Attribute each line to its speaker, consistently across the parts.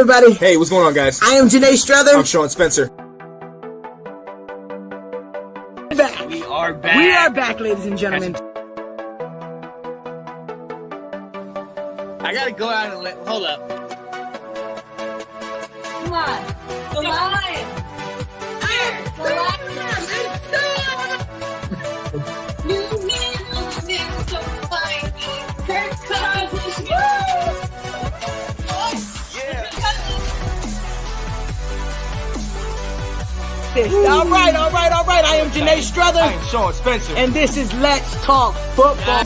Speaker 1: everybody.
Speaker 2: Hey, what's going on, guys?
Speaker 1: I am Janae Strother.
Speaker 2: I'm Sean Spencer.
Speaker 1: Back.
Speaker 3: We are back.
Speaker 1: We are back, ladies and gentlemen.
Speaker 3: I gotta go out and hold up.
Speaker 4: Come on. The line. The line. You need to find me. Kirk Cousins.
Speaker 1: All right. I am Janae Strother.
Speaker 3: I am Sean Spencer.
Speaker 1: And this is Let's Talk Football.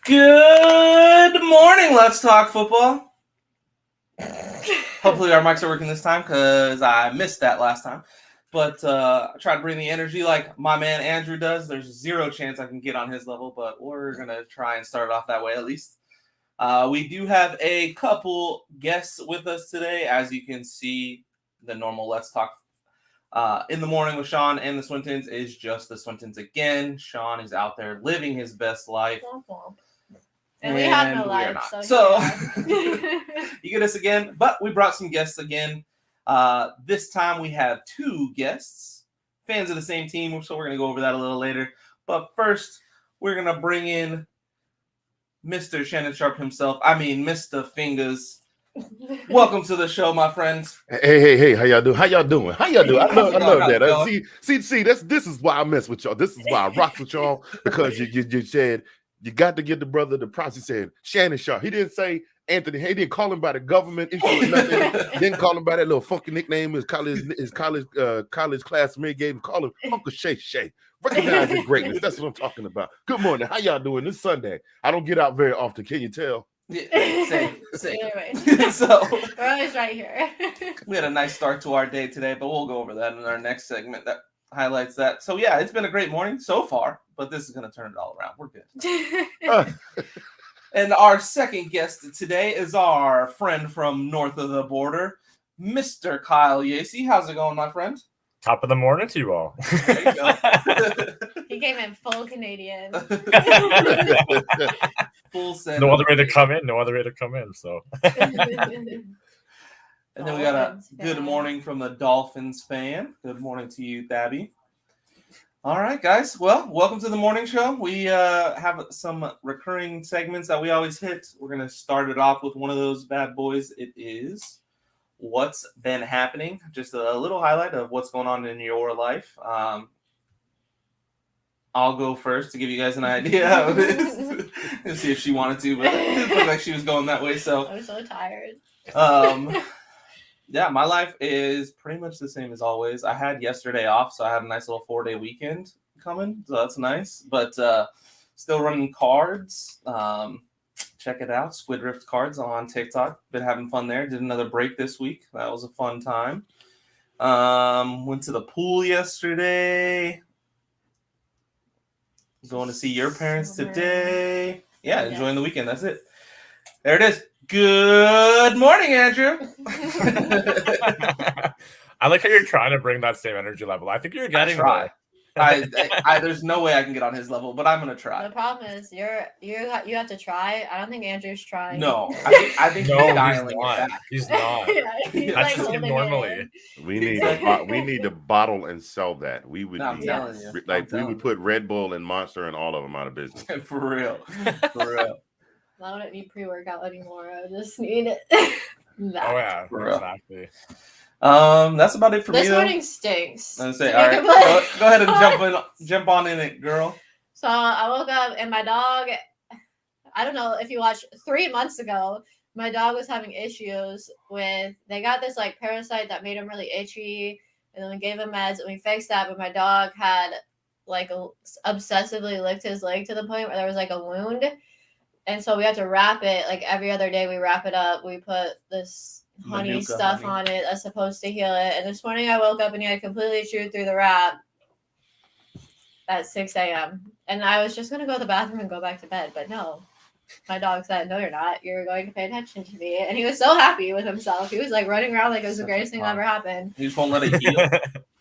Speaker 5: Good morning, Let's Talk Football. Hopefully our mics are working this time because I missed that last time. But I try to bring the energy like my man Andrew does. There's zero chance I can get on his level, but we're going to try and start off that way at least. We do have a couple guests with us today. As you can see, the normal Let's Talk in the morning with Sean and the Swintons is just the Swintons again. Sean is out there living his best life.
Speaker 4: And we have no life.
Speaker 5: So you get us again, but we brought some guests again. This time we have two guests, fans of the same team, so we're going to go over that a little later. But first, we're going to bring in Mr. Shannon Sharp himself. I mean, Mr. Fingers. Welcome to the show, my friends.
Speaker 6: Hey, how y'all doing? I love that. See, this is why I mess with y'all. This is why I rock with y'all, because you said you got to give the brother the props. He said Shannon Sharp. He didn't say Anthony. He didn't call him by the government issue or nothing. Didn't call him by that little funky nickname his college classmate gave him. Call him Uncle Shay. Recognize his greatness. That's what I'm talking about. Good morning. How y'all doing this Sunday? I don't get out very often. Can you tell?
Speaker 5: Yeah, same.
Speaker 4: Anyway.
Speaker 5: So
Speaker 4: we're always right here.
Speaker 5: we had a nice start to our day today, but we'll go over that in our next segment that highlights that. So yeah, it's been a great morning so far, but this is going to turn it all around. We're good. And our second guest today is our friend from north of the border, Mr. Kyle Yacy. How's it going, my friend?
Speaker 7: Top of the morning to you all.
Speaker 5: There you go.
Speaker 4: He came in full Canadian.
Speaker 5: Full send.
Speaker 7: No other way to come in. So.
Speaker 5: And then we got a good morning from the Dolphins fan. Good morning to you, Thabby. All right, guys. Well, welcome to the morning show. We have some recurring segments that we always hit. We're going to start it off with one of those bad boys. It is What's Been Happening. Just a little highlight of what's going on in your life. I'll go first to give you guys an idea of it. And see if she wanted to, but it looked like she was going that way. So
Speaker 4: I'm so tired.
Speaker 5: Yeah, my life is pretty much the same as always. I had yesterday off, so I had a nice little 4-day weekend coming, so that's nice. But still running cards. Check it out, Squid Rift Cards on TikTok. Been having fun there. Did another break this week. That was a fun time. Went to the pool yesterday. Going to see your parents today. Yeah, enjoying the weekend. That's it. There it is. Good morning, Andrew.
Speaker 7: I like how you're trying to bring that same energy level. I think you're getting there.
Speaker 5: I there's no way I can get on his level, but I'm gonna try.
Speaker 4: The problem is you have to try. I don't think Andrew's trying.
Speaker 5: No, I think
Speaker 7: No,
Speaker 5: he's
Speaker 7: he's
Speaker 5: dialing it
Speaker 7: not.
Speaker 5: back.
Speaker 7: He's not.
Speaker 4: Yeah, he's
Speaker 7: That's
Speaker 4: like
Speaker 7: just him
Speaker 4: holding
Speaker 7: normally.
Speaker 4: it in.
Speaker 6: we need to bottle and sell that. We would
Speaker 5: No, I'm
Speaker 6: be
Speaker 5: telling you.
Speaker 6: we would put Red Bull and Monster and all of them out of business.
Speaker 5: For real.
Speaker 4: I don't need pre-workout anymore. I just need it.
Speaker 7: Oh yeah,
Speaker 5: For real.
Speaker 7: exactly.
Speaker 5: That's about it for me.
Speaker 4: This
Speaker 5: Though.
Speaker 4: morning stinks.
Speaker 5: I say,
Speaker 4: To
Speaker 5: all
Speaker 4: make
Speaker 5: right,
Speaker 4: it
Speaker 5: go ahead and jump on in it, girl.
Speaker 4: So I woke up and my dog, I don't know if you watched 3 months ago, my dog was having issues with, they got this like parasite that made him really itchy. And then we gave him meds and we fixed that. But my dog had like obsessively licked his leg to the point where there was like a wound. And so we had to wrap it like every other day. We wrap it up. We put this honey
Speaker 5: Manuka
Speaker 4: stuff
Speaker 5: honey.
Speaker 4: on it that's supposed to heal it. And this morning I woke up and he had completely chewed through the wrap at 6 a.m. And I was just going to go to the bathroom and go back to bed. But no, my dog said, no, you're not. You're going to pay attention to me. And he was so happy with himself. He was like running around like it was the greatest thing that ever happened.
Speaker 5: You just won't let it heal.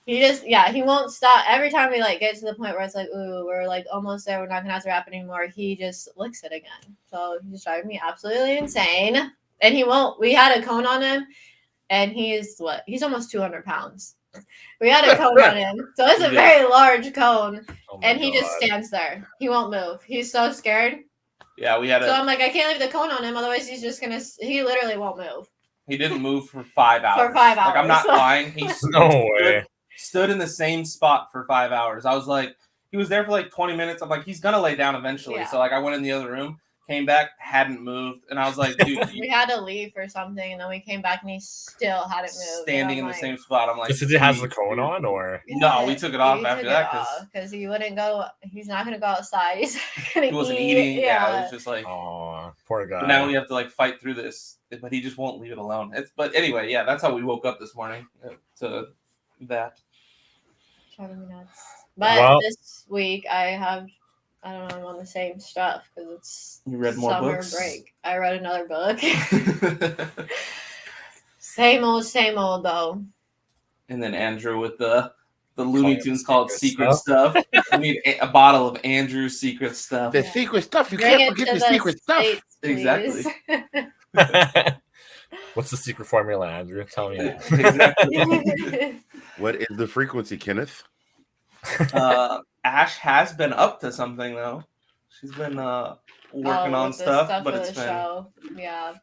Speaker 4: He won't stop. Every time we like get to the point where it's like, ooh, we're like almost there, we're not gonna have to wrap it anymore, he just licks it again. So he's driving me absolutely insane. and he won't. We had a cone on him, and he's almost 200 pounds. We had a cone on him, so it's a very large cone, and he just stands there. He won't move. He's so scared.
Speaker 5: Yeah, we had.
Speaker 4: So I'm like, I can't leave the cone on him, otherwise he's just gonna. He literally won't move.
Speaker 5: He didn't move for 5 hours.
Speaker 4: For 5 hours.
Speaker 5: Like, I'm not lying. He stood in the same spot for 5 hours. I was like, he was there for like 20 minutes. I'm like, he's gonna lay down eventually. So like, I went in the other room, came back, hadn't moved, and I was like, dude,
Speaker 4: we had to leave for something, and then we came back, and he still hadn't moved.
Speaker 5: Standing in the same spot. I'm like,
Speaker 7: just because he has the cone on, or
Speaker 5: no, we took it off after that
Speaker 4: because he wouldn't go. He's not gonna go outside. He's
Speaker 5: he wasn't eating. Yeah, it was just like,
Speaker 7: oh, poor guy.
Speaker 5: But now we have to like fight through this, but he just won't leave it alone. But anyway, yeah, that's how we woke up this morning to that.
Speaker 4: Driving me nuts. But this week I don't know, I'm on the same stuff because it's
Speaker 5: you read more
Speaker 4: summer
Speaker 5: books?
Speaker 4: Break. I read another book. Same old though.
Speaker 5: And then Andrew with the Looney Tunes called Secret Stuff. We need a bottle of Andrew's Secret Stuff.
Speaker 6: The secret stuff. You can't forget the secret stuff.
Speaker 5: Exactly.
Speaker 7: What's the secret formula, Andrew? Tell me.
Speaker 5: Exactly.
Speaker 6: What is the frequency, Kenneth?
Speaker 5: Ash has been up to something though. She's been working on stuff, but it's been.
Speaker 4: Show. Yeah.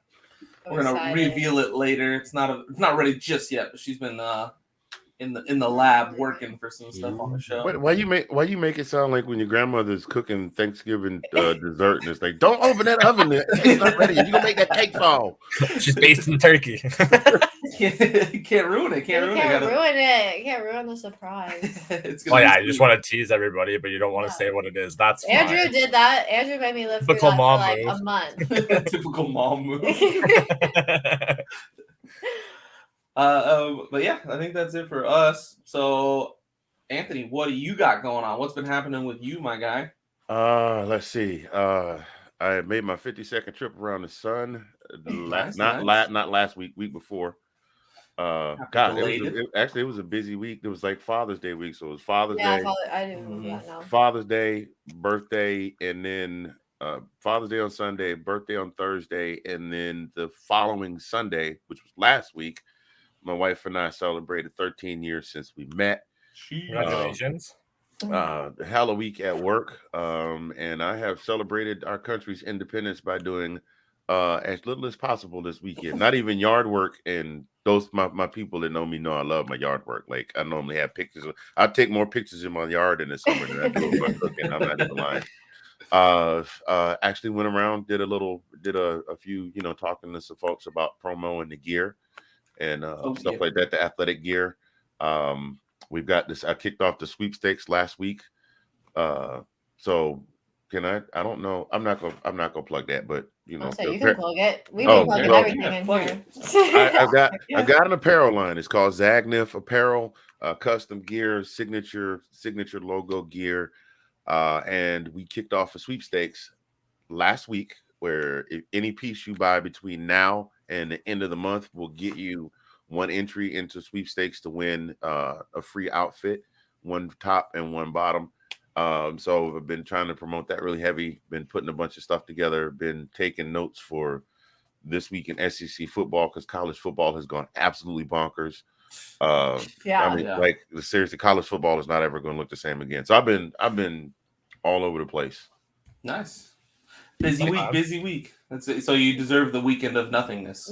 Speaker 5: We're gonna reveal it later. It's not ready just yet, but she's been in the lab working for some stuff on the show.
Speaker 6: Why you make it sound like when your grandmother's cooking Thanksgiving dessert and it's like, don't open that oven, it's not ready. You gonna make that cake fall.
Speaker 7: She's basting turkey.
Speaker 5: Can't ruin it. Can't
Speaker 4: ruin the surprise.
Speaker 7: You just want to tease everybody, but you don't want to say what it is. That's
Speaker 4: Andrew
Speaker 7: fine.
Speaker 4: Did that. Andrew made me live through that for like a month.
Speaker 5: Typical mom move. But yeah, I think that's it for us. So, Anthony, what do you got going on? What's been happening with you, my guy?
Speaker 6: Let's see. I made my 50-second trip around the sun. Not last week before. It was a busy week. It was like Father's Day week, so it was Father's Day.
Speaker 4: I didn't remember that now.
Speaker 6: Father's Day, birthday, and then Father's Day on Sunday, birthday on Thursday, and then the following Sunday, which was last week, my wife and I celebrated 13 years since we met.
Speaker 7: Congratulations.
Speaker 6: Hell a week at work. And I have celebrated our country's independence by doing as little as possible this weekend. Not even yard work. And those my people that know me know I love my yard work. Like I normally have pictures. I take more pictures in my yard in the summer than I do of my cooking. I'm not even lying. Actually went around, did a few, talking to some folks about promo and the gear and stuff like that, the athletic gear. We've got this. I kicked off the sweepstakes last week. So can I don't know. I'm not gonna plug that, but you can
Speaker 4: plug it. We've been plugging everything in here.
Speaker 6: I've got an apparel line. It's called Zagnif Apparel, custom gear, signature logo gear. And we kicked off a sweepstakes last week where if any piece you buy between now and the end of the month will get you one entry into sweepstakes to win a free outfit, one top and one bottom. So I've been trying to promote that really heavy, been putting a bunch of stuff together, been taking notes for this week in SEC football because college football has gone absolutely bonkers. Like seriously, college football is not ever going to look the same again. So I've been all over the place.
Speaker 5: Nice. Busy week. That's it. So you deserve the weekend of nothingness.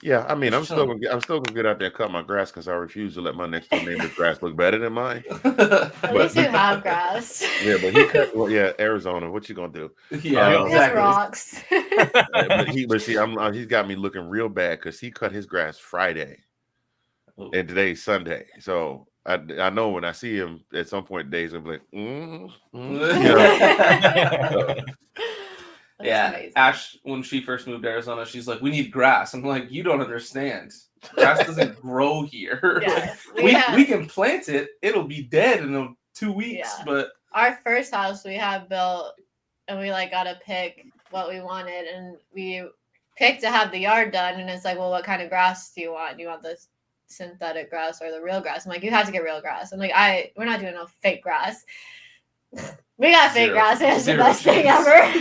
Speaker 6: Yeah. I mean, I'm still gonna get out there and cut my grass because I refuse to let my next door neighbor's grass look better than mine.
Speaker 4: At least you have grass.
Speaker 6: Yeah, but he cut. Well, yeah, Arizona. What you gonna do?
Speaker 5: Yeah, exactly.
Speaker 4: Rocks.
Speaker 6: He's got me looking real bad because he cut his grass Friday, and today's Sunday. So I know when I see him at some point today, he's gonna be like,
Speaker 5: Yeah, amazing. Ash, when she first moved to Arizona, she's like, we need grass. I'm like, you don't understand. Grass doesn't grow here. Yeah, we can plant it. It'll be dead in 2 weeks. Yeah. But
Speaker 4: our first house we had built, and we got to pick what we wanted. And we picked to have the yard done. And it's like, well, what kind of grass do you want? Do you want the synthetic grass or the real grass? I'm like, you have to get real grass. I'm like, we're not doing no fake grass. We got fake grass. And it's the best thing ever.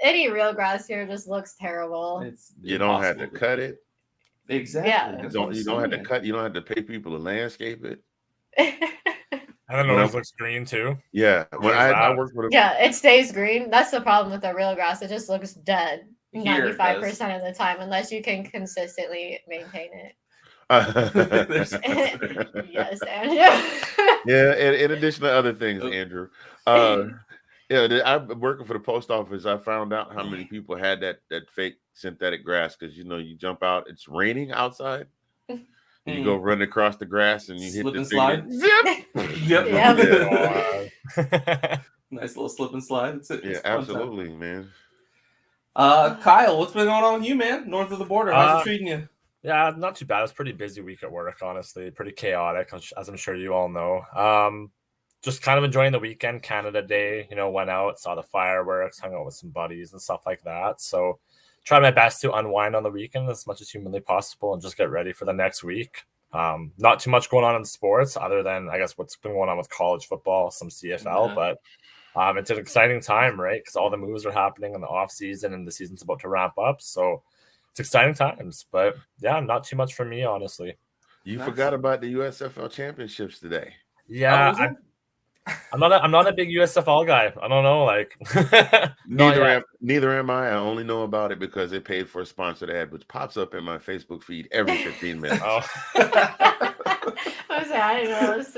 Speaker 4: any real grass here just looks terrible.
Speaker 5: It's
Speaker 6: You don't have to
Speaker 5: impossible.
Speaker 6: cut it.
Speaker 5: Exactly.
Speaker 4: Yeah.
Speaker 5: That's
Speaker 6: You
Speaker 5: what I'm
Speaker 6: don't have to
Speaker 5: saying.
Speaker 6: cut. You don't have to pay people to landscape it.
Speaker 7: And then it always looks green too.
Speaker 6: Yeah, when I worked with a
Speaker 4: Yeah, it stays green. That's the problem with the real grass. It just looks dead
Speaker 5: Here it
Speaker 4: 95% of the time unless you can consistently maintain it. Yes, Andrew.
Speaker 6: Yeah, in addition to other things, Andrew. Yeah, I'm working for the post office. I found out how many people had that fake synthetic grass because you jump out, it's raining outside. You go run across the grass and you
Speaker 5: Slip
Speaker 6: hit the
Speaker 5: and slide.
Speaker 6: Zip.
Speaker 5: Yep. Nice little slip and slide. It's
Speaker 6: Yeah, absolutely, man.
Speaker 5: Kyle, what's been going on with you, man? North of the border, how's it treating you?
Speaker 7: Yeah, not too bad. It's a pretty busy week at work, honestly. Pretty chaotic, as I'm sure you all know. Just kind of enjoying the weekend. Canada Day, went out, saw the fireworks, hung out with some buddies and stuff like that. So try my best to unwind on the weekend as much as humanly possible and just get ready for the next week. Not too much going on in sports other than, I guess, what's been going on with college football, some CFL, but it's an exciting time, right? Because all the moves are happening in the off season and the season's about to ramp up. So it's exciting times, but yeah, not too much for me, honestly.
Speaker 6: You forgot about the USFL championships today.
Speaker 7: Yeah, I'm not a big USFL guy. I don't know, like
Speaker 6: neither am I. I only know about it because they paid for a sponsored ad, which pops up in my Facebook feed every 15 minutes.
Speaker 4: I say I didn't know this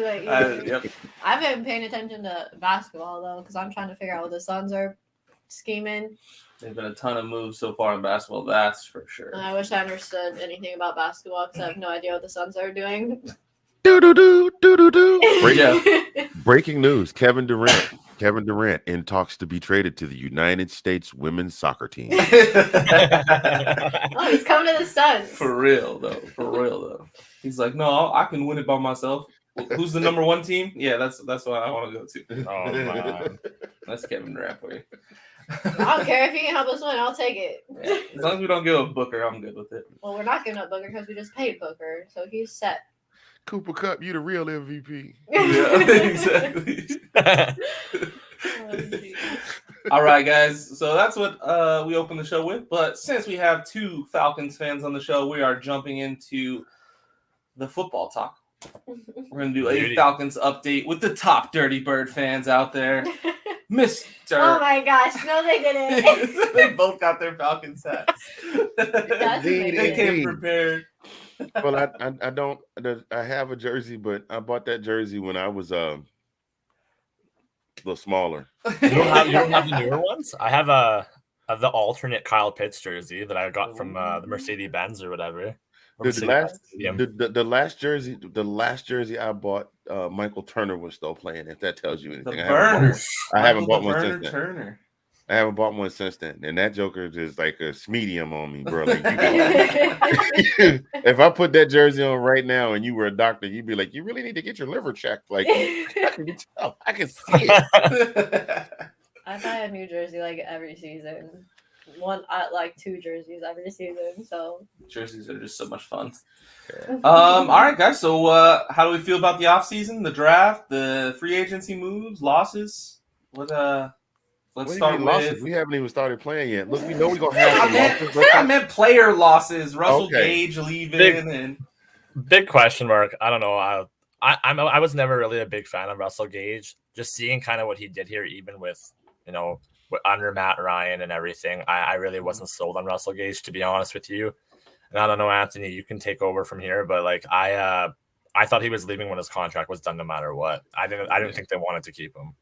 Speaker 4: yep. I've been paying attention to basketball though, because I'm trying to figure out what the Suns are scheming.
Speaker 5: There's been a ton of moves so far in basketball, that's for sure.
Speaker 4: And I wish I understood anything about basketball because I have no idea what the Suns are doing.
Speaker 6: Breaking news: Kevin Durant in talks to be traded to the United States women's soccer team.
Speaker 4: Oh, he's coming to the Suns.
Speaker 5: For real though. He's like, no, I can win it by myself. Who's the number one team? Yeah, that's what I want to go to.
Speaker 7: Oh man,
Speaker 5: that's Kevin Durant for you.
Speaker 4: I don't care if he can help us win. I'll take it.
Speaker 5: Yeah, as long as we don't give up Booker, I'm good with it.
Speaker 4: Well, we're not giving up Booker because we just paid Booker, so he's set.
Speaker 6: Cooper Kupp, you the real MVP.
Speaker 5: Yeah, exactly. All right, guys. So that's what we opened the show with. But since we have two Falcons fans on the show, we are jumping into the football talk. We're going to do a Falcons update with the top Dirty Bird fans out there. Mr.
Speaker 4: Oh my gosh, no, they didn't.
Speaker 5: They both got their Falcons hats. They came prepared.
Speaker 6: Well, I don't. I have a jersey, but I bought that jersey when I was a little smaller.
Speaker 7: You don't have the newer ones? I have the alternate Kyle Pitts jersey that I got from the Mercedes Benz or whatever.
Speaker 6: The last jersey I bought, Michael Turner was still playing. If that tells you anything, I haven't bought one since then. I haven't bought one since then, and that joker is like a medium on me, bro. Like, if I put that jersey on right now, and you were a doctor, you'd be like, "You really need to get your liver checked." Like, I can see it.
Speaker 4: I buy a new jersey like every season. Like 2 jerseys every season. So
Speaker 5: jerseys are just so much fun. All right, guys. So, how do we feel about the offseason, the draft, the free agency moves, losses? Let's start with
Speaker 6: losses. We haven't even started playing yet. Look, we know we're gonna have some losses.
Speaker 5: I meant player losses. Russell Gage leaving and
Speaker 7: big question mark. I don't know. I was never really a big fan of Russell Gage. Just seeing kind of what he did here, even with under Matt Ryan and everything, I really wasn't sold on Russell Gage, to be honest with you. And I don't know, Anthony, you can take over from here, but like I thought he was leaving when his contract was done, no matter what. I didn't think they wanted to keep him.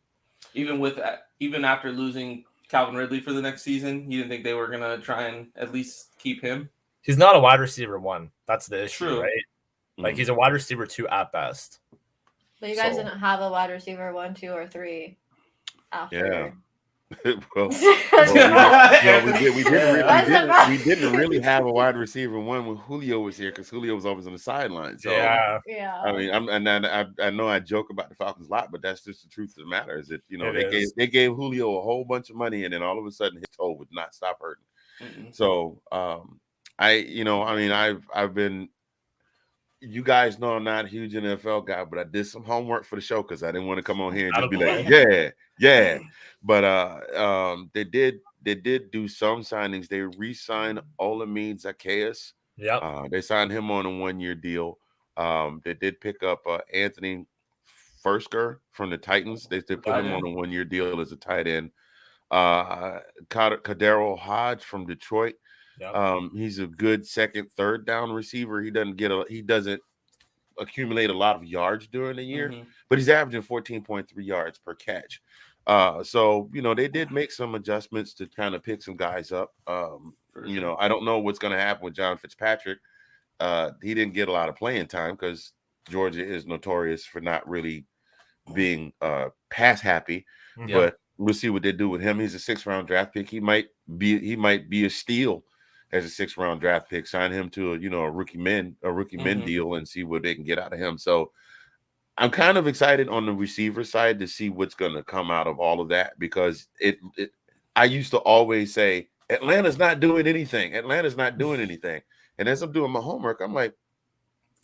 Speaker 7: Even after losing Calvin Ridley for the next season, you didn't think they were gonna try and at least keep him? He's not a wide receiver 1. That's the issue, right? Mm-hmm. Like he's a wide receiver 2 at best.
Speaker 4: But you guys didn't have a wide receiver 1, 2, or 3 after.
Speaker 6: Yeah. We didn't really have a wide receiver 1 when Julio was here because Julio was always on the sideline. So yeah. I mean, I know I joke about the Falcons a lot, but that's just the truth of the matter. Is that they gave Julio a whole bunch of money, and then all of a sudden his toe would not stop hurting. Mm-hmm. So I've been. You guys know I'm not a huge NFL guy, but I did some homework for the show because I didn't want to come on here and just be like, yeah. But they did did do some signings. They re-signed Olamide Zacchaeus.
Speaker 7: Yep.
Speaker 6: They signed him on a 1-year deal. They did pick up Anthony Fursker from the Titans. They did put him on a 1-year deal as a tight end. Kadero Hodge from Detroit.
Speaker 7: Yep.
Speaker 6: He's a good second, third down receiver. He doesn't accumulate a lot of yards during the year, but he's averaging 14.3 yards per catch. So they did make some adjustments to kind of pick some guys up. I don't know what's going to happen with John Fitzpatrick. He didn't get a lot of playing time because Georgia is notorious for not really being pass happy. But we'll see what they do with him. He's a 6th-round draft pick. He might be a steal as a 6th-round draft pick. Sign him to a rookie men deal and see what they can get out of him. So I'm kind of excited on the receiver side to see what's going to come out of all of that, because I used to always say Atlanta's not doing anything. And as I'm doing my homework, I'm like,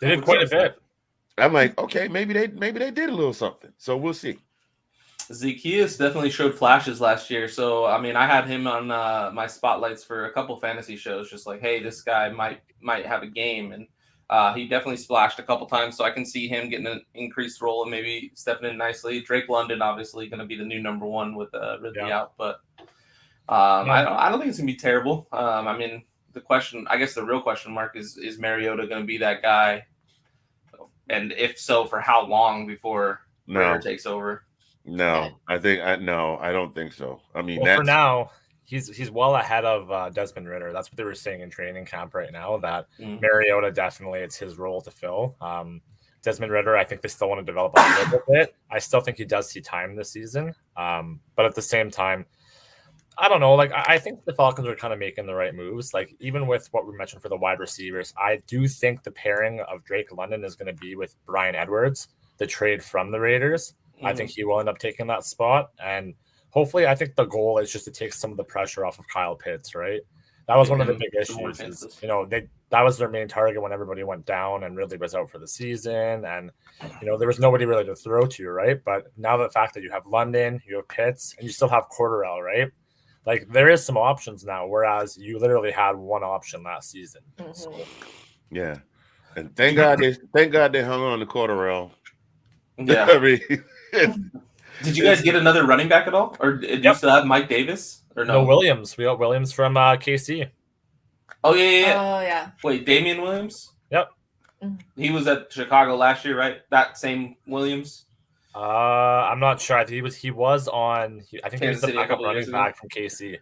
Speaker 7: they did quite a bit.
Speaker 6: I'm like, okay, maybe they did a little something. So we'll see.
Speaker 5: Zacchaeus definitely showed flashes last year. So, I mean, I had him on my spotlights for a couple fantasy shows, just like, hey, this guy might have a game. And he definitely splashed a couple times. So I can see him getting an increased role and maybe stepping in nicely. Drake London, obviously, going to be the new number 1 with Ridley out. But I don't think it's going to be terrible. I mean, the real question mark is Mariota going to be that guy? And if so, for how long before Prater takes over?
Speaker 6: No, I don't think so. I mean,
Speaker 7: for now, he's well ahead of Desmond Ridder. That's what they were saying in training camp right now, that Mariota definitely, it's his role to fill. Desmond Ridder, I think they still want to develop a little bit. I still think he does see time this season. But at the same time, I don't know. Like, I think the Falcons are kind of making the right moves. Like, even with what we mentioned for the wide receivers, I do think the pairing of Drake London is going to be with Bryan Edwards, the trade from the Raiders. I think he will end up taking that spot. And hopefully, I think the goal is just to take some of the pressure off of Kyle Pitts, right? That was one of the big issues. That was their main target when everybody went down and Ridley was out for the season. And, there was nobody really to throw to, right? But now the fact that you have London, you have Pitts, and you still have Cordarrelle, right? Like, there is some options now, whereas you literally had one option last season. So.
Speaker 6: Yeah. And thank God they hung on to Cordarrelle.
Speaker 5: Yeah.
Speaker 6: I mean,
Speaker 5: did you guys get another running back at all? Or did you still have Mike Davis? Or no?
Speaker 7: No, Williams. We got Williams from KC.
Speaker 5: Oh, yeah.
Speaker 4: Oh, yeah.
Speaker 5: Wait, Damian Williams?
Speaker 7: Yep.
Speaker 5: He was at Chicago last year, right? That same Williams?
Speaker 7: I'm not sure. I think he was on. I think he was the backup running back from KC.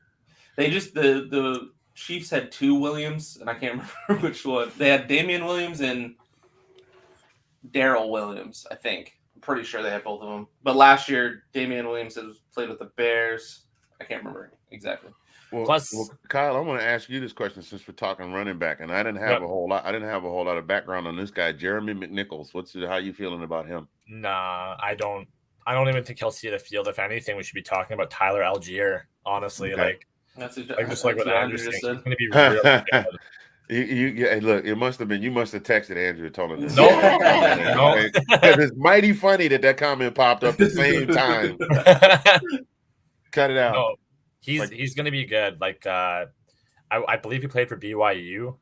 Speaker 5: They just the Chiefs had 2 Williams, and I can't remember which one. They had Damian Williams and Darrell Williams, I think. I'm pretty sure they had both of them. But last year, Damian Williams has played with the Bears. I can't remember exactly.
Speaker 6: Well, Kyle, I want to ask you this question since we're talking running back, and I didn't have a whole lot of background on this guy, Jeremy McNichols. How you feeling about him?
Speaker 7: Nah, I don't even think he'll see the field. If anything, we should be talking about Tyler Algier. Honestly,
Speaker 6: okay.
Speaker 7: Just like what Andrew said, he's going to be really good.
Speaker 6: Look, it must have been you must have texted Andrew and told him this.
Speaker 7: No.
Speaker 6: It's mighty funny that comment popped up at the same time. Cut it out.
Speaker 7: No, he's going to be good. Like, I believe he played for BYU.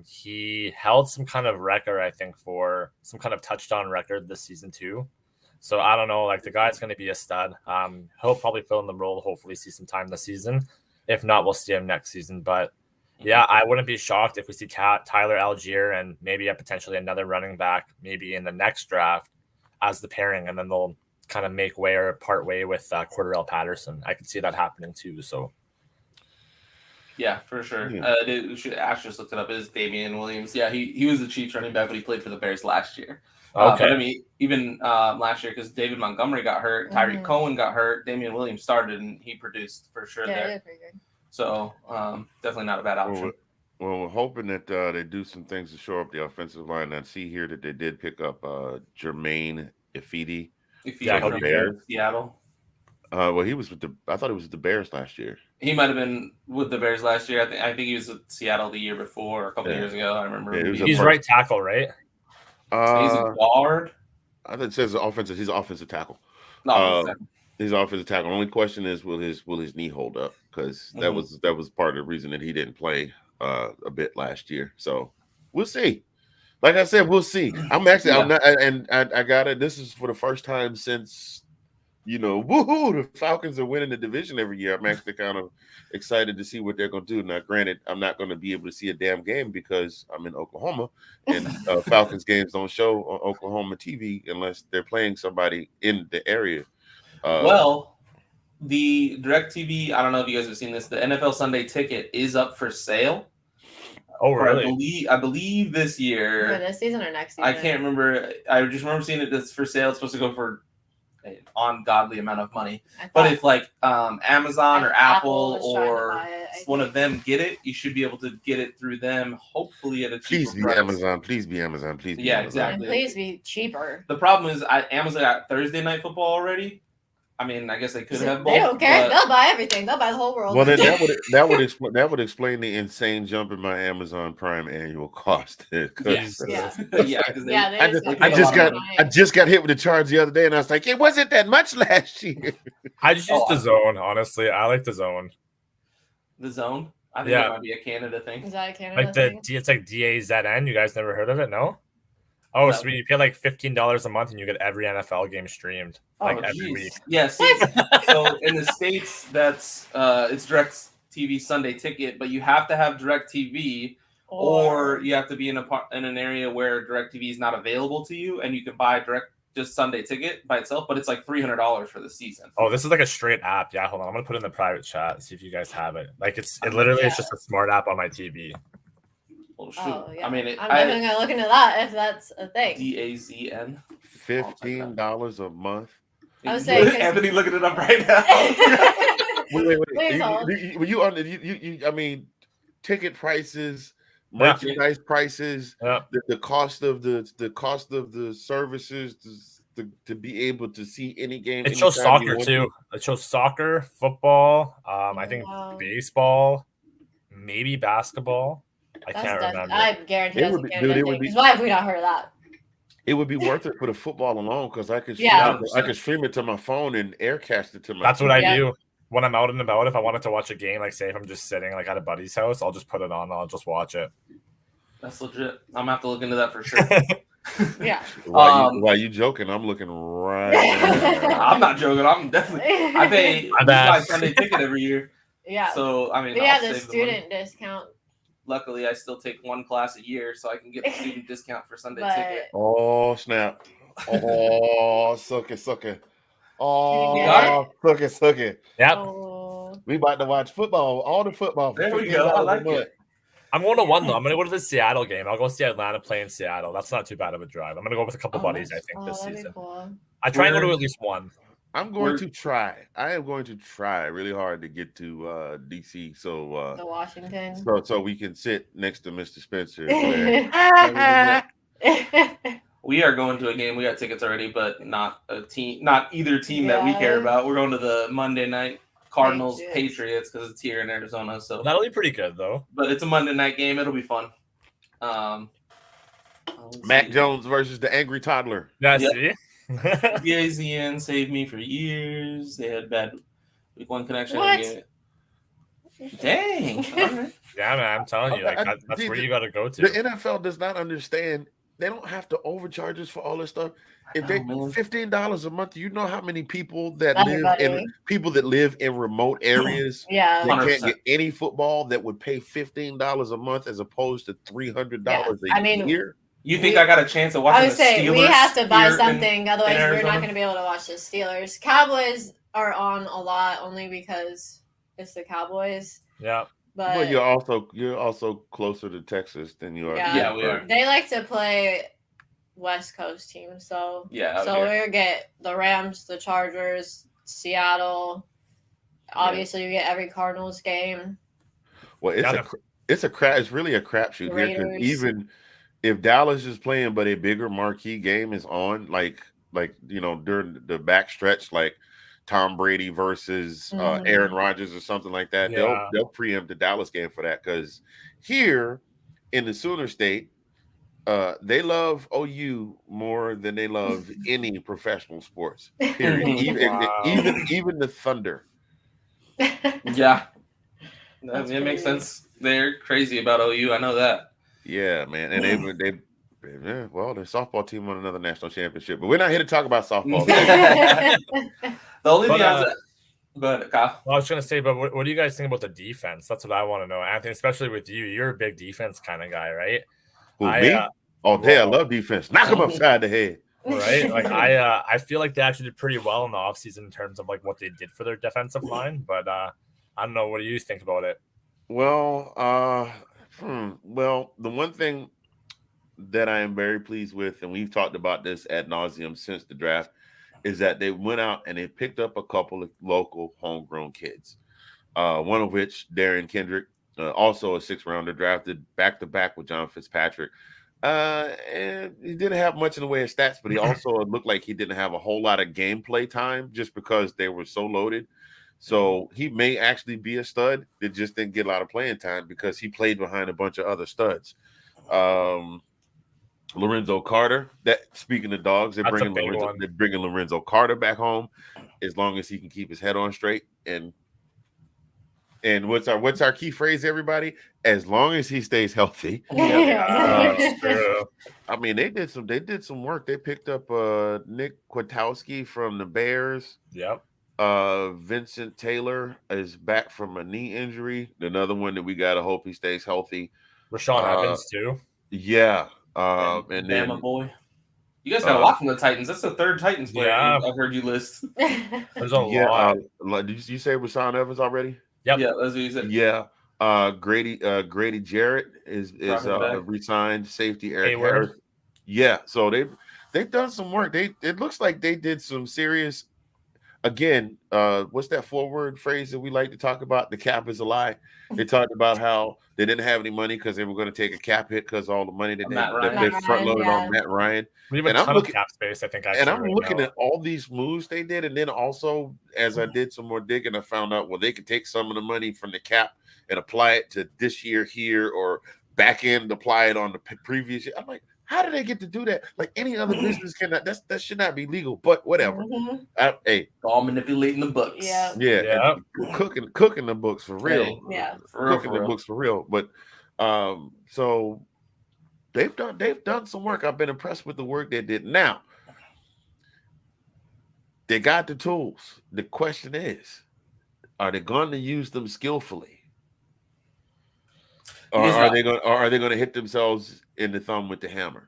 Speaker 7: He held some kind of record, I think, for some kind of touchdown record this season too. So I don't know. Like, the guy's going to be a stud. He'll probably fill in the role. Hopefully, see some time this season. If not, we'll see him next season. But yeah, I wouldn't be shocked if we see Tyler Algier and maybe potentially another running back, maybe in the next draft, as the pairing, and then they'll kind of make way or part way with Cordarrelle Patterson. I could see that happening too. So.
Speaker 5: Yeah, for sure. Ash just looked it up. It is Damian Williams. Yeah, he was the Chiefs running back, but he played for the Bears last year.
Speaker 7: Okay.
Speaker 5: But I mean, even last year, because David Montgomery got hurt, Tyreek Cohen got hurt, Damian Williams started, and he produced for sure there.
Speaker 4: Yeah, pretty good.
Speaker 5: So definitely not a bad option.
Speaker 6: Well, we're hoping that they do some things to shore up the offensive line. I see here that they did pick up Jermaine Ifedi.
Speaker 5: From Seattle.
Speaker 6: Well, he was I thought he was with the Bears last year.
Speaker 5: He might have been with the Bears last year. I think he was with Seattle the year before, or a couple years ago. I remember.
Speaker 6: Yeah,
Speaker 7: he's right tackle, right?
Speaker 5: He's a guard.
Speaker 6: I think it says offensive. He's an offensive tackle.
Speaker 5: No,
Speaker 6: His offensive tackle. Only question is, will his knee hold up? Because that was part of the reason that he didn't play a bit last year. So we'll see. Like I said, we'll see. I'm not, and I got it. This is for the first time since, woohoo, the Falcons are winning the division every year. I'm actually kind of excited to see what they're going to do. Now, granted, I'm not going to be able to see a damn game because I'm in Oklahoma, and Falcons games don't show on Oklahoma TV unless they're playing somebody in the area.
Speaker 5: Well, the DirecTV, I don't know if you guys have seen this, the NFL Sunday Ticket is up for sale.
Speaker 7: Oh, really?
Speaker 5: I believe this year.
Speaker 4: For this season or next season?
Speaker 5: I can't remember. I just remember seeing it that's for sale. It's supposed to go for an ungodly amount of money. But if Amazon or Apple or one of them get it, you should be able to get it through them, hopefully at a cheaper price.
Speaker 6: Please be Amazon. Please be
Speaker 5: Amazon.
Speaker 4: And
Speaker 5: Exactly.
Speaker 4: please be cheaper.
Speaker 5: The problem is Amazon got Thursday Night Football already. I mean, I guess they could have both.
Speaker 4: They don't care. They'll buy everything. They'll buy the whole world.
Speaker 6: Well, then that would explain the insane jump in my Amazon Prime annual cost.
Speaker 5: I
Speaker 6: just got hit with the charge the other day, and I was like, it wasn't that much last year.
Speaker 7: I just use the Zone. Honestly, I like the Zone.
Speaker 5: The Zone? I think that might be a Canada thing.
Speaker 4: Is that a Canada thing?
Speaker 7: It's like DAZN. You guys never heard of it? No. Oh, so you pay like $15 a month and you get every NFL game streamed every week.
Speaker 5: Yes. So in the States, that's it's DirecTV Sunday Ticket, but you have to have DirecTV, or you have to be in an area where DirecTV is not available to you, and you can buy just Sunday Ticket by itself, but it's like $300 for the season.
Speaker 7: Oh, this is like a straight app. Yeah, hold on. I'm gonna put it in the private chat, see if you guys have it. Like it's just a smart app on my TV.
Speaker 5: Well, shoot.
Speaker 4: Oh, yeah.
Speaker 5: I mean,
Speaker 4: I'm definitely gonna look into that if that's a thing.
Speaker 5: DAZN.
Speaker 6: $15 a month.
Speaker 4: I was saying,
Speaker 5: Anthony looking it up right now.
Speaker 6: wait. I mean, ticket prices, merchandise prices, the cost of the services to be able to see any game.
Speaker 7: It shows soccer too. It shows soccer, football. I think baseball, maybe basketball. I can't remember.
Speaker 4: I guarantee that's a Canada thing. Because why have we not heard of that?
Speaker 6: It would be worth it for the football alone because I could stream it to my phone and aircast it to my.
Speaker 7: That's what I do when I'm out and about. If I wanted to watch a game, like say if I'm just sitting like at a buddy's house, I'll just put it on. And I'll just watch it.
Speaker 5: That's legit. I'm gonna have to look into that for sure.
Speaker 4: Yeah.
Speaker 6: Why you joking? I'm looking right now.
Speaker 5: I'm not joking. I'm definitely. I buy Sunday Ticket every year.
Speaker 4: Yeah.
Speaker 5: So I mean,
Speaker 4: the student discount.
Speaker 5: Luckily, I still take one class a year, so I can get the student discount for Sunday Ticket.
Speaker 6: Oh, snap. Oh, suck it. Oh, suck it.
Speaker 7: Yep.
Speaker 4: Oh.
Speaker 6: We about to watch football, all the football.
Speaker 5: There we go. I like it.
Speaker 7: I'm going to one, though. I'm going to go to the Seattle game. I'll go see Atlanta play in Seattle. That's not too bad of a drive. I'm going to go with a couple buddies, I think, this season. Cool. I try and go to at least one.
Speaker 6: I'm going to try. I am going to try really hard to get to DC. So
Speaker 4: the Washington.
Speaker 6: So we can sit next to Mr. Spencer.
Speaker 5: We are going to a game. We got tickets already, but not either team that we care about. We're going to the Monday night Cardinals Patriots because it's here in Arizona. So
Speaker 7: that'll be pretty good though.
Speaker 5: But it's a Monday night game. It'll be fun.
Speaker 6: Mac Jones versus the angry toddler.
Speaker 7: See.
Speaker 5: DAZN saved me for years. They had bad week one connection.
Speaker 4: What?
Speaker 5: Dang. Right.
Speaker 7: Yeah, man, I'm telling you, that's where you got to go to.
Speaker 6: The NFL does not understand. They don't have to overcharge us for all this stuff. If they $15 a month, you know how many people that live in remote areas that can't get any football that would pay $15 a month as opposed to $300 a year.
Speaker 5: You think I got a chance of watching
Speaker 4: I would say
Speaker 5: Steelers?
Speaker 4: We have to buy something, otherwise we're not going to be able to watch the Steelers. Cowboys are on a lot only because it's the Cowboys.
Speaker 7: Yeah.
Speaker 6: But you're also closer to Texas than you are.
Speaker 5: Yeah, we are.
Speaker 4: They like to play West Coast teams, so we get the Rams, the Chargers, Seattle. Obviously, you get every Cardinals game.
Speaker 6: Well, it's really a crapshoot here because even if Dallas is playing, but a bigger marquee game is on, like during the backstretch, like Tom Brady versus Aaron Rodgers or something like that, they'll preempt the Dallas game for that because here in the Sooner State, They love OU more than they love any professional sports. Period. Even the Thunder.
Speaker 5: Yeah, it makes sense. They're crazy about OU. I know that.
Speaker 6: Yeah, man, and yeah, well, their softball team won another national championship, but we're not here to talk about softball.
Speaker 5: The only thing go ahead, Kyle.
Speaker 7: Well, I was going to say, but what do you guys think about the defense? That's what I want to know, Anthony. Especially with you, you're a big defense kind of guy, right?
Speaker 6: Me? All day, I love defense. Knock them upside the head.
Speaker 7: Right? Like I feel like they actually did pretty well in the offseason in terms of like what they did for their defensive line. But I don't know. What do you think about it?
Speaker 6: Well, well, the one thing that I am very pleased with, and we've talked about this ad nauseum since the draft, is that they went out and they picked up a couple of local homegrown kids. One of which, Darren Kendrick, also a 6th rounder, drafted back-to-back with John Fitzpatrick. And he didn't have much in the way of stats, but he also looked like he didn't have a whole lot of gameplay time just because they were so loaded. So he may actually be a stud that just didn't get a lot of playing time because he played behind a bunch of other studs. Lorenzo Carter, speaking of dogs, they're bringing Lorenzo Carter back home as long as he can keep his head on straight. And what's our key phrase, everybody? As long as he stays healthy. I mean, they did some work. They picked up Nick Kwiatkowski from the Bears.
Speaker 7: Yep.
Speaker 6: Vincent Taylor is back from a knee injury. Another one that we gotta hope he stays healthy.
Speaker 7: Rashawn Evans too.
Speaker 6: Yeah.
Speaker 5: And then Bama boy. You guys got a lot from the Titans. That's the 3rd Titans player I've heard you list.
Speaker 7: There's a lot.
Speaker 6: Did you say Rashawn Evans already?
Speaker 7: Yep.
Speaker 5: Yeah, that's what you said.
Speaker 6: Yeah. Grady Jarrett is re-signed. Safety Eric Harris. Yeah. So they've done some work. It looks like they did some serious. Again, what's that 4-word phrase that we like to talk about? The cap is a lie. They talked about how they didn't have any money because they were going to take a cap hit because all the money that they front loaded on Matt Ryan.
Speaker 7: We have a ton of cap space, I think.
Speaker 6: And I'm looking at all these moves they did, and then also as I did some more digging, I found out they could take some of the money from the cap and apply it to this year here, or back end apply it on the previous year. I'm like, how do they get to do that? Like any other business cannot. That should not be legal. But whatever. Hey,
Speaker 5: all manipulating the books.
Speaker 6: Yeah. Cooking the books for real.
Speaker 4: Yeah.
Speaker 6: Cooking the books for real. But so they've done some work. I've been impressed with the work they did. Now they got the tools. The question is, are they going to use them skillfully? Or are they going to hit themselves in the thumb with the hammer?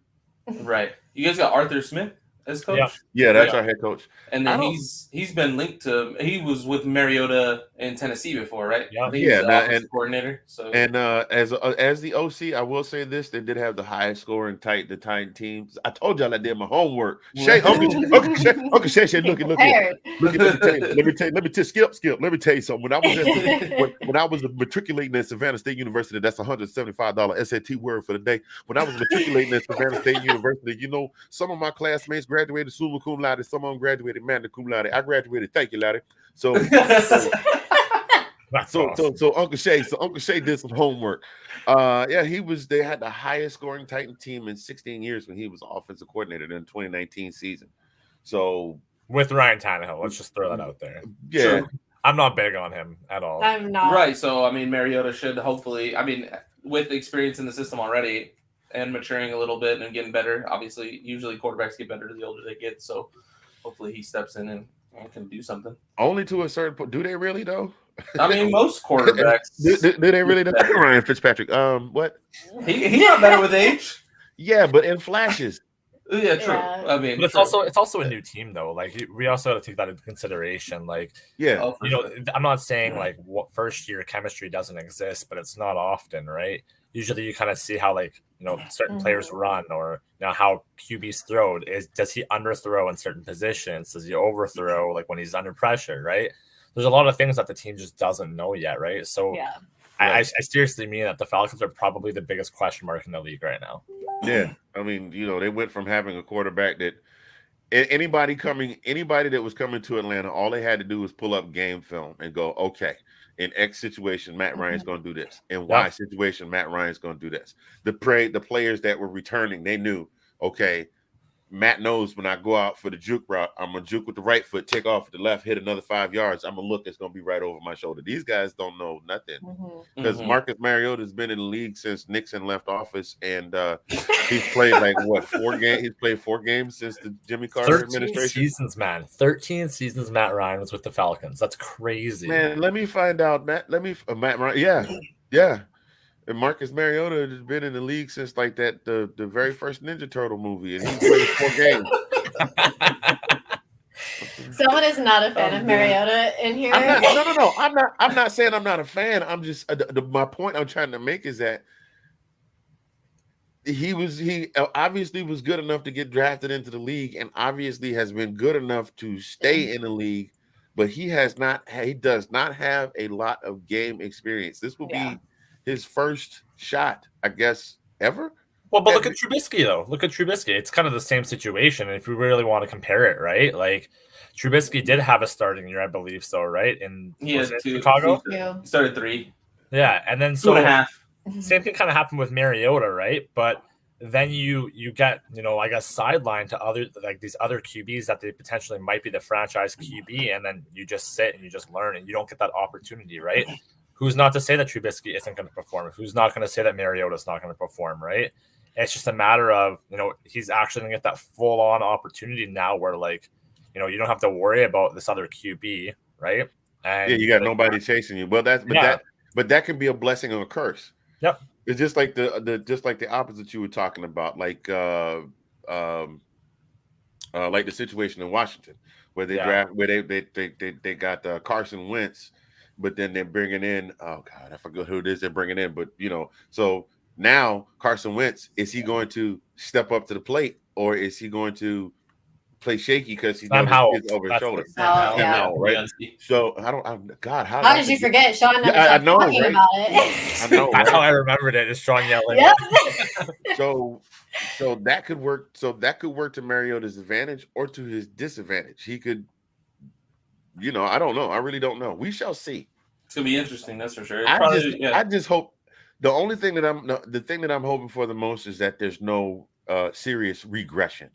Speaker 5: Right. You guys got Arthur Smith as coach?
Speaker 6: Yeah, that's our head coach.
Speaker 5: And then he's been linked to. He was with Mariota in Tennessee before, right?
Speaker 7: Yeah.
Speaker 5: And coordinator. So
Speaker 6: as the OC, I will say this: they did have the highest scoring the Titan teams. I told y'all I did my homework. Uncle Shay said, "Look, let me tell Skip. Let me tell you something. When I was matriculating at Savannah State University, that's $175 SAT word for the day. When I was matriculating at Savannah State University, some of my classmates graduated summa cum laude, some of them graduated magna cum laude. I graduated, thank you, laddie. So Uncle Shay did some homework. They had the highest scoring Titan team in 16 years when he was offensive coordinator in the 2019 season. So
Speaker 7: with Ryan Tannehill, let's just throw that out there.
Speaker 6: Yeah.
Speaker 7: Sure. I'm not big on him at all.
Speaker 4: I'm not.
Speaker 5: Right. So Mariota should hopefully, with experience in the system already and maturing a little bit and getting better. Obviously, usually quarterbacks get better the older they get. So hopefully he steps in and can do something.
Speaker 6: Only to a certain point. Do they really though?
Speaker 5: Most quarterbacks.
Speaker 6: do they really? Ryan Fitzpatrick. What?
Speaker 5: He got better with age.
Speaker 6: Yeah, but in flashes.
Speaker 5: Yeah, true.
Speaker 4: Yeah.
Speaker 7: But it's also a new team though. Like we also have to take that into consideration. Like, I'm not saying like what first year chemistry doesn't exist, but it's not often, right? Usually you kind of see how certain players run, or how QBs throw. Does he underthrow in certain positions? Does he overthrow when he's under pressure, right? There's a lot of things that the team just doesn't know yet, right? So I seriously mean that the Falcons are probably the biggest question mark in the league right now.
Speaker 6: Yeah. They went from having a quarterback that anybody that was coming to Atlanta, all they had to do was pull up game film and go, okay, in X situation, Matt Ryan's going to do this. In Y situation, Matt Ryan's going to do this. The players that were returning, they knew, okay, Matt knows when I go out for the juke route, I'm going to juke with the right foot, take off with the left, hit another 5 yards. I'm going to look, it's going to be right over my shoulder. These guys don't know nothing. Because Marcus Mariota has been in the league since Nixon left office, and he's played like, what, 4 games? He's played 4 games since the Jimmy Carter administration?
Speaker 7: 13 seasons, man. 13 seasons Matt Ryan was with the Falcons. That's crazy.
Speaker 6: Man, let me find out, Matt. Matt Ryan. Yeah. And Marcus Mariota has been in the league since like the very first Ninja Turtle movie, and he played 4 games.
Speaker 4: Someone is not a fan of Mariota in here.
Speaker 6: No. I'm not saying I'm not a fan. I'm just my point I'm trying to make is that he obviously was good enough to get drafted into the league, and obviously has been good enough to stay in the league. But he does not have a lot of game experience. This will be his first shot, I guess, ever.
Speaker 7: Well, but look at Trubisky, though. Look at Trubisky. It's kind of the same situation. If we really want to compare it, right? Like, Trubisky did have a starting year, I believe so, right? In Chicago?
Speaker 5: He started 3.
Speaker 7: Yeah, and then
Speaker 5: 2.5.
Speaker 7: Same thing kind of happened with Mariota, right? But then you get, I guess, sidelined to other, like these other QBs that they potentially might be the franchise QB, and then you just sit and you just learn, and you don't get that opportunity, right? Who's not to say that Trubisky isn't going to perform? Who's not going to say that Mariota's not going to perform, right? It's just a matter of, he's actually going to get that full-on opportunity now where, like, you don't have to worry about this other QB, right? And
Speaker 6: you got nobody chasing you. Well, that can be a blessing or a curse.
Speaker 7: Yep.
Speaker 6: It's just like the opposite you were talking about, like the situation in Washington where they they got Carson Wentz. But then they're bringing in, oh God, I forgot who it is they're bringing in. But, so now Carson Wentz, is he going to step up to the plate, or is he going to play shaky because he knows it's over his shoulder? Right? So how did
Speaker 4: you forget? Sean
Speaker 6: I know,
Speaker 4: talking
Speaker 6: right?
Speaker 4: about it.
Speaker 6: I know.
Speaker 7: That's how I remembered it. Is Sean yelling? Yep.
Speaker 6: So that could work. So that could work to Mariota's advantage or to his disadvantage. He could. I don't know. I really don't know. We shall see.
Speaker 5: It's gonna be interesting, that's for sure.
Speaker 6: I just hope the thing that I'm hoping for the most is that there's no serious regression.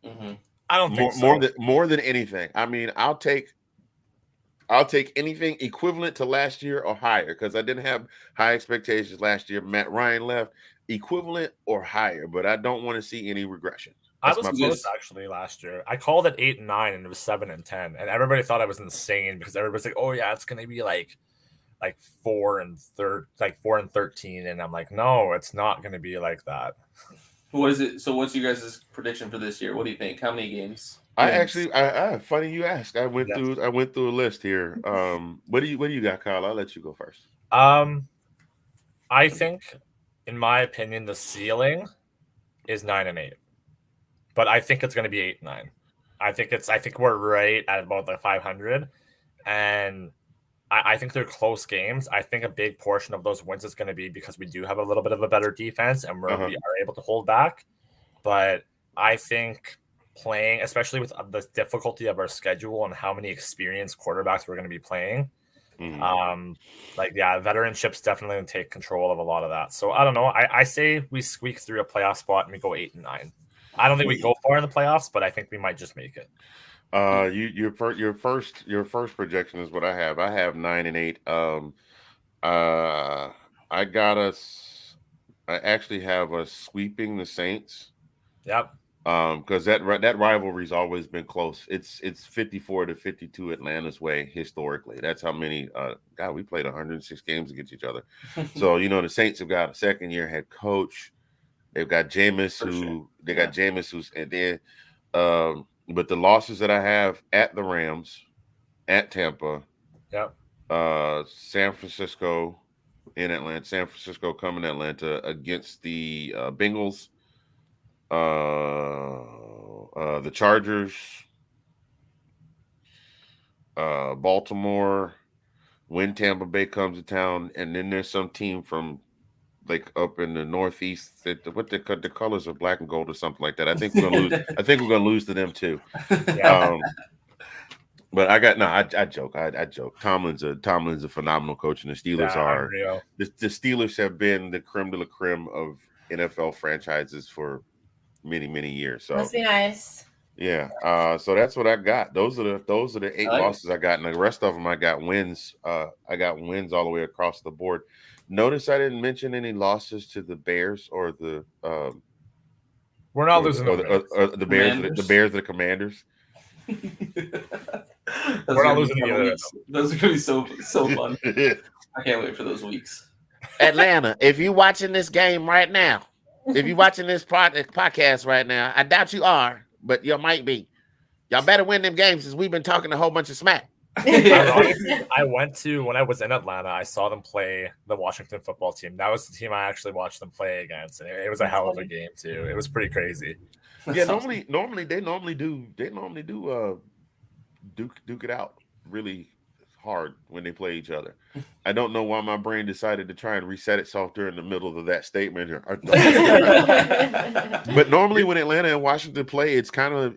Speaker 7: I don't think so.
Speaker 6: More than anything. I mean, I'll take anything equivalent to last year or higher, because I didn't have high expectations last year. Matt Ryan left, equivalent or higher, but I don't want to see any regression.
Speaker 7: I was close actually last year. I called it 8-9 and it was 7-10, and everybody thought I was insane because everybody's like, "Oh yeah, it's gonna be like 4-13," and I'm like, "No, it's not gonna be like that."
Speaker 5: What is it? So, what's you guys' prediction for this year? What do you think? How many games?
Speaker 6: Funny you ask. I went through a list here. What do you got, Kyle? I'll let you go first.
Speaker 7: I think, in my opinion, the ceiling is 9-8. But I think it's going to be 8-9. I think we're right at about the 500, and I think they're close games. I think a big portion of those wins is going to be because we do have a little bit of a better defense, and we are able to hold back. But I think playing, especially with the difficulty of our schedule and how many experienced quarterbacks we're going to be playing, veteranship's definitely going to take control of a lot of that. So I don't know. I say we squeak through a playoff spot and we go 8-9. I don't think we go far in the playoffs, but I think we might just make it.
Speaker 6: Your first projection is what I have. I have 9-8. I actually have us sweeping the Saints.
Speaker 7: Yep.
Speaker 6: Because that rivalry's always been close. It's 54-52 Atlanta's way historically. That's how many. We played 106 games against each other. So the Saints have got a second-year head coach. They've got Jameis, who's and then, but the losses that I have at the Rams, at Tampa, San Francisco in Atlanta, San Francisco coming to Atlanta against the Bengals, the Chargers, Baltimore, when Tampa Bay comes to town, and then there's some team from like up in the Northeast that the colors are black and gold or something like that. I think we're gonna lose. I think we're gonna lose to them too. But I joke. I joke. Tomlin's a phenomenal coach, and the Steelers are
Speaker 7: unreal.
Speaker 6: the Steelers have been the creme de la creme of NFL franchises for many, many years. So
Speaker 4: Must be nice.
Speaker 6: yeah. So that's what I got. Those are the 8 losses I got, and the rest of them I got wins. I got wins all the way across the board. Notice I didn't mention any losses to the Bears or the
Speaker 7: we're not losing
Speaker 6: or the Bears, the Bears, the Commanders.
Speaker 7: We're not losing either.
Speaker 5: Those are gonna be so fun. I can't wait for those weeks.
Speaker 6: Atlanta, if you're watching this game right now, if you're watching this podcast right now, I doubt you are, but you might be. Y'all better win them games since we've been talking a whole bunch of smack.
Speaker 7: I went to, when I was in Atlanta, I saw them play the Washington football team. That was the team I actually watched them play against, and it was a hell of a game too. It was pretty crazy.
Speaker 6: Yeah, normally they do duke it out really hard when they play each other. I don't know why my brain decided to try and reset itself during the middle of that statement. But normally when Atlanta and Washington play, it's kind of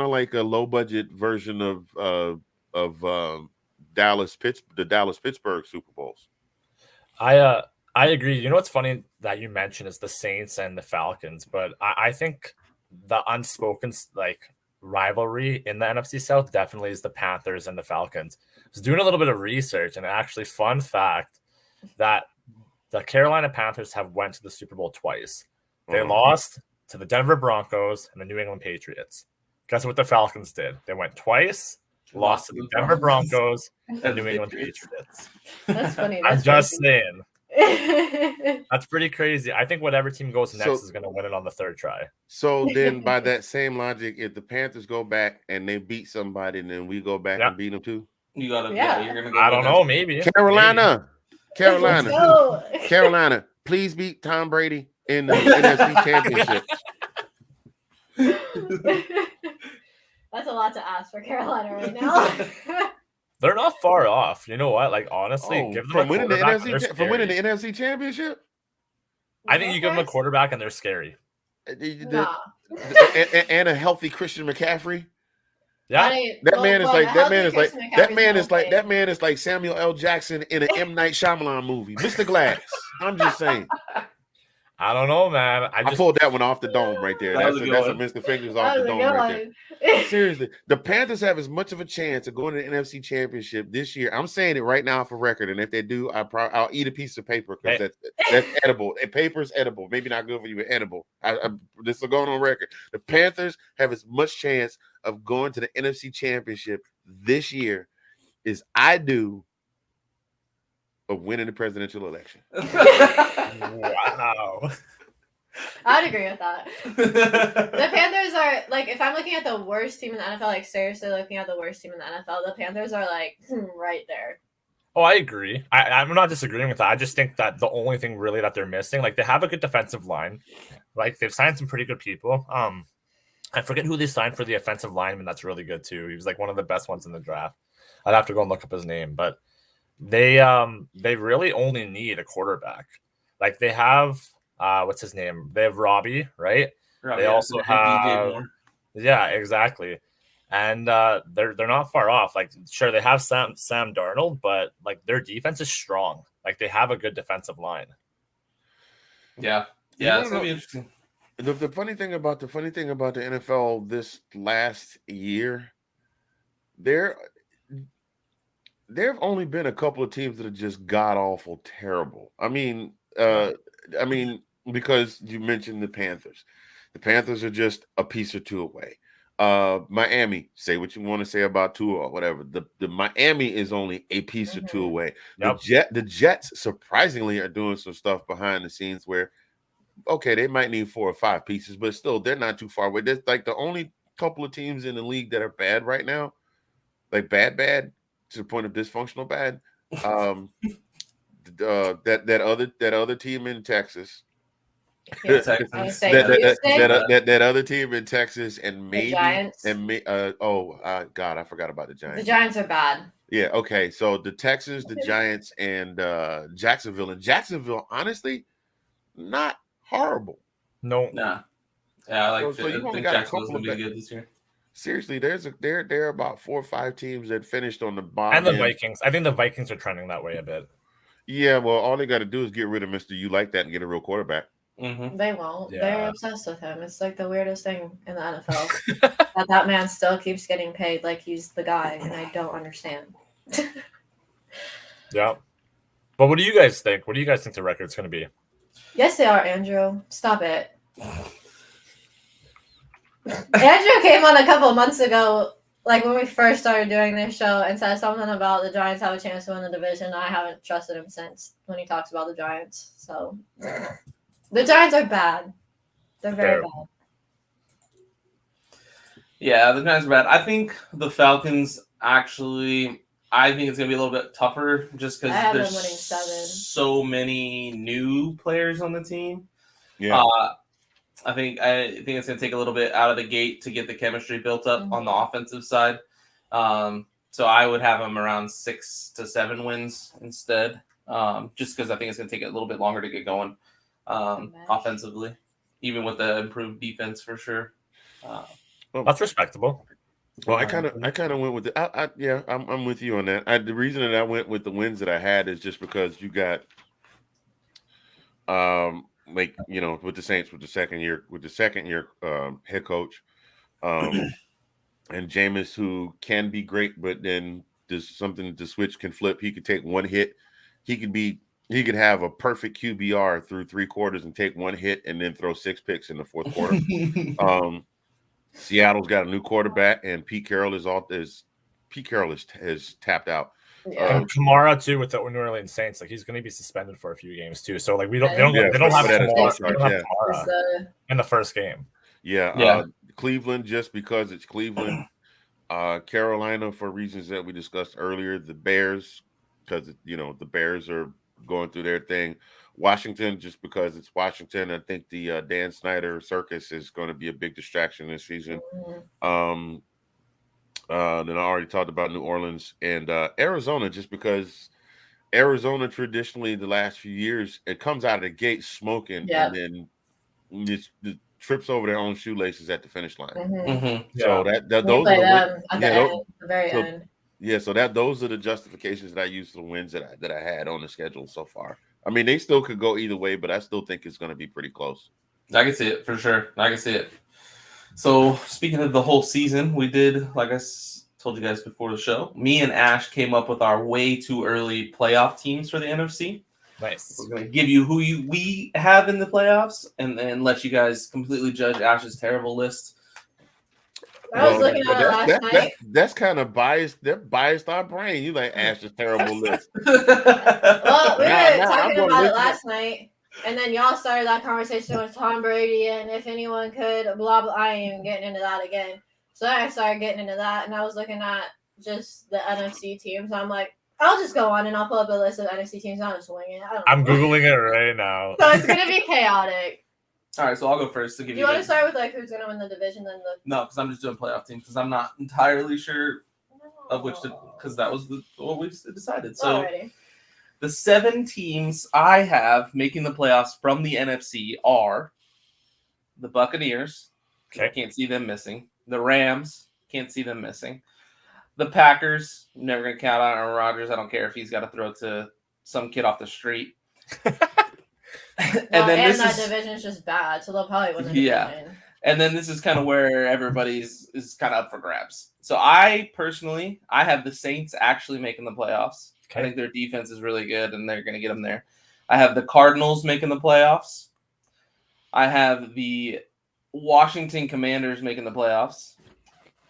Speaker 6: like a low budget version of the Dallas Pittsburgh Super Bowls.
Speaker 7: I agree. You know what's funny that you mentioned is the Saints and the Falcons, but I think the unspoken rivalry in the NFC South definitely is the Panthers and the Falcons. I was doing a little bit of research, and actually, fun fact that the Carolina Panthers have went to the Super Bowl twice. They lost to the Denver Broncos and the New England Patriots. Guess what the Falcons did? They went twice, lost to the Denver Broncos and New England Patriots.
Speaker 4: That's funny.
Speaker 7: I'm just saying. That's pretty crazy. I think whatever team goes next is going to win it on the third try.
Speaker 6: So then, by that same logic, if the Panthers go back and they beat somebody, and then we go back and beat them too,
Speaker 5: you gotta.
Speaker 4: Yeah.
Speaker 5: You're gonna go.
Speaker 7: I don't know. Maybe
Speaker 6: Carolina, please beat Tom Brady in the NFC Championship.
Speaker 4: That's a lot to ask for Carolina right now.
Speaker 7: They're not far off. You know what? Like, honestly, give them
Speaker 6: from winning the NFC Championship.
Speaker 7: I think you give them a quarterback and they're scary.
Speaker 4: Nah.
Speaker 6: And a healthy Christian McCaffrey.
Speaker 7: Yeah,
Speaker 6: that man is like Samuel L. Jackson in an M. Night Shyamalan movie, Mr. Glass. I'm just saying.
Speaker 7: I don't know, man. I
Speaker 6: pulled that one off the dome right there. That's a Mr. Fingers off the dome right there. Seriously, the Panthers have as much of a chance of going to the NFC Championship this year. I'm saying it right now for record, and if they do, I'll eat a piece of paper because that's edible. And paper's edible. Maybe not good for you, but edible. This is going on record. The Panthers have as much chance of going to the NFC Championship this year as I do of winning the presidential election.
Speaker 7: Wow.
Speaker 4: I'd agree with that. The Panthers are, like, if I'm looking at the worst team in the NFL, like, seriously looking at the worst team in the NFL, the Panthers are, like, right there.
Speaker 7: Oh, I agree. I'm not disagreeing with that. I just think that the only thing really that they're missing, like, they have a good defensive line. Like, they've signed some pretty good people. I forget who they signed for the offensive lineman. That's really good, too. He was, like, one of the best ones in the draft. I'd have to go and look up his name, but they really only need a quarterback. Like, they have what's his name? They have Robbie, right? They also have exactly. And they're not far off. Like, sure, they have Sam Darnold, but like their defense is strong. Like, they have a good defensive line.
Speaker 5: Yeah, it's gonna be interesting.
Speaker 6: The funny thing about the NFL this last year, there have only been a couple of teams that are just god awful terrible. I mean, because you mentioned the Panthers. The Panthers are just a piece or two away. Miami, say what you want to say about Tua or whatever. The Miami is only a piece or two away.
Speaker 7: Yep.
Speaker 6: The Jets surprisingly are doing some stuff behind the scenes where, okay, they might need 4 or 5 pieces, but still they're not too far away. There's like the only couple of teams in the league that are bad right now, like bad to the point of dysfunctional bad. That other team in Texas.
Speaker 4: Yeah,
Speaker 6: that other team in Texas, and maybe
Speaker 4: Giants.
Speaker 6: God, I forgot about the Giants.
Speaker 4: The Giants are bad.
Speaker 6: Yeah, okay. So the Texans, the Giants, and Jacksonville. And Jacksonville, honestly, not horrible.
Speaker 7: No.
Speaker 5: Nah. Yeah, I
Speaker 6: So you only
Speaker 5: think
Speaker 6: got a
Speaker 5: Jacksonville's
Speaker 6: couple
Speaker 5: gonna
Speaker 6: of
Speaker 5: be good this year.
Speaker 6: Seriously, there are about 4 or 5 teams that finished on the bottom.
Speaker 7: And the Vikings. I think the Vikings are trending that way a bit.
Speaker 6: Yeah, well, all they got to do is get rid of Mr. You like that and get a real quarterback.
Speaker 5: Mm-hmm.
Speaker 4: They won't.
Speaker 7: Yeah.
Speaker 4: They're obsessed with him. It's like the weirdest thing in the NFL. that man still keeps getting paid like he's the guy, and I don't understand.
Speaker 7: Yeah. But what do you guys think? What do you guys think the record's going to be?
Speaker 4: Yes, they are, Andrew. Stop it. Andrew came on a couple of months ago, like when we first started doing this show, and said something about the Giants have a chance to win the division. I haven't trusted him since when he talks about the Giants. So the Giants are bad. They're very bad.
Speaker 5: Yeah, the Giants are bad. I think the Falcons actually. I think it's gonna be a little bit tougher just because there's so many new players on the team.
Speaker 6: Yeah.
Speaker 5: I think it's going to take a little bit out of the gate to get the chemistry built up on the offensive side. So I would have them around 6 to 7 wins instead, just because I think it's going to take a little bit longer to get going offensively, even with the improved defense for sure.
Speaker 7: That's respectable.
Speaker 6: Well, I kind of went with it. I'm with you on that. The reason that I went with the wins that I had is just because you got with the Saints with the second year head coach, and Jameis, who can be great, but then there's something the switch can flip. He could take one hit. He could have a perfect QBR through 3 quarters and take one hit and then throw 6 picks in the fourth quarter. Seattle's got a new quarterback, and Pete Carroll is tapped out.
Speaker 4: Yeah.
Speaker 7: And Kamara too with the New Orleans Saints, like he's going to be suspended for a few games too. So like they don't have Kamara in the first game.
Speaker 6: Yeah. Cleveland, just because it's Cleveland. Carolina, for reasons that we discussed earlier. The Bears, because the Bears are going through their thing. Washington, just because it's Washington. I think the Dan Snyder circus is going to be a big distraction this season. Then I already talked about New Orleans and Arizona, just because Arizona traditionally the last few years it comes out of the gate smoking and then it trips over their own shoelaces at the finish line. So those are the very end. Yeah, so those are the justifications that I used for the wins that I had on the schedule so far. I mean, they still could go either way, but I still think it's going to be pretty close.
Speaker 5: I can see it for sure. I can see it. So speaking of the whole season, we did, like I told you guys before the show, me and Ash came up with our way too early playoff teams for the NFC.
Speaker 7: Nice.
Speaker 5: We're going to give you we have in the playoffs and then let you guys completely judge Ash's terrible list.
Speaker 4: I was looking at it last night.
Speaker 6: That's kind of biased. They're biased our brain. You like Ash's terrible list.
Speaker 4: Well, we were talking about it last night. And then y'all started that conversation with Tom Brady and if anyone could, blah, blah. I ain't even getting into that again. So then I started getting into that, and I was looking at just the NFC teams. I'm like, I'll just go on and I'll pull up a list of NFC teams. I'll just wing it.
Speaker 7: I'm Googling it right now.
Speaker 4: So it's going to be chaotic.
Speaker 5: All right, so I'll go first to give you.
Speaker 4: Do you want to start with like who's going to win the division?
Speaker 5: No, because I'm just doing playoff teams because I'm not entirely sure of which because that was what we decided. So. Alrighty. The 7 teams I have making the playoffs from the NFC are the Buccaneers. Okay. I can't see them missing. The Rams. Can't see them missing. The Packers. I'm never going to count on Aaron Rodgers. I don't care if he's got to throw to some kid off the street.
Speaker 4: That division's just bad, so they'll probably win the division.
Speaker 5: And then this is kind of where everybody's is kind of up for grabs. So I have the Saints actually making the playoffs. Okay. I think their defense is really good, and they're going to get them there. I have the Cardinals making the playoffs. I have the Washington Commanders making the playoffs.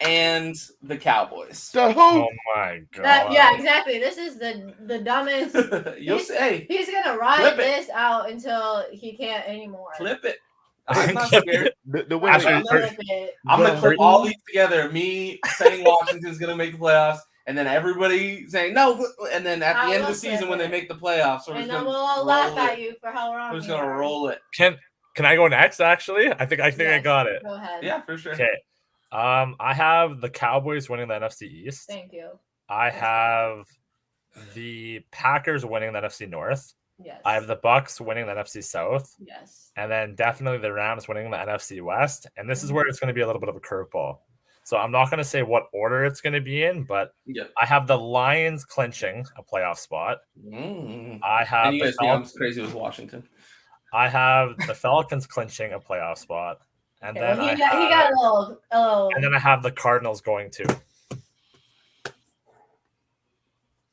Speaker 5: And the Cowboys.
Speaker 7: Oh, my God.
Speaker 4: Yeah, exactly. This is the dumbest.
Speaker 5: You'll say.
Speaker 4: He's going to ride this out until he can't anymore.
Speaker 5: Flip it. I'm not scared.
Speaker 6: I'm
Speaker 5: going to clip all these together. Me saying Washington's going to make the playoffs. And then everybody saying no, and then at the end of the season when they make the playoffs,
Speaker 4: and then we'll all laugh at you for how wrong.
Speaker 5: We're just gonna roll it.
Speaker 7: Can I go next? Actually, I think I got it.
Speaker 4: Go ahead.
Speaker 5: Yeah, for sure.
Speaker 7: Okay. I have the Cowboys winning the NFC East.
Speaker 4: Thank you.
Speaker 7: I have the Packers winning the NFC North.
Speaker 4: Yes.
Speaker 7: I have the Bucks winning the NFC South.
Speaker 4: Yes.
Speaker 7: And then definitely the Rams winning the NFC West. And this is where it's going to be a little bit of a curveball. So I'm not going to say what order it's going to be in, but
Speaker 5: Yeah.
Speaker 7: I have the Lions clinching a playoff spot. I have
Speaker 5: And you guys think I'm crazy with Washington.
Speaker 7: I have the Falcons clinching a playoff spot, and then
Speaker 4: he got a little.
Speaker 7: And then I have the Cardinals going too.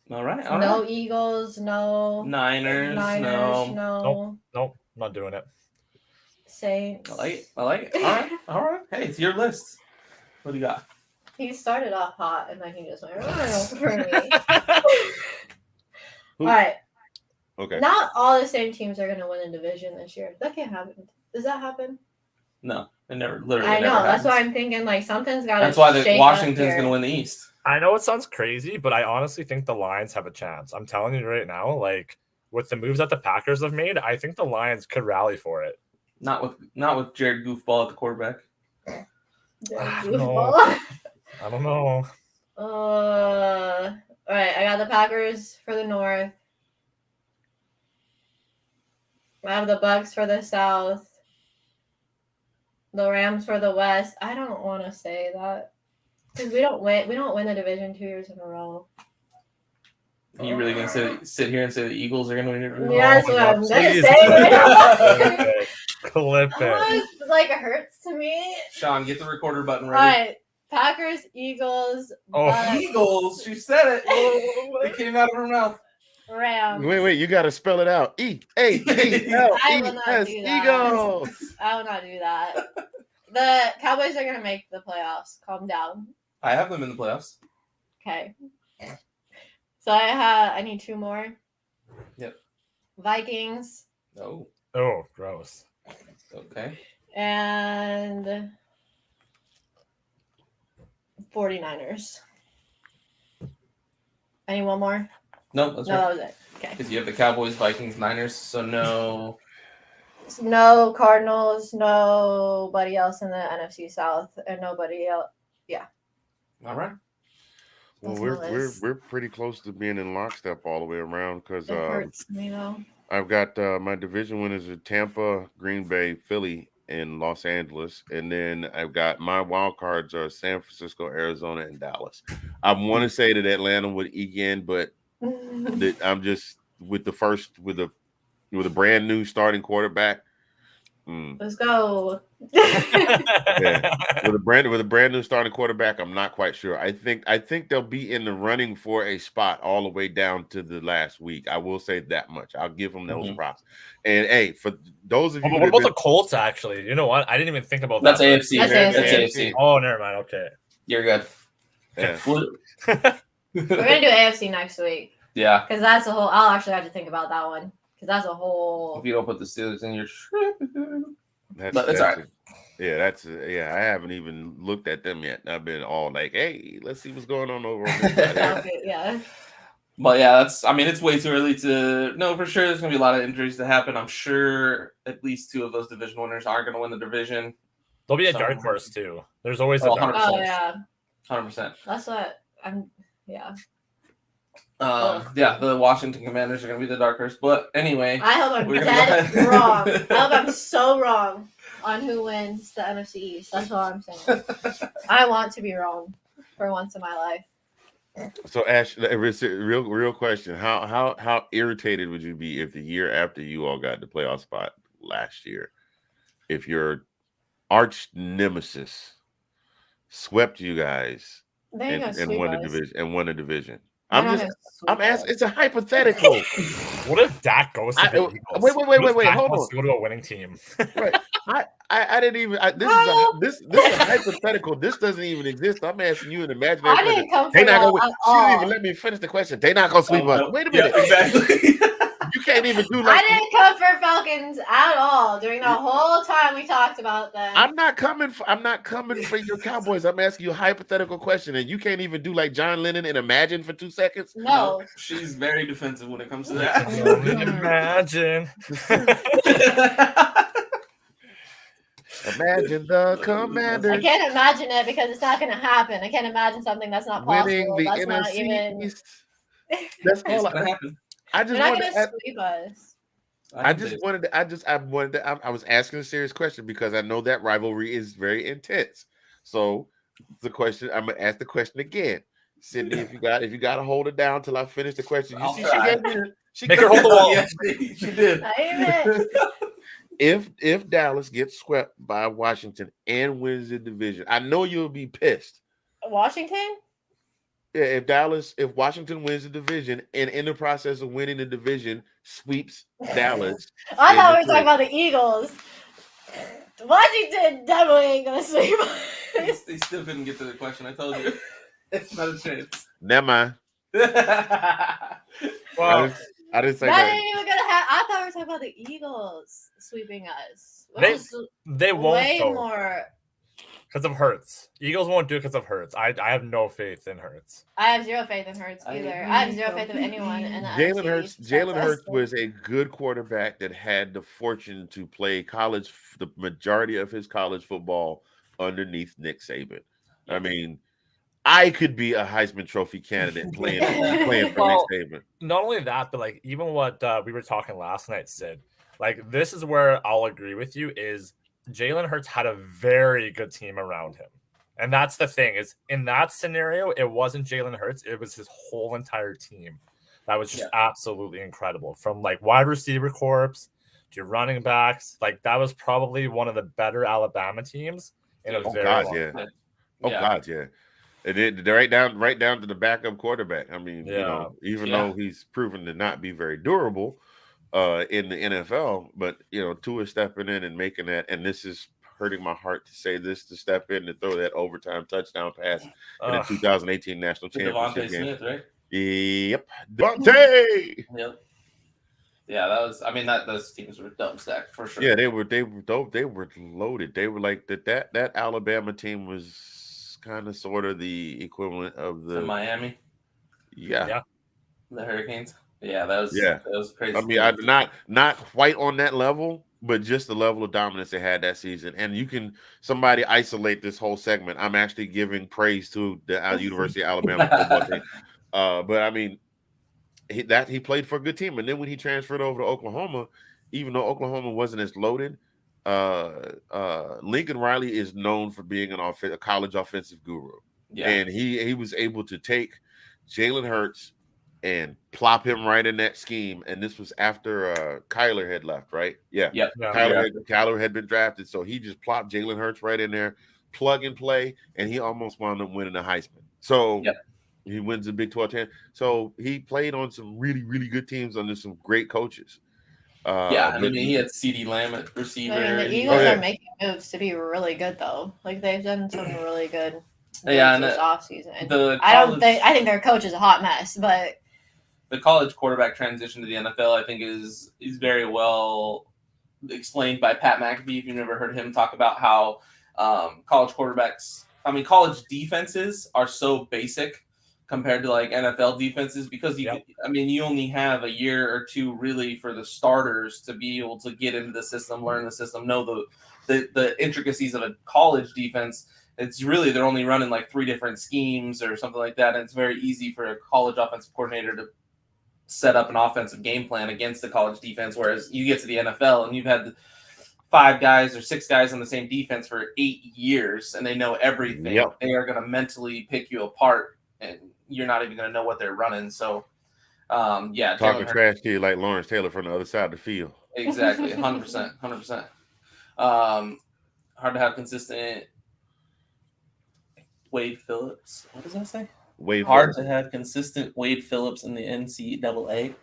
Speaker 5: All right.
Speaker 4: No Eagles, no
Speaker 5: Niners,
Speaker 4: no.
Speaker 7: Nope, not doing it.
Speaker 4: Saints.
Speaker 5: I like it. All right. Hey, it's your list. What do you got?
Speaker 4: He started off hot, and then he just went for me. All right.
Speaker 6: Okay.
Speaker 4: Not all the same teams are going to win a division this year. That can't happen. Does that happen?
Speaker 5: No, it never. Literally,
Speaker 4: I know.
Speaker 5: never
Speaker 4: That's
Speaker 5: happens.
Speaker 4: why I'm thinking like something's got to.
Speaker 5: That's why Washington's going to win the East.
Speaker 7: I know it sounds crazy, but I honestly think the Lions have a chance. I'm telling you right now, like with the moves that the Packers have made, I think the Lions could rally for it.
Speaker 5: Not with Jared Goofball at the quarterback.
Speaker 7: I don't know.
Speaker 4: All right, I got the Packers for the North. I have the Bucks for the South. The Rams for the West. I don't want to say that because we don't win the division 2 years in a row.
Speaker 5: Are you really gonna sit here and say the Eagles are gonna win your division?
Speaker 4: Yeah, that's what I'm gonna say.
Speaker 7: Clip it.
Speaker 4: Like it hurts to me.
Speaker 5: Sean, get the recorder button
Speaker 4: All
Speaker 5: ready.
Speaker 4: right, Packers, Eagles.
Speaker 5: Eagles. She said it. It came out of her mouth.
Speaker 4: Rams.
Speaker 6: Wait, you got to spell it out. E-A-G-L-E-S, Eagles.
Speaker 4: I will not do that. The Cowboys are gonna make the playoffs. Calm down.
Speaker 5: I have them in the playoffs.
Speaker 4: Okay. So I need 2 more.
Speaker 5: Yep.
Speaker 4: Vikings.
Speaker 5: No.
Speaker 7: Oh, gross.
Speaker 5: Okay.
Speaker 4: And 49ers. I need one more.
Speaker 5: Nope, that's right.
Speaker 4: That was it. Okay.
Speaker 5: Because you have the Cowboys, Vikings, Niners, so no.
Speaker 4: No Cardinals, nobody else in the NFC South, and nobody else. Yeah.
Speaker 5: All right.
Speaker 6: Well,
Speaker 4: That's
Speaker 6: we're pretty close to being in lockstep all the way around because
Speaker 4: It hurts me though.
Speaker 6: I've got my division winners are Tampa, Green Bay, Philly, and Los Angeles, and then I've got my wild cards are San Francisco, Arizona, and Dallas. I want to say that Atlanta would eke in, but I'm just with a brand new starting quarterback.
Speaker 4: Let's go.
Speaker 6: Yeah. With a brand new starting quarterback, I'm not quite sure. I think they'll be in the running for a spot all the way down to the last week. I will say that much. I'll give them those props. And hey, for those of you,
Speaker 7: what about the Colts? Actually, you know what? I didn't even think about that.
Speaker 5: That's AFC.
Speaker 4: That's
Speaker 5: AFC.
Speaker 7: Oh, never mind. Okay,
Speaker 5: You're good.
Speaker 6: Yeah.
Speaker 4: We're gonna do AFC next week.
Speaker 5: Yeah.
Speaker 4: Because that's a whole. I'll actually have to think about that one. Because that's a whole.
Speaker 5: If you don't put the Steelers in your
Speaker 6: That's
Speaker 5: all right.
Speaker 6: I haven't even looked at them yet. I've been all like, hey, let's see what's going on over on this side.
Speaker 4: Yeah.
Speaker 5: But yeah, it's way too early to know for sure. There's gonna be a lot of injuries to happen. I'm sure at least 2 of those division winners aren't gonna win the division.
Speaker 7: there'll be a dark horse too. There's always a dark
Speaker 5: 100%.
Speaker 7: horse.
Speaker 4: Oh yeah.
Speaker 5: 100%.
Speaker 4: That's what I'm. Yeah.
Speaker 5: Yeah, the Washington Commanders are going to be the dark horse. But anyway,
Speaker 4: I hope I'm dead wrong. I hope I'm so wrong on who wins the NFC East. That's all I'm saying. I want to be wrong for once in my life.
Speaker 6: So Ash, real question. How irritated would you be if the year after you all got the playoff spot last year, if your arch nemesis swept you guys and won the division? I'm asking. It's a hypothetical.
Speaker 7: What if Dak goes to the Eagles?
Speaker 6: Wait. Hold on.
Speaker 7: Go to a winning team.
Speaker 6: Right. I didn't even. This is a hypothetical. This doesn't even exist. I'm asking you an imaginary
Speaker 4: I didn't come
Speaker 6: They
Speaker 4: for
Speaker 6: not
Speaker 4: that
Speaker 6: gonna.
Speaker 4: at
Speaker 6: She didn't
Speaker 4: all.
Speaker 6: even let me finish the question. They not gonna sweep us.
Speaker 5: no.
Speaker 6: Wait a minute.
Speaker 5: Yeah, exactly.
Speaker 6: You can't even do
Speaker 4: I
Speaker 6: like.
Speaker 4: didn't come for Falcons at all during the whole time we talked about them.
Speaker 6: I'm not coming for your Cowboys. I'm asking you a hypothetical question, and you can't even do like John Lennon and imagine for 2 seconds.
Speaker 4: No.
Speaker 5: She's very defensive when it comes to that.
Speaker 7: Imagine.
Speaker 6: Imagine the Commanders.
Speaker 4: I can't imagine it because it's not going to happen. I can't imagine something that's not
Speaker 6: winning
Speaker 4: possible.
Speaker 6: the
Speaker 4: That's not
Speaker 6: NFC
Speaker 4: even.
Speaker 6: East. That's
Speaker 5: It's
Speaker 6: all.
Speaker 5: going to happen.
Speaker 6: I
Speaker 4: They're
Speaker 6: just
Speaker 4: not
Speaker 6: wanted.
Speaker 4: going to sweep us.
Speaker 6: I was asking a serious question because I know that rivalry is very intense. So the question. I'm gonna ask the question again. Sydney, if you got to hold it down till I finish the question. You
Speaker 5: I'll
Speaker 6: see,
Speaker 5: try.
Speaker 6: she
Speaker 7: Make her hold the wall.
Speaker 5: Yeah, she did.
Speaker 4: Amen.
Speaker 6: If Dallas gets swept by Washington and wins the division, I know you'll be pissed.
Speaker 4: Washington?
Speaker 6: Yeah, if Washington wins the division and in the process of winning the division sweeps Dallas.
Speaker 4: I thought we were
Speaker 6: in the
Speaker 4: talking about the Eagles. Washington definitely ain't gonna sweep.
Speaker 5: They still couldn't get to the question. I told you. It's not a chance.
Speaker 6: Never mind.
Speaker 7: Well,
Speaker 6: I didn't say
Speaker 4: That
Speaker 6: that.
Speaker 4: ain't even gonna happen. I thought we were talking about the Eagles sweeping us.
Speaker 7: They-
Speaker 4: Which is
Speaker 7: they won't
Speaker 4: way
Speaker 7: though,
Speaker 4: more.
Speaker 7: because of Hurts. Eagles won't do it because of Hurts. I have no faith in Hurts.
Speaker 4: I have zero faith in Hurts
Speaker 5: I
Speaker 4: either.
Speaker 5: agree
Speaker 4: I have zero faith in anyone in the
Speaker 6: Jalen
Speaker 4: NFC
Speaker 6: Hurts.
Speaker 4: East
Speaker 6: Jalen
Speaker 4: except
Speaker 6: Hurts
Speaker 4: us.
Speaker 6: was a good quarterback that had the fortune to play college, the majority of his college football underneath Nick Saban. I mean, I could be a Heisman Trophy candidate playing for
Speaker 7: Well,
Speaker 6: Nick Saban.
Speaker 7: Not only that, but like even what we were talking last night, Sid. Like this is where I'll agree with you is Jalen Hurts had a very good team around him. And that's the thing is in that scenario, it wasn't Jalen Hurts, it was his whole entire team. That was just absolutely incredible. From like wide receiver corps to running backs. Like that was probably one of the better Alabama teams in a very long time.
Speaker 6: God, yeah. It did right down to the backup quarterback. I mean, you know, even though he's proven to not be very durable in the NFL, but you know, Tua stepping in and making that, and this is hurting my heart to say this, to step in and throw that overtime touchdown pass in the 2018 national championship game.
Speaker 5: Smith, right?
Speaker 6: Yep, Devontae.
Speaker 5: Yep. Yeah, that was. I mean, those teams were dumb stacked for sure.
Speaker 6: Yeah, they were loaded. They were like that Alabama team was kind of sort of the equivalent of the
Speaker 5: Miami.
Speaker 6: Yeah.
Speaker 5: The Hurricanes. Yeah, that was crazy.
Speaker 6: I mean, not quite on that level, but just the level of dominance they had that season. And somebody isolate this whole segment. I'm actually giving praise to the University of Alabama football team. But I mean, he played for a good team. And then when he transferred over to Oklahoma, even though Oklahoma wasn't as loaded, Lincoln Riley is known for being a college offensive guru. Yeah. And he was able to take Jalen Hurts and plop him right in that scheme. And this was after Kyler had left, right? Yeah. Yep. Kyler had been drafted. So he just plopped Jalen Hurts right in there, plug and play, and he almost wound up winning the Heisman. So he wins the Big 12 10. So he played on some really, really good teams under some great coaches.
Speaker 4: I
Speaker 5: mean, he had CeeDee Lamb at receiver.
Speaker 4: I mean, the Eagles are making moves to be really good, though. Like they've done some really good moves this offseason. I think their coach is a hot mess, but
Speaker 5: the college quarterback transition to the NFL, I think, is very well explained by Pat McAfee. If you've never heard him talk about how college defenses are so basic compared to like NFL defenses because you only have a year or two really for the starters to be able to get into the system, learn the system, know the intricacies of a college defense. It's really they're only running like 3 different schemes or something like that, and it's very easy for a college offensive coordinator to set up an offensive game plan against the college defense. Whereas you get to the NFL and you've had 5 guys or 6 guys on the same defense for 8 years, and they know everything. Yep. They are going to mentally pick you apart, and you're not even going to know what they're running. So,
Speaker 6: talking trash to you like Lawrence Taylor from the other side of the field.
Speaker 5: Exactly, 100%. Hard to have consistent. Wade Phillips. What does that say? Hard to have consistent Wade Phillips in the NCAA. Is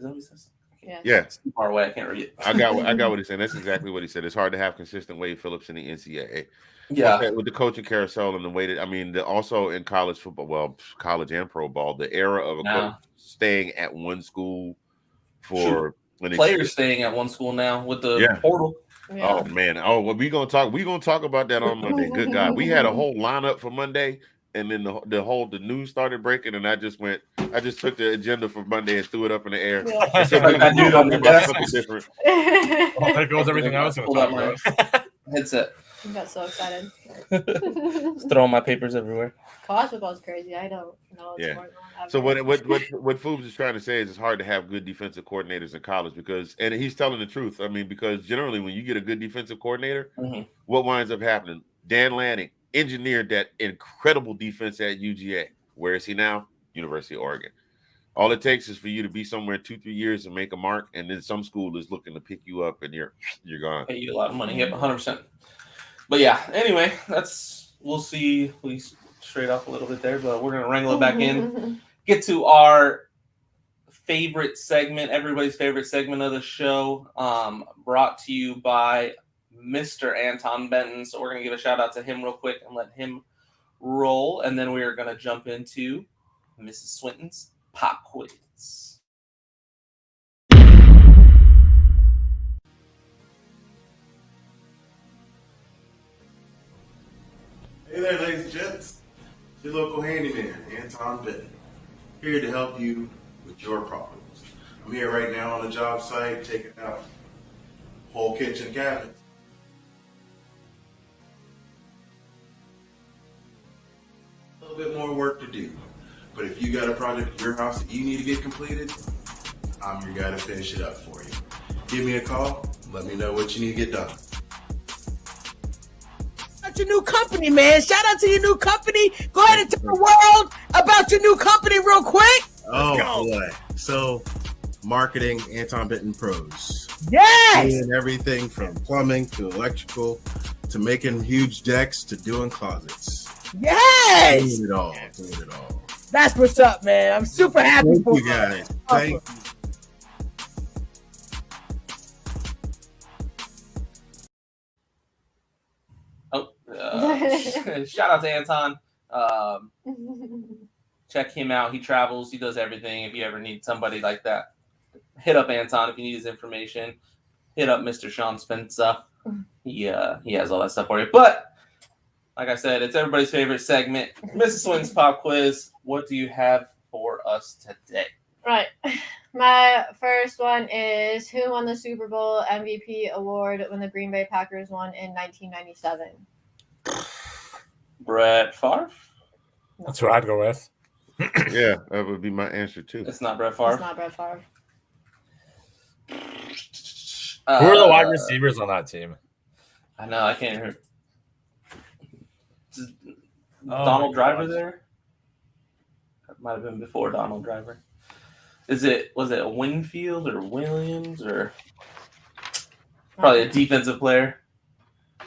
Speaker 5: that what he says?
Speaker 6: Yeah.
Speaker 5: It's too far away. I can't read it.
Speaker 6: I got what he's saying. That's exactly what he said. It's hard to have consistent Wade Phillips in the NCAA.
Speaker 5: Yeah.
Speaker 6: With the coaching carousel and the way that, also in college football, college and pro ball, the era of a coach staying at one school for
Speaker 5: players staying at one school now with the portal.
Speaker 6: Yeah. Oh man! Oh, well, we're gonna talk about that on Monday. Good God, we had a whole lineup for Monday, and then the news started breaking, and I just took the agenda for Monday and threw it up in the air. Yeah. So I do something different.
Speaker 7: Well, there goes everything I was going to talk about.
Speaker 5: Headset.
Speaker 4: I got so excited.
Speaker 5: Just throwing my papers everywhere.
Speaker 4: College football is crazy. I don't know what's going on.
Speaker 6: So what Foobs is trying to say is it's hard to have good defensive coordinators in college and he's telling the truth. I mean, because generally when you get a good defensive coordinator, what winds up happening? Dan Lanning engineered that incredible defense at UGA. Where is he now? University of Oregon. All it takes is for you to be somewhere 2-3 years and make a mark, and then some school is looking to pick you up, and you're gone.
Speaker 5: Pay you a lot of money. Yep, 100%. But yeah, anyway, we'll see. We straight off a little bit there, but we're gonna wrangle it back in. Get to our favorite segment, everybody's favorite segment of the show, brought to you by Mr. Anton Benton. So we're gonna give a shout out to him real quick and let him roll, and then we are gonna jump into Mrs. Swinton's pop quiz.
Speaker 2: Hey there, ladies and gents. It's your local handyman, Anton Benton, here to help you with your problems. I'm here right now on the job site taking out whole kitchen cabinets. A little bit more work to do, but if you got a project at your house that you need to get completed, I'm your guy to finish it up for you. Give me a call, let me know what you need to get done.
Speaker 1: Your new company, man. Shout out to your new company. Go ahead and tell the world about your new company real quick.
Speaker 2: Oh boy. So marketing Anton Benton Pros.
Speaker 1: Yes.
Speaker 2: Doing everything from plumbing to electrical to making huge decks to doing closets.
Speaker 1: Yes.
Speaker 2: Doing it all. Doing it all.
Speaker 1: That's what's up, man. I'm super happy
Speaker 2: Thank
Speaker 1: for
Speaker 2: you guys. Thank you.
Speaker 5: Shout out to Anton. Check him out. He travels. He does everything. If you ever need somebody like that, hit up Anton. If you need his information, hit up Mr. Sean Spencer. He has all that stuff for you. But like I said, it's everybody's favorite segment, Mrs. Swinton's Pop Quiz. What do you have for us today?
Speaker 4: Right. My first one is who won the Super Bowl MVP award when the Green Bay Packers won in 1997?
Speaker 5: Brett Favre?
Speaker 7: That's what I'd go with.
Speaker 6: Yeah, that would be my answer too.
Speaker 5: It's not Brett Favre.
Speaker 4: It's not Brett Favre.
Speaker 7: Who are the wide receivers on that team?
Speaker 5: I know, I can't hear. Donald Driver there? That might have been before Donald Driver. Was it Winfield or Williams or probably a defensive player?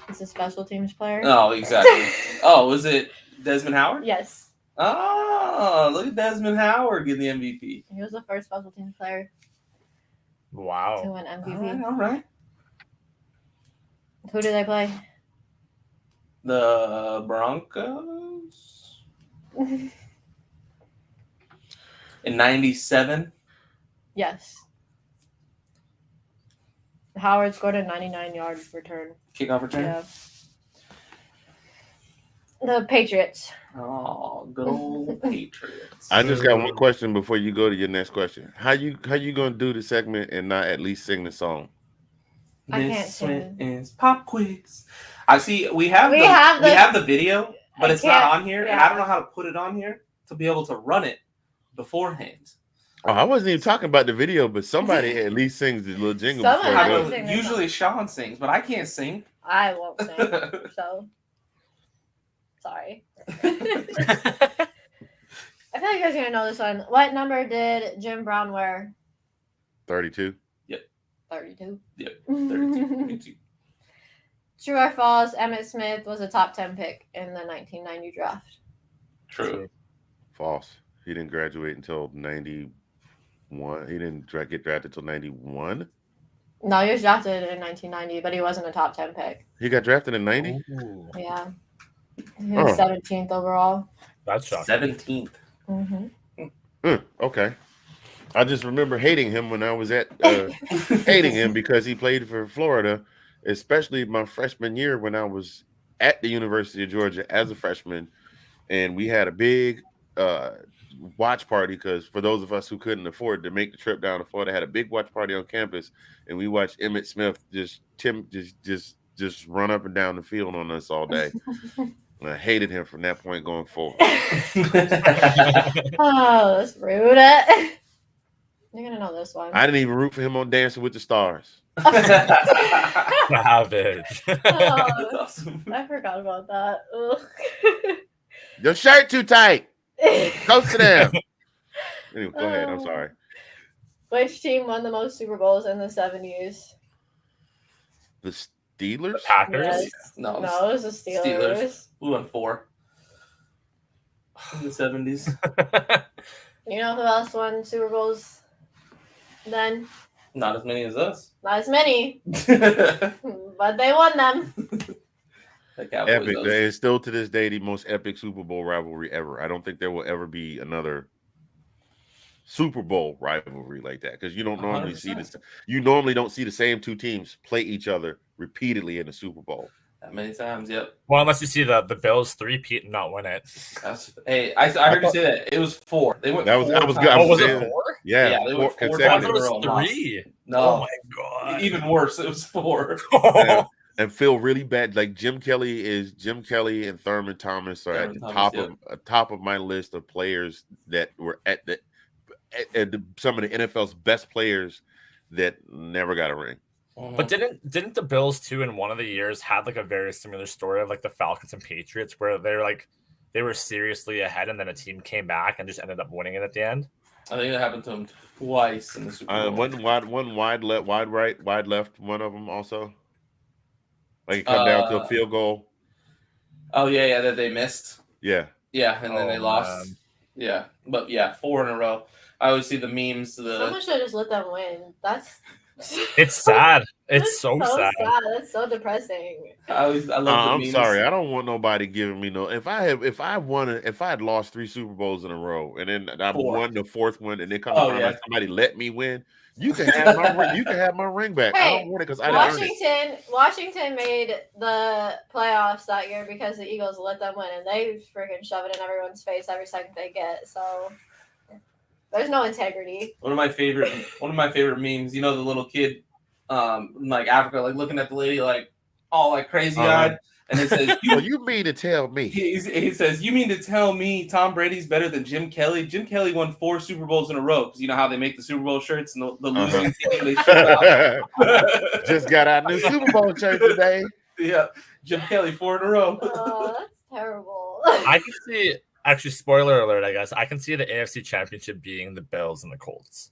Speaker 4: It's a special teams player.
Speaker 5: Oh, exactly. Oh, was it Desmond Howard?
Speaker 4: Yes.
Speaker 5: Oh, look at Desmond Howard get the MVP.
Speaker 4: He was the first special teams player to
Speaker 7: Wow.
Speaker 4: win MVP.
Speaker 5: All right.
Speaker 4: Who did they play?
Speaker 5: The Broncos in 97.
Speaker 4: Yes. Howard scored a 99-yard return.
Speaker 5: Kickoff return.
Speaker 4: Yeah. The Patriots.
Speaker 5: Oh, good old Patriots.
Speaker 6: I just got one question before you go to your next question. How you gonna do the segment and not at least sing the song?
Speaker 4: I can't
Speaker 5: Miss
Speaker 4: sing.
Speaker 5: Swinton's Pop Quiz. I see. We have
Speaker 4: We
Speaker 5: the
Speaker 4: have the
Speaker 5: video, but
Speaker 4: I
Speaker 5: it's not
Speaker 4: can't-
Speaker 5: on here, and
Speaker 4: yeah.
Speaker 5: I don't know how to put it on here to be able to run it beforehand.
Speaker 6: Oh, I wasn't even talking about the video, but somebody at least sings the little jingle.
Speaker 4: Someone
Speaker 6: before it
Speaker 4: has to
Speaker 6: goes.
Speaker 4: sing this
Speaker 5: Usually Sean sings, but I can't sing.
Speaker 4: I won't sing. So sorry. I feel like you guys are gonna know this one. What number did Jim Brown wear?
Speaker 6: 32.
Speaker 4: 32.
Speaker 5: Yep, 32.
Speaker 4: True or false? Emmitt Smith was a top 10 pick in the 1990 draft.
Speaker 5: True.
Speaker 6: False. He didn't graduate until 91. He didn't get drafted until 91.
Speaker 4: No, he was drafted in 1990, but he wasn't a top 10 pick.
Speaker 6: He got drafted in 90.
Speaker 4: Yeah. He was 17th overall.
Speaker 7: That's shocking.
Speaker 5: 17th.
Speaker 4: Mm-hmm.
Speaker 6: Okay. I just remember hating him when I was at hating him because he played for Florida, especially my freshman year when I was at the University of Georgia as a freshman, and we had a big watch party because for those of us who couldn't afford to make the trip down to Florida, had a big watch party on campus, and we watched Emmitt Smith just run up and down the field on us all day. And I hated him from that point going forward.
Speaker 4: Oh, that's rude. You're gonna know this one.
Speaker 6: I didn't even root for him on Dancing with the Stars.
Speaker 7: Savage.
Speaker 5: That's awesome.
Speaker 4: I forgot about that. Ugh.
Speaker 6: Your shirt too tight. Close to them. Anyway, go ahead. I'm sorry.
Speaker 4: Which team won the most Super Bowls in the 70s?
Speaker 6: The Steelers?
Speaker 7: The Packers?
Speaker 4: Yes.
Speaker 5: No,
Speaker 4: No, it was the Steelers.
Speaker 5: We won 4 in the 70s.
Speaker 4: You know who else won Super Bowls then?
Speaker 5: Not as many as us.
Speaker 4: Not as many,
Speaker 5: The
Speaker 4: but they won them.
Speaker 5: Cowboys,
Speaker 6: Epic.
Speaker 5: those.
Speaker 6: It's still to this day the most epic Super Bowl rivalry ever. I don't think there will ever be another Super Bowl rivalry like that because you don't normally
Speaker 5: 100%.
Speaker 6: see this. You normally don't see the same two teams play each other repeatedly in the Super Bowl.
Speaker 5: That many times, yep.
Speaker 7: Well, unless you see the Bills three-peat and not win it.
Speaker 5: Hey, I heard you say that. It was 4. They went.
Speaker 6: That was
Speaker 5: 4
Speaker 6: that was good.
Speaker 5: times.
Speaker 6: I
Speaker 7: Oh, was
Speaker 6: saying,
Speaker 7: it 4?
Speaker 6: Yeah,
Speaker 5: Yeah, they went 4
Speaker 7: I
Speaker 5: times
Speaker 7: thought
Speaker 5: in
Speaker 7: it
Speaker 5: a row.
Speaker 7: was
Speaker 5: and lost.
Speaker 7: 3.
Speaker 5: No,
Speaker 7: Oh my god.
Speaker 5: even worse. It was 4.
Speaker 6: and feel really bad. Like Jim Kelly and Thurman Thomas are
Speaker 5: Thurman
Speaker 6: at the
Speaker 5: Thomas,
Speaker 6: top of my list of players that were at some of the NFL's best players that never got a ring.
Speaker 7: But didn't the Bills too in one of the years had like a very similar story of like the Falcons and Patriots where they were seriously ahead and then a team came back and just ended up winning it at the end?
Speaker 5: I think that happened to him twice in the Super Bowl.
Speaker 6: One wide right, wide left. One of them also. Like it come down to a field goal.
Speaker 5: Oh yeah, that they missed.
Speaker 6: Yeah.
Speaker 5: Yeah, and then they lost.
Speaker 7: Man.
Speaker 5: Yeah, but yeah, 4 in a row. I always see the memes.
Speaker 4: Someone should just let them win.
Speaker 7: It's sad. It's
Speaker 4: that's
Speaker 7: so sad.
Speaker 4: That's so depressing.
Speaker 5: I love the
Speaker 6: I'm
Speaker 5: memes.
Speaker 6: sorry. I don't want nobody giving me no. If I had lost 3 Super Bowls in a row and then I
Speaker 5: 4.
Speaker 6: won the 4th one and then come
Speaker 5: Oh,
Speaker 6: to
Speaker 5: yeah.
Speaker 6: somebody let me win, you can have my ring. You can have my ring back. I
Speaker 4: Hey,
Speaker 6: don't want it because I didn't earn it.
Speaker 4: Washington made the playoffs that year because the Eagles let them win, and they freaking shove it in everyone's face every second they get. So there's no integrity.
Speaker 5: One of my favorite memes. You know the little kid, like Africa, like looking at the lady, like all like crazy eyed, and it says,
Speaker 6: You mean to tell me?
Speaker 5: He says, "You mean to tell me Tom Brady's better than Jim Kelly? Jim Kelly won 4 Super Bowls in a row because you know how they make the Super Bowl shirts and the losing team they ship out."
Speaker 6: Just got our new Super Bowl shirt today.
Speaker 5: Yeah, Jim Kelly 4 in a row.
Speaker 4: Oh, that's terrible.
Speaker 7: I can see actually spoiler alert, I guess. I can see the AFC Championship being the Bills and the Colts.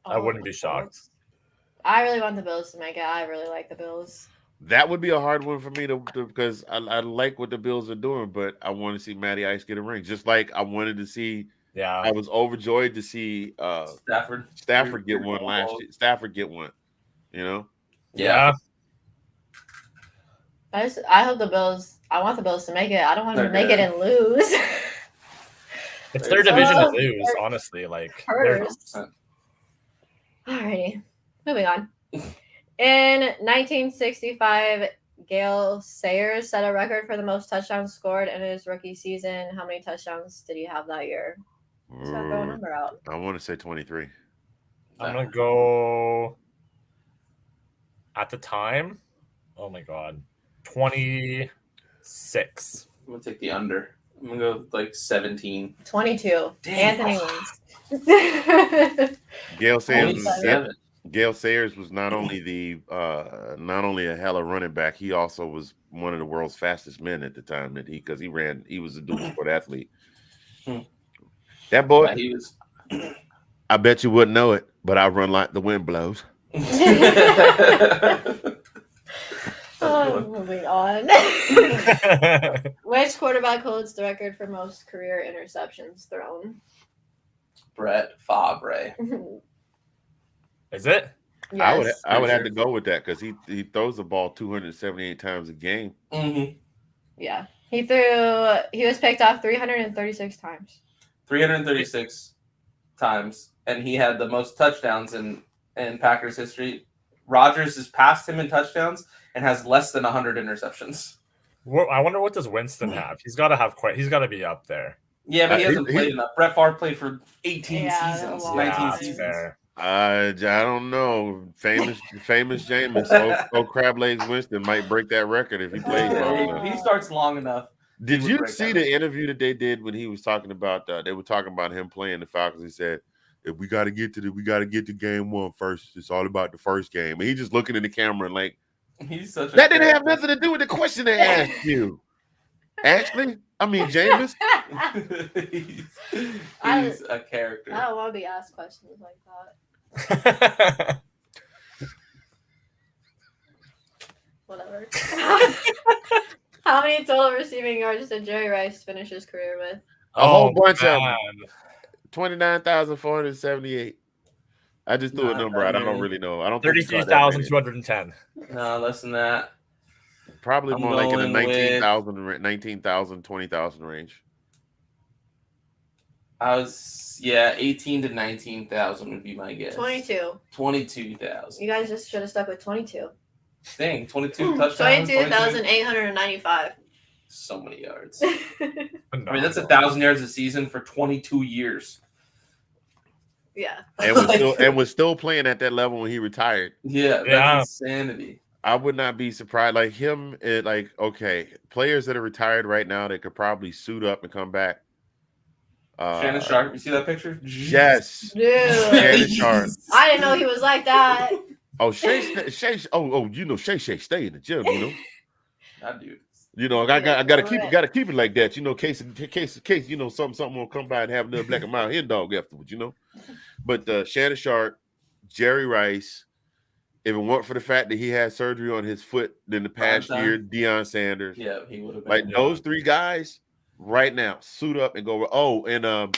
Speaker 7: I wouldn't be shocked.
Speaker 4: I really want the Bills to make it. I really like the Bills.
Speaker 6: That would be a hard one for me to because I like what the Bills are doing, but I want to see Matty Ice get a ring. Just like I wanted to see.
Speaker 7: Yeah,
Speaker 6: I was overjoyed to see Stafford get one last year. Stafford get one. You know.
Speaker 7: Yeah.
Speaker 4: I hope the Bills. I want the Bills to make it. I don't want them to make it and lose.
Speaker 7: It's their division to lose, honestly. Like,
Speaker 4: Hurts. Alrighty, moving on. In 1965, Gail Sayers set a record for the most touchdowns scored in his rookie season. How many touchdowns did he have that year? Just gotta throw a number out.
Speaker 6: I want to say 23.
Speaker 7: I'm gonna go at the time. Oh my god, 26.
Speaker 5: I'm gonna take the under. I'm gonna go like 17.
Speaker 4: 22.
Speaker 5: Damn.
Speaker 4: Anthony wins.
Speaker 6: Gail Sayers.
Speaker 5: 27.
Speaker 6: Gail Sayers was not only a hella running back, he also was one of the world's fastest men at the time he was a dual sport athlete. That boy,
Speaker 5: Yeah, he was.
Speaker 6: I bet you wouldn't know it, but I run like the wind blows.
Speaker 4: Moving on. Which quarterback holds the record for most career interceptions thrown?
Speaker 5: Brett Favre.
Speaker 7: Is it?
Speaker 4: Yes.
Speaker 6: I would have to go with that because he throws the ball 278 times a game.
Speaker 5: Mm-hmm.
Speaker 4: Yeah. He was picked off 336 times.
Speaker 5: 336 times, and he had the most touchdowns in Packers history. Rodgers has passed him in touchdowns and has less than 100 interceptions.
Speaker 7: I wonder what does Winston have? He's got to be up there.
Speaker 5: Yeah, but he hasn't played enough. Brett Favre played for 18 seasons,
Speaker 4: Yeah,
Speaker 5: 19 seasons.
Speaker 7: Fair.
Speaker 6: I don't know. Famous Jameis, old crab legs Winston might break that record if he plays long enough.
Speaker 5: If he starts long enough.
Speaker 6: Did
Speaker 5: would
Speaker 6: you
Speaker 5: break
Speaker 6: see
Speaker 5: that
Speaker 6: the interview that they did when he was talking about? They were talking about him playing the Falcons. He said if we got to get to game one first. It's all about the first game. And he just looking in the camera and like,
Speaker 5: He's such a
Speaker 6: that didn't have nothing to do with the question they asked you. Ashley, I mean Jameis.
Speaker 5: he's a character.
Speaker 4: I don't want to be asked questions like that. Whatever. How many total receiving yards did Jerry Rice finish his career with?
Speaker 6: A whole bunch of
Speaker 7: man.
Speaker 6: 29,478. I just threw a
Speaker 5: Not
Speaker 6: number
Speaker 5: that
Speaker 6: out. I don't
Speaker 5: many.
Speaker 6: really know. I don't think he got that many.
Speaker 7: 33,210.
Speaker 5: No, less than that.
Speaker 6: Probably
Speaker 5: I'm
Speaker 6: more like in the
Speaker 5: going with-
Speaker 6: 19,000, 20,000 range.
Speaker 5: I was 18 to 19,000 would be my guess.
Speaker 4: 22.
Speaker 5: 22,000.
Speaker 4: You guys just should have stuck with 22.
Speaker 5: Dang, 22 touchdowns.
Speaker 4: 22,895.
Speaker 5: So many yards.
Speaker 7: Phenomenal.
Speaker 5: I mean, that's 1,000 yards a season for 22 years.
Speaker 4: Yeah.
Speaker 6: And was still playing at that level when he retired.
Speaker 5: Yeah, that's insanity.
Speaker 6: I would not be surprised. Like him, okay, players that are retired right now, they could probably suit up and come back.
Speaker 5: Shannon Sharp, you see that picture?
Speaker 6: Yes.
Speaker 4: Dude.
Speaker 6: Shannon Sharp.
Speaker 4: I didn't know he was like that.
Speaker 6: Oh, Shay, you know, Shay stay in the gym, you know.
Speaker 5: That dude.
Speaker 6: You know, I gotta keep it like that, you know, case, you know, something will come by and have another black and mild hen dog afterwards, you know. But Shannon Sharp, Jerry Rice, if it weren't for the fact that he had surgery on his foot in the past year, Deion Sanders.
Speaker 5: Yeah, he would have been.
Speaker 6: Like those three guys right now, suit up and go. Oh, and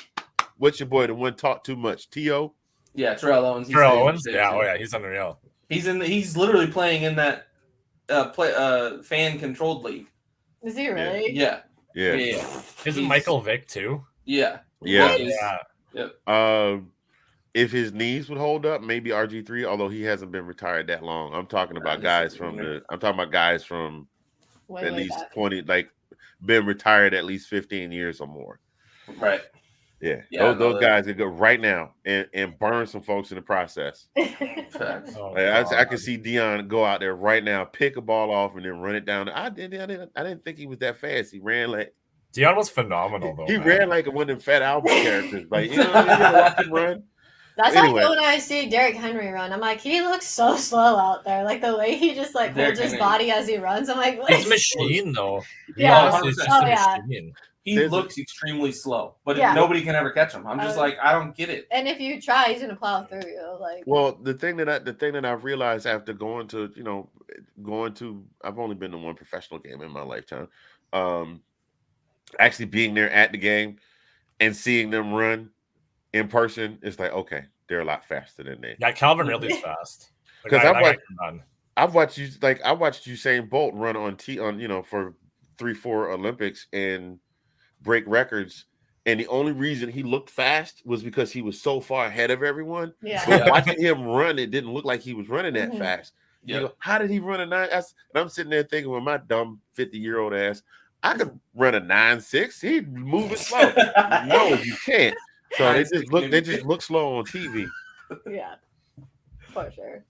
Speaker 6: what's your boy, the one talk too much? T.O.?
Speaker 5: Yeah, Terrell Owens.
Speaker 7: Terrell Owens? Yeah, he's unreal.
Speaker 5: He's literally playing in that fan controlled league.
Speaker 4: Is he really?
Speaker 5: Yeah.
Speaker 7: Isn't Michael Vick too?
Speaker 5: Yeah.
Speaker 7: Yeah.
Speaker 5: Yep.
Speaker 6: If his knees would hold up, maybe Rg3, although he hasn't been retired that long. I'm talking about guys from
Speaker 4: Way
Speaker 6: at least
Speaker 4: back.
Speaker 6: 20, like been retired at least 15 years or more.
Speaker 5: Right.
Speaker 6: Yeah.
Speaker 5: Yeah,
Speaker 6: those guys that go right now and burn some folks in the process.
Speaker 5: Facts.
Speaker 6: I can see Deion go out there right now, pick a ball off, and then run it down. I didn't think he was that fast. He ran like
Speaker 7: Deion was phenomenal though.
Speaker 6: He ran like one of them Fat Albert characters. Like, you know, watch him run.
Speaker 4: That's
Speaker 6: Anyway.
Speaker 4: how I feel when I see Derrick Henry run. I'm like, he looks so slow out there. Like the way he just like
Speaker 5: Derrick
Speaker 4: holds his
Speaker 5: Henry.
Speaker 4: body as he runs. I'm like, what
Speaker 7: He's
Speaker 4: is
Speaker 7: a machine though.
Speaker 4: Yeah.
Speaker 7: Honestly, it's just
Speaker 4: Oh,
Speaker 7: a
Speaker 4: yeah.
Speaker 7: machine.
Speaker 5: He looks extremely slow, but
Speaker 4: Yeah.
Speaker 5: nobody can ever catch him. I'm just like, I don't get it.
Speaker 4: And if you try, he's gonna plow through you. Like,
Speaker 6: Well, the thing that I've realized after going to, I've only been to one professional game in my lifetime. Actually being there at the game and seeing them run in person, it's like, okay, they're a lot faster than they.
Speaker 7: Yeah, Calvin really is fast.
Speaker 6: Because
Speaker 7: That guy can run.
Speaker 6: I watched Usain Bolt run for 3-4 Olympics and break records. And the only reason he looked fast was because he was so far ahead of everyone.
Speaker 4: yeah.
Speaker 6: But watching him run, it didn't look like he was running that
Speaker 4: Mhm.
Speaker 6: fast.
Speaker 5: Yeah.
Speaker 6: You go, how did he run a 9? And I'm sitting there thinking, with my dumb 50-year-old ass, I could run a 9.6. He'd move it slow. No, you can't. So they just look slow on TV.
Speaker 4: Yeah, for sure.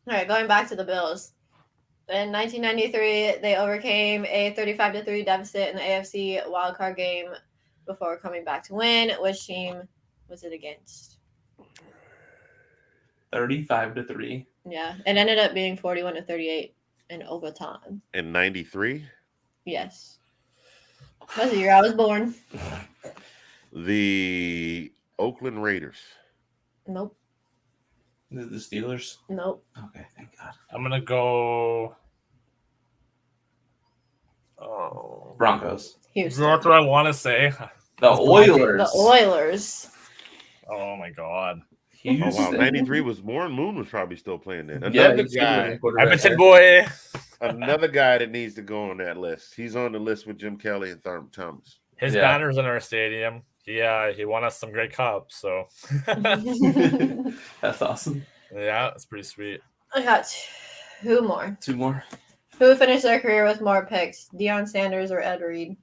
Speaker 4: All right, going back to the Bills. In 1993, they overcame a 35-3 deficit in the AFC wildcard game before coming back to win. Which team was it against?
Speaker 5: 35-3.
Speaker 4: Yeah, it ended up being 41-38 in overtime.
Speaker 6: In 93,
Speaker 4: Yes. That's the year I was born.
Speaker 6: the Oakland Raiders.
Speaker 4: Nope.
Speaker 5: The Steelers.
Speaker 4: Nope.
Speaker 5: Okay, thank God.
Speaker 7: I'm gonna go.
Speaker 5: Broncos.
Speaker 4: Houston.
Speaker 7: That's what I want to say.
Speaker 5: The Oilers.
Speaker 4: The Oilers.
Speaker 7: Oh my god.
Speaker 6: Oh wow,
Speaker 5: Houston.
Speaker 6: 93 was Warren Moon was probably still playing then.
Speaker 5: Yeah,
Speaker 6: Another
Speaker 5: he's still
Speaker 6: guy,
Speaker 5: the quarterback.
Speaker 7: Edmonton boy.
Speaker 6: another guy that needs to go on that list. He's on the list with Jim Kelly and Thurman Thomas.
Speaker 7: His
Speaker 5: Yeah.
Speaker 7: banner's in our stadium. He won us some great cups. So
Speaker 5: That's awesome.
Speaker 7: yeah, it's pretty sweet.
Speaker 4: I got two more.
Speaker 5: Two more.
Speaker 4: Who finished their career with more picks, Deion Sanders or Ed Reed?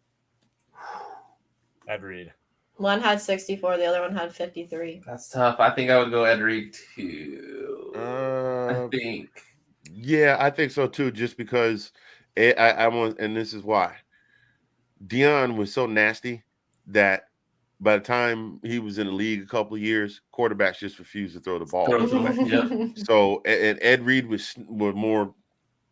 Speaker 7: Ed Reed.
Speaker 4: One had 64, the other one had 53.
Speaker 5: That's tough. I think I would go Ed Reed too. I think.
Speaker 6: Yeah, I think so too. Just because I want, and this is why Deion was so nasty that by the time he was in the league a couple of years, quarterbacks just refused to throw the ball.
Speaker 5: Throw it away. Yep.
Speaker 6: So, and Ed Reed was more,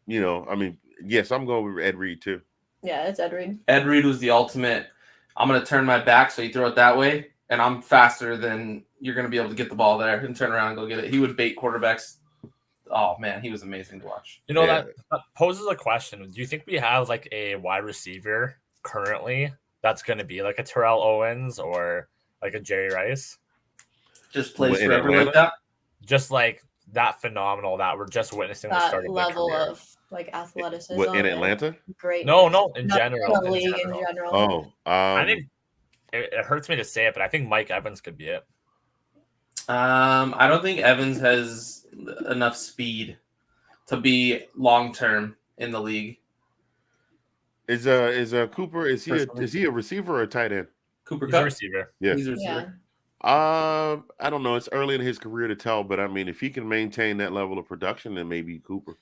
Speaker 6: I mean, yes, I'm going with Ed Reed too.
Speaker 4: Yeah, it's Ed Reed.
Speaker 5: Ed Reed was the ultimate. I'm going to turn my back so you throw it that way, and I'm faster than you're going to be able to get the ball there and turn around and go get it. He would bait quarterbacks. Oh, man, he was amazing to watch.
Speaker 7: You know, that poses a question. Do you think we have like a wide receiver currently that's going to be like a Terrell Owens or like a Jerry Rice?
Speaker 5: Just plays forever like that?
Speaker 7: Just like that phenomenal that we're just witnessing the
Speaker 4: That
Speaker 7: start of
Speaker 4: level
Speaker 7: their career.
Speaker 4: of like athleticism.
Speaker 6: What, in Atlanta?
Speaker 4: Great.
Speaker 7: No, in
Speaker 4: Not
Speaker 7: general.
Speaker 4: the league in general.
Speaker 6: Oh,
Speaker 7: I think it hurts me to say it, but I think Mike Evans could be it.
Speaker 5: I don't think Evans has enough speed to be long term in the league.
Speaker 6: Is Cooper? Is he a receiver or a tight end?
Speaker 5: Cooper
Speaker 7: He's
Speaker 5: Kupp?
Speaker 7: a receiver.
Speaker 6: Yeah.
Speaker 5: He's a receiver.
Speaker 4: Yeah.
Speaker 6: I don't know. It's early in his career to tell, but I mean, if he can maintain that level of production, then maybe Cooper.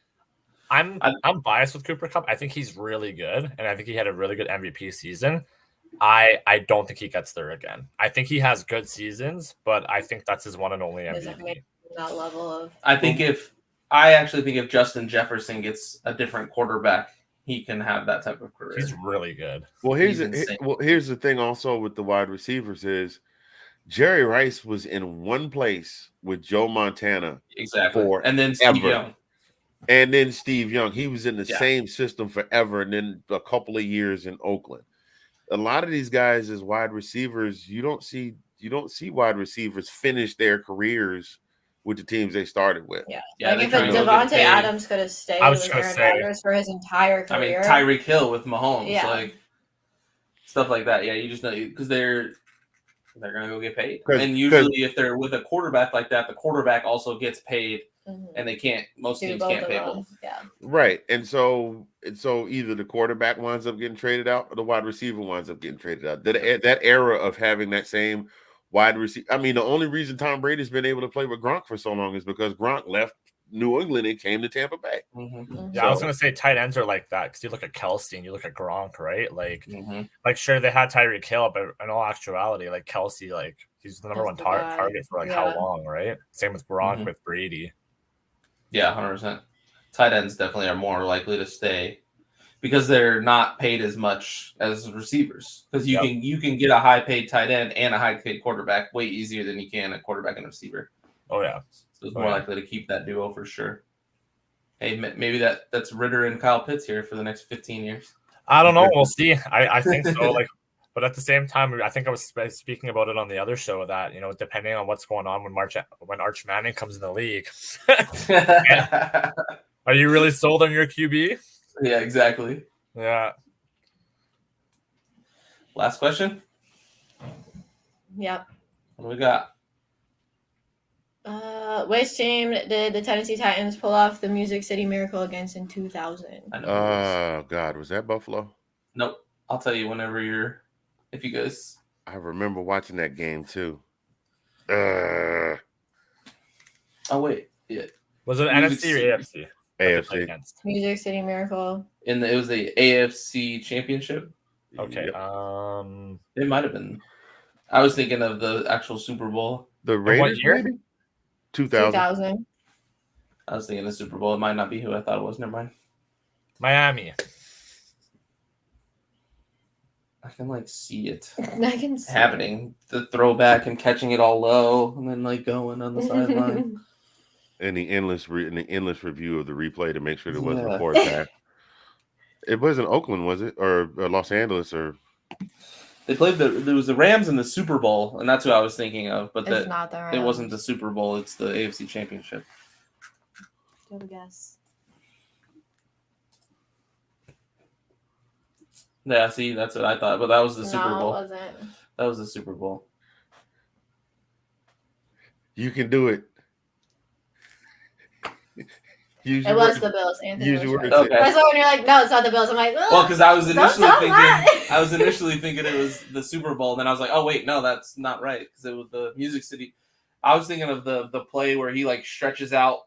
Speaker 7: I'm biased with Cooper Kupp. I think he's really good, and I think he had a really good MVP season. I don't think he gets there again. I think he has good seasons, but I think that's his one and only MVP.
Speaker 4: That level of.
Speaker 5: I actually think if Justin Jefferson gets a different quarterback, he can have that type of career.
Speaker 7: He's really good.
Speaker 6: Well, here's the thing also with the wide receivers is Jerry Rice was in one place with Joe Montana.
Speaker 5: Exactly. And then Steve Young.
Speaker 6: And then Steve Young. He was in the same system forever, and then a couple of years in Oakland. A lot of these guys as wide receivers, you don't see wide receivers finish their careers with the teams they started with.
Speaker 4: Yeah, like if Devontae Adams could have stayed with Aaron Rodgers for his entire career.
Speaker 5: I mean, Tyreek Hill with Mahomes, like stuff like that. Yeah, you just know because they're gonna go get paid, and usually if they're with a quarterback like that, the quarterback also gets paid, and they can't. Most teams can't pay both.
Speaker 4: Yeah,
Speaker 6: right. And so either the quarterback winds up getting traded out, or the wide receiver winds up getting traded out. That era of having that same wide receiver. I mean, the only reason Tom Brady's been able to play with Gronk for so long is because Gronk left New England and came to Tampa Bay.
Speaker 7: Yeah, I was gonna say tight ends are like that because you look at Kelsey and you look at Gronk, right? Like, sure they had Tyreek Hill, but in all actuality, like Kelsey, like he's the number one target for how long, right? Same with Gronk with Brady.
Speaker 5: Yeah, 100%. Tight ends definitely are more likely to stay because they're not paid as much as receivers. Because you can get a high paid tight end and a high paid quarterback way easier than you can a quarterback and a receiver.
Speaker 7: Oh yeah.
Speaker 5: So it's more likely to keep that duo for sure. Hey, maybe that's Ritter and Kyle Pitts here for the next 15 years.
Speaker 7: I don't know. We'll see. I think so. But at the same time, I think I was speaking about it on the other show that, depending on what's going on when Arch Manning comes in the league, are you really sold on your QB?
Speaker 5: Yeah, exactly.
Speaker 7: Yeah.
Speaker 5: Last question.
Speaker 4: Yep.
Speaker 5: What do we got?
Speaker 4: Which team did the Tennessee Titans pull off the Music City Miracle against in 2000?
Speaker 6: Oh, God. Was that Buffalo?
Speaker 5: Nope. I'll tell you if you guys.
Speaker 6: I remember watching that game, too.
Speaker 5: Oh, wait. Yeah.
Speaker 7: Was it NFC or AFC?
Speaker 6: AFC.
Speaker 4: Music City Miracle.
Speaker 5: It was the AFC Championship.
Speaker 7: Okay.
Speaker 5: It might have been. I was thinking of the actual Super Bowl.
Speaker 6: The Raiders, maybe? 2000.
Speaker 5: I was thinking the Super Bowl. It might not be who I thought it was. Never mind.
Speaker 7: Miami.
Speaker 5: I can see it
Speaker 4: I can see
Speaker 5: happening. The throwback and catching it all low, and then going on the sideline.
Speaker 6: And the endless review of the replay to make sure there wasn't a fourth back. It wasn't Oakland, was it, or Los Angeles, or
Speaker 5: they played there was the Rams in the Super Bowl, and that's who I was thinking of. But
Speaker 4: it's not the Rams.
Speaker 5: It wasn't the Super Bowl; it's the AFC Championship.
Speaker 4: Good guess.
Speaker 5: Yeah, see, that's what I thought, but that was the Super Bowl.
Speaker 4: It wasn't.
Speaker 5: That was the Super Bowl.
Speaker 6: You can do it.
Speaker 4: It was the Bills, Anthony.
Speaker 5: Okay.
Speaker 4: That's when you're like, no, it's not the Bills. I'm like,
Speaker 5: well, because I was initially thinking it was the Super Bowl, and then I was like, oh wait, no, that's not right, because it was the Music City. I was thinking of the play where he stretches out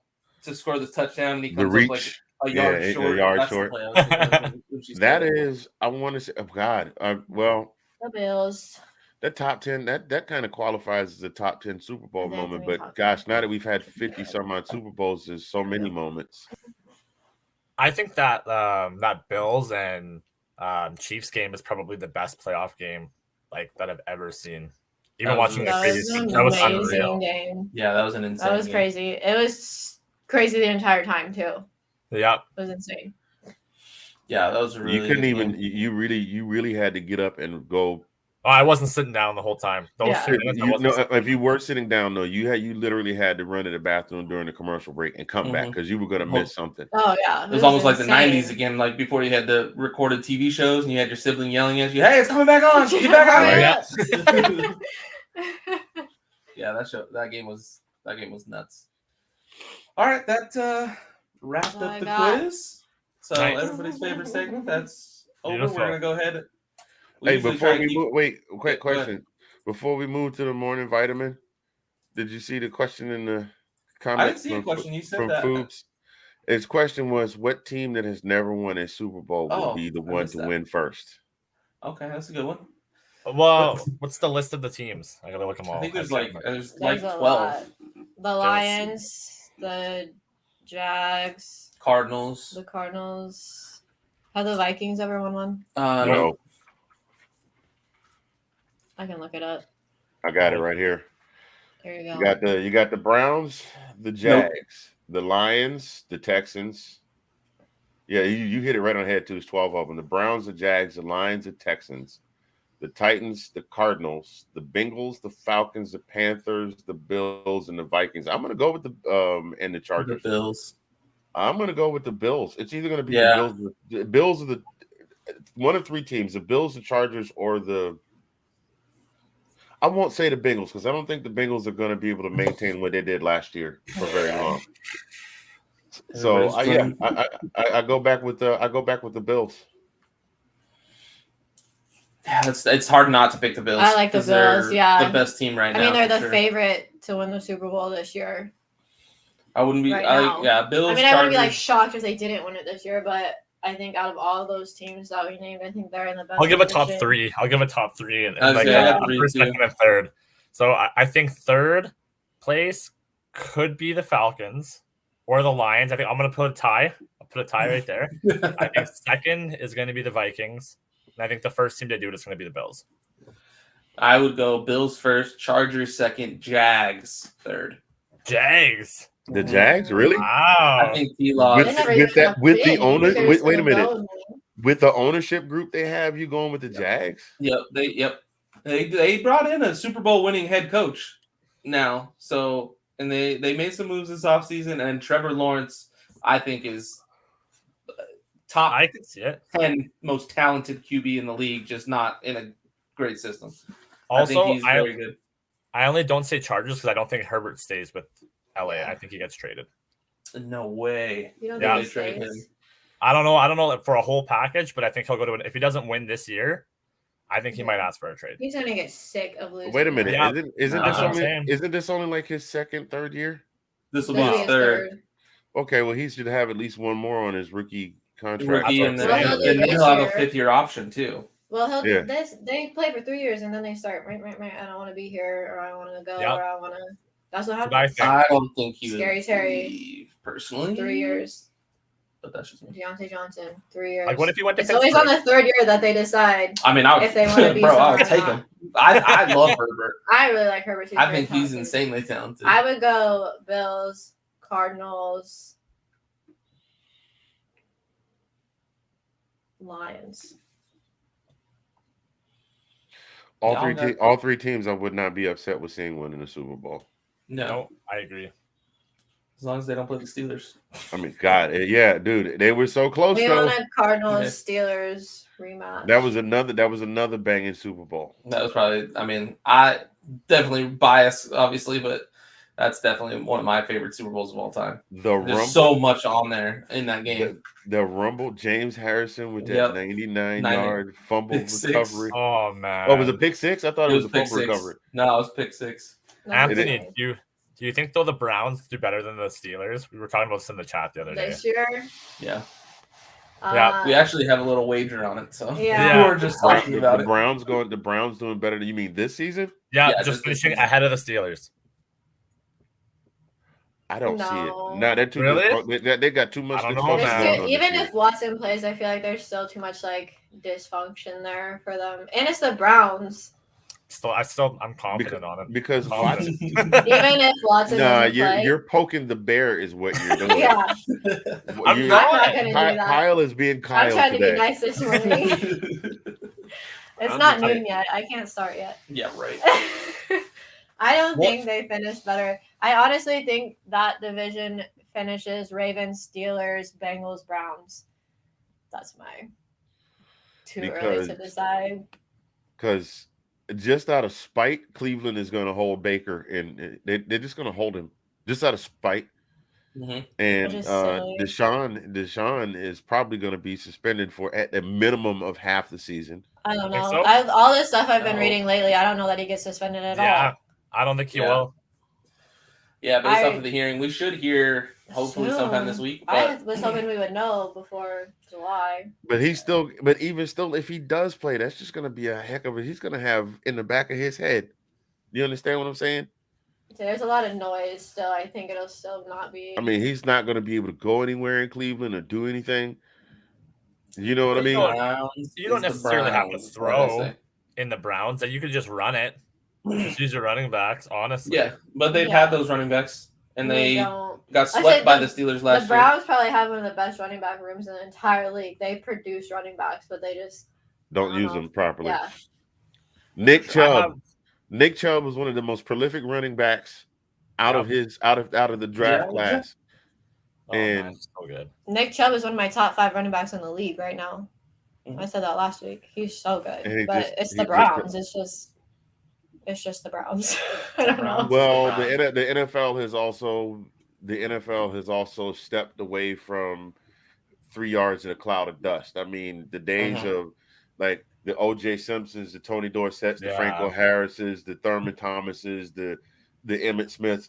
Speaker 5: to score the touchdown, and he comes up a yard short.
Speaker 6: A yard short. That is, I want to say, oh God, well,
Speaker 4: the Bills.
Speaker 6: that top 10, that kind of qualifies as a top 10 Super Bowl moment.
Speaker 4: Definitely
Speaker 6: But
Speaker 4: top
Speaker 6: gosh,
Speaker 4: 10.
Speaker 6: now that we've had 50 some odd Super Bowls, there's so many moments.
Speaker 7: I think that that Bills and Chiefs game is probably the best playoff game like that I've ever seen. Even
Speaker 5: That was
Speaker 7: watching it
Speaker 4: That was
Speaker 7: previously,
Speaker 4: an
Speaker 7: that was
Speaker 4: amazing
Speaker 7: unreal.
Speaker 4: game.
Speaker 5: Yeah, that was an insane.
Speaker 4: That was
Speaker 5: game.
Speaker 4: crazy. It was crazy the entire time too.
Speaker 7: Yep.
Speaker 4: It was insane.
Speaker 5: Yeah, that was a really.
Speaker 6: You couldn't
Speaker 5: good
Speaker 6: even.
Speaker 5: game.
Speaker 6: You really had to get up and go.
Speaker 7: Oh, I wasn't sitting down the whole time. Those
Speaker 4: Yeah.
Speaker 7: 2 minutes, I
Speaker 6: You
Speaker 7: wasn't
Speaker 6: know,
Speaker 7: sitting
Speaker 6: if you were sitting down though, you literally had to run to the bathroom during the commercial break and come back because you were gonna miss something.
Speaker 4: Oh yeah.
Speaker 5: It was almost like the '90s again, like before you had the recorded TV shows and you had your sibling yelling at you, "Hey, it's coming back on! Get back on!"
Speaker 4: Right.
Speaker 5: Yeah, that game was nuts. All right, that wrapped
Speaker 4: That's all
Speaker 5: up
Speaker 4: I
Speaker 5: the
Speaker 4: got.
Speaker 5: quiz. So
Speaker 7: Nice.
Speaker 5: everybody's favorite segment, that's over.
Speaker 7: Beautiful.
Speaker 5: We're gonna go ahead.
Speaker 6: Hey,
Speaker 5: usually
Speaker 6: before
Speaker 5: try to
Speaker 6: we
Speaker 5: keep-
Speaker 6: move, wait, quick
Speaker 5: Go ahead.
Speaker 6: question. Before we move to the morning vitamin, did you see the question in the
Speaker 5: I
Speaker 6: comments?
Speaker 5: didn't see a question. You said
Speaker 6: from
Speaker 5: that.
Speaker 6: Foobs? His question was, "What team that has never won a Super Bowl will be the
Speaker 5: I
Speaker 6: one
Speaker 5: missed
Speaker 6: to
Speaker 5: that.
Speaker 6: win first?"
Speaker 5: Okay, that's a good one.
Speaker 7: Well, what's the list of the teams? I gotta look them all.
Speaker 5: I think there's
Speaker 7: I
Speaker 5: like
Speaker 7: can't
Speaker 5: there's
Speaker 4: There's
Speaker 5: like
Speaker 4: a
Speaker 5: 12.
Speaker 4: lot. The Lions, the Jags,
Speaker 5: Cardinals.
Speaker 4: the Cardinals. Have the Vikings ever won one?
Speaker 5: No.
Speaker 6: No,
Speaker 4: I can look it up.
Speaker 6: I got it right here.
Speaker 4: There you go.
Speaker 6: You got the Browns, the Jags, the Lions, the Texans. Yeah, you hit it right on the head too. It's 12 of them. The Browns, the Jags, the Lions, the Texans, the Titans, the Cardinals, the Bengals, the Falcons, the Panthers, the Bills, and the Vikings. I'm gonna go with the and the Chargers.
Speaker 5: The Bills.
Speaker 6: I'm gonna go with the Bills. It's either gonna be
Speaker 5: Yeah.
Speaker 6: the Bills. The Bills are the one of three teams: the Bills, the Chargers, or the. I won't say the Bengals because I don't think the Bengals are going to be able to maintain what they did last year for very long. So I go back with the Bills.
Speaker 5: Yeah, it's hard not to pick the Bills.
Speaker 4: I like the
Speaker 5: 'cause they're
Speaker 4: Bills, yeah.
Speaker 5: the best team right now.
Speaker 4: I mean, they're
Speaker 5: for
Speaker 4: the
Speaker 5: sure.
Speaker 4: favorite to win the Super Bowl this year.
Speaker 5: I wouldn't be.
Speaker 4: right now.
Speaker 5: Yeah, Bills.
Speaker 4: I mean, I wouldn't be like
Speaker 5: Chargers.
Speaker 4: shocked if they didn't win it this year, but I think out of all those teams that we named, I think they're in the best.
Speaker 7: I'll give a top
Speaker 4: position.
Speaker 7: 3. I'll give a top 3 and
Speaker 5: I was
Speaker 7: like
Speaker 5: gonna say, I got
Speaker 7: first,
Speaker 5: 3 too.
Speaker 7: second, and third. So I think third place could be the Falcons or the Lions. I think I'm gonna put a tie. I'll put a tie right there. I think second is going to be the Vikings, and I think the first team to do it is going to be the Bills.
Speaker 5: I would go Bills first, Chargers second, Jags third.
Speaker 7: Jags.
Speaker 6: The Jags, really?
Speaker 7: Wow.
Speaker 5: I think T-Law.
Speaker 6: With-
Speaker 4: They never
Speaker 6: with
Speaker 4: even
Speaker 6: that-
Speaker 4: have
Speaker 6: with the
Speaker 4: bid.
Speaker 6: owner-
Speaker 4: They're
Speaker 6: wait
Speaker 4: just
Speaker 6: a
Speaker 4: gonna
Speaker 6: minute.
Speaker 4: go and win.
Speaker 6: With the ownership group they have, you going with the Jags?
Speaker 5: Yep. They brought in a Super Bowl winning head coach now. So and they made some moves this offseason, and Trevor Lawrence, I think, is top
Speaker 7: I can see it.
Speaker 5: 10 most talented QB in the league, just not in a great system. I
Speaker 7: Also,
Speaker 5: think he's very good.
Speaker 7: I only don't say Chargers because I don't think Herbert stays with LA.
Speaker 4: Yeah.
Speaker 7: I think he gets traded.
Speaker 5: No way.
Speaker 4: You don't
Speaker 7: Yeah.
Speaker 4: think he
Speaker 5: They trade
Speaker 4: stays?
Speaker 5: him.
Speaker 7: I don't know for a whole package, but I think he'll go to if he doesn't win this year, I think he might ask for a trade.
Speaker 4: He's gonna get sick of losing.
Speaker 6: Wait a minute.
Speaker 7: Yeah.
Speaker 6: Isn't
Speaker 5: That's what I'm
Speaker 7: saying.
Speaker 6: this only like his second, third year?
Speaker 5: This will
Speaker 4: This
Speaker 5: be
Speaker 4: will
Speaker 5: his
Speaker 4: be his
Speaker 5: third.
Speaker 4: third.
Speaker 6: Okay, well he should have at least one more on his rookie contract.
Speaker 5: Rookie, and
Speaker 7: That's
Speaker 5: then
Speaker 7: what I'm
Speaker 4: saying.
Speaker 5: he'll have a
Speaker 4: This year.
Speaker 5: 5th-year option too.
Speaker 4: Well,
Speaker 6: Yeah.
Speaker 4: they play for 3 years and then they start. Right. I don't want to be here, or I want to go,
Speaker 7: Yep.
Speaker 4: or I want to. That's what
Speaker 7: That's what I
Speaker 4: happens.
Speaker 7: think.
Speaker 5: I don't think he would
Speaker 4: Scary Terry.
Speaker 5: leave personally.
Speaker 4: 3 years.
Speaker 5: But that's just me.
Speaker 4: Deontay Johnson, 3 years.
Speaker 7: Like, what if he went to
Speaker 4: It's always on the third year that they decide.
Speaker 5: I mean, I would,
Speaker 4: If they wanna be
Speaker 5: bro, I would
Speaker 4: somewhere or
Speaker 5: take
Speaker 4: not.
Speaker 5: him. I love Herbert.
Speaker 4: I really like Herbert.
Speaker 5: I think he's insanely talented.
Speaker 4: I would go Bills, Cardinals, Lions.
Speaker 6: All three teams I would not be upset with seeing one in the Super Bowl.
Speaker 5: No,
Speaker 7: I agree.
Speaker 5: as long as they don't play the Steelers.
Speaker 6: I mean, God, yeah, dude, they were so close
Speaker 4: We
Speaker 6: though.
Speaker 4: want a Cardinals, Steelers rematch.
Speaker 6: That was another banging Super Bowl.
Speaker 5: That was probably. I mean, I definitely biased, obviously, but that's definitely one of my favorite Super Bowls of all time.
Speaker 6: The
Speaker 5: There's
Speaker 6: Rumble,
Speaker 5: so much on there in that game.
Speaker 6: the Rumble, James Harrison with that
Speaker 5: Yep.
Speaker 6: 99-yard fumble
Speaker 5: Pick six.
Speaker 6: recovery.
Speaker 7: Oh man.
Speaker 6: Oh, was it pick six? I thought it was a
Speaker 5: pick
Speaker 6: fumble
Speaker 5: six.
Speaker 6: recovery.
Speaker 5: No, it was pick 6.
Speaker 7: Anthony, do you think though the Browns do better than the Steelers? We were talking about this in the chat the other day.
Speaker 4: This year,
Speaker 5: Yeah.
Speaker 7: Yeah.
Speaker 5: We actually have a little wager on it, so
Speaker 4: Yeah.
Speaker 5: we're just talking about
Speaker 6: The
Speaker 5: it.
Speaker 6: Browns doing better than you mean this season?
Speaker 7: Yeah,
Speaker 5: Yeah,
Speaker 7: just
Speaker 5: just
Speaker 7: finishing
Speaker 5: this season.
Speaker 7: ahead of the Steelers.
Speaker 6: I don't see it.
Speaker 4: No.
Speaker 6: No, they're too
Speaker 7: Really?
Speaker 6: they got too much
Speaker 7: I don't know,
Speaker 4: There's
Speaker 7: man.
Speaker 6: dysfunction
Speaker 4: too,
Speaker 6: going on
Speaker 4: even
Speaker 6: this
Speaker 4: if Watson plays, I feel like there's still too much like dysfunction there for them, and it's the Browns.
Speaker 7: I'm confident on it.
Speaker 6: because
Speaker 7: Confident.
Speaker 6: Watson.
Speaker 4: Even if Watson
Speaker 6: Nah,
Speaker 4: doesn't play,
Speaker 6: you're poking the bear is what you're doing.
Speaker 4: yeah,
Speaker 7: I'm
Speaker 6: You-
Speaker 7: not.
Speaker 4: I'm not gonna do that.
Speaker 6: Kyle is being
Speaker 4: I'm
Speaker 6: Kyle
Speaker 4: trying to
Speaker 6: today.
Speaker 4: be nice this morning. It's
Speaker 7: I'm
Speaker 4: not
Speaker 7: just-
Speaker 4: noon yet. I can't start yet.
Speaker 5: Yeah, right.
Speaker 4: I don't
Speaker 5: What?
Speaker 4: think they finished better. I honestly think that division finishes Ravens, Steelers, Bengals, Browns. That's my too early to
Speaker 6: Because-
Speaker 4: decide.
Speaker 6: Because just out of spite, Cleveland is going to hold Baker, and they're just going to hold him just out of spite.
Speaker 5: Mhm.
Speaker 6: And
Speaker 4: Which is silly.
Speaker 6: Deshaun is probably going to be suspended for at the minimum of half the season.
Speaker 4: I don't
Speaker 7: think
Speaker 4: know.
Speaker 7: so?
Speaker 4: All this stuff I've been
Speaker 5: No.
Speaker 4: reading lately, I don't know that he gets suspended at
Speaker 7: Yeah,
Speaker 4: all.
Speaker 7: I don't think he
Speaker 5: Yeah.
Speaker 7: will.
Speaker 5: Yeah, based
Speaker 4: I-
Speaker 5: off of the hearing, we should hear hopefully sometime this week.
Speaker 4: I
Speaker 5: But
Speaker 4: was hoping we would know before July.
Speaker 6: But even still, if he does play, that's just going to be a heck of a. He's going to have in the back of his head. You understand what I'm saying?
Speaker 4: So there's a lot of noise still. I think it'll still not be.
Speaker 6: I mean, he's not going to be able to go anywhere in Cleveland or do anything. You know what I
Speaker 7: But
Speaker 6: mean?
Speaker 5: Browns
Speaker 7: You don't
Speaker 5: is the
Speaker 7: necessarily have to
Speaker 5: Browns, is what I
Speaker 7: throw
Speaker 5: say.
Speaker 7: in the Browns, and you could just run it. Just use your running backs, honestly.
Speaker 5: Yeah, but they've
Speaker 4: Yeah.
Speaker 5: had those running backs, and
Speaker 4: They
Speaker 5: they
Speaker 4: don't.
Speaker 5: got
Speaker 4: I
Speaker 5: swept
Speaker 4: said
Speaker 5: by
Speaker 4: the-
Speaker 5: the Steelers
Speaker 4: The
Speaker 5: last year.
Speaker 4: Browns probably have one of the best running back rooms in the entire league. They produce running backs, but they just
Speaker 6: Don't use
Speaker 4: Uh-huh.
Speaker 6: them properly.
Speaker 4: yeah.
Speaker 6: Nick
Speaker 7: I
Speaker 6: Chubb.
Speaker 7: have-
Speaker 6: Nick Chubb was one of the most prolific running backs out of the draft
Speaker 5: Yeah.
Speaker 6: class.
Speaker 7: Oh, man,
Speaker 6: And-
Speaker 7: it's so good.
Speaker 4: Nick Chubb is one of my top 5 running backs in the league right now.
Speaker 5: Mhm.
Speaker 4: I said that last week. He's so good,
Speaker 6: And he
Speaker 4: but
Speaker 6: just-
Speaker 4: it's
Speaker 6: he
Speaker 4: the
Speaker 6: just-
Speaker 4: Browns. It's just the Browns. I don't know.
Speaker 6: Well, the NFL has also stepped away from 3 yards in a cloud of dust. I mean, the days of like the O.J. Simpsons, the Tony Dorsetts, the
Speaker 7: Yeah.
Speaker 6: Franco Harrises, the Thurman Thomases, the Emmitt Smiths.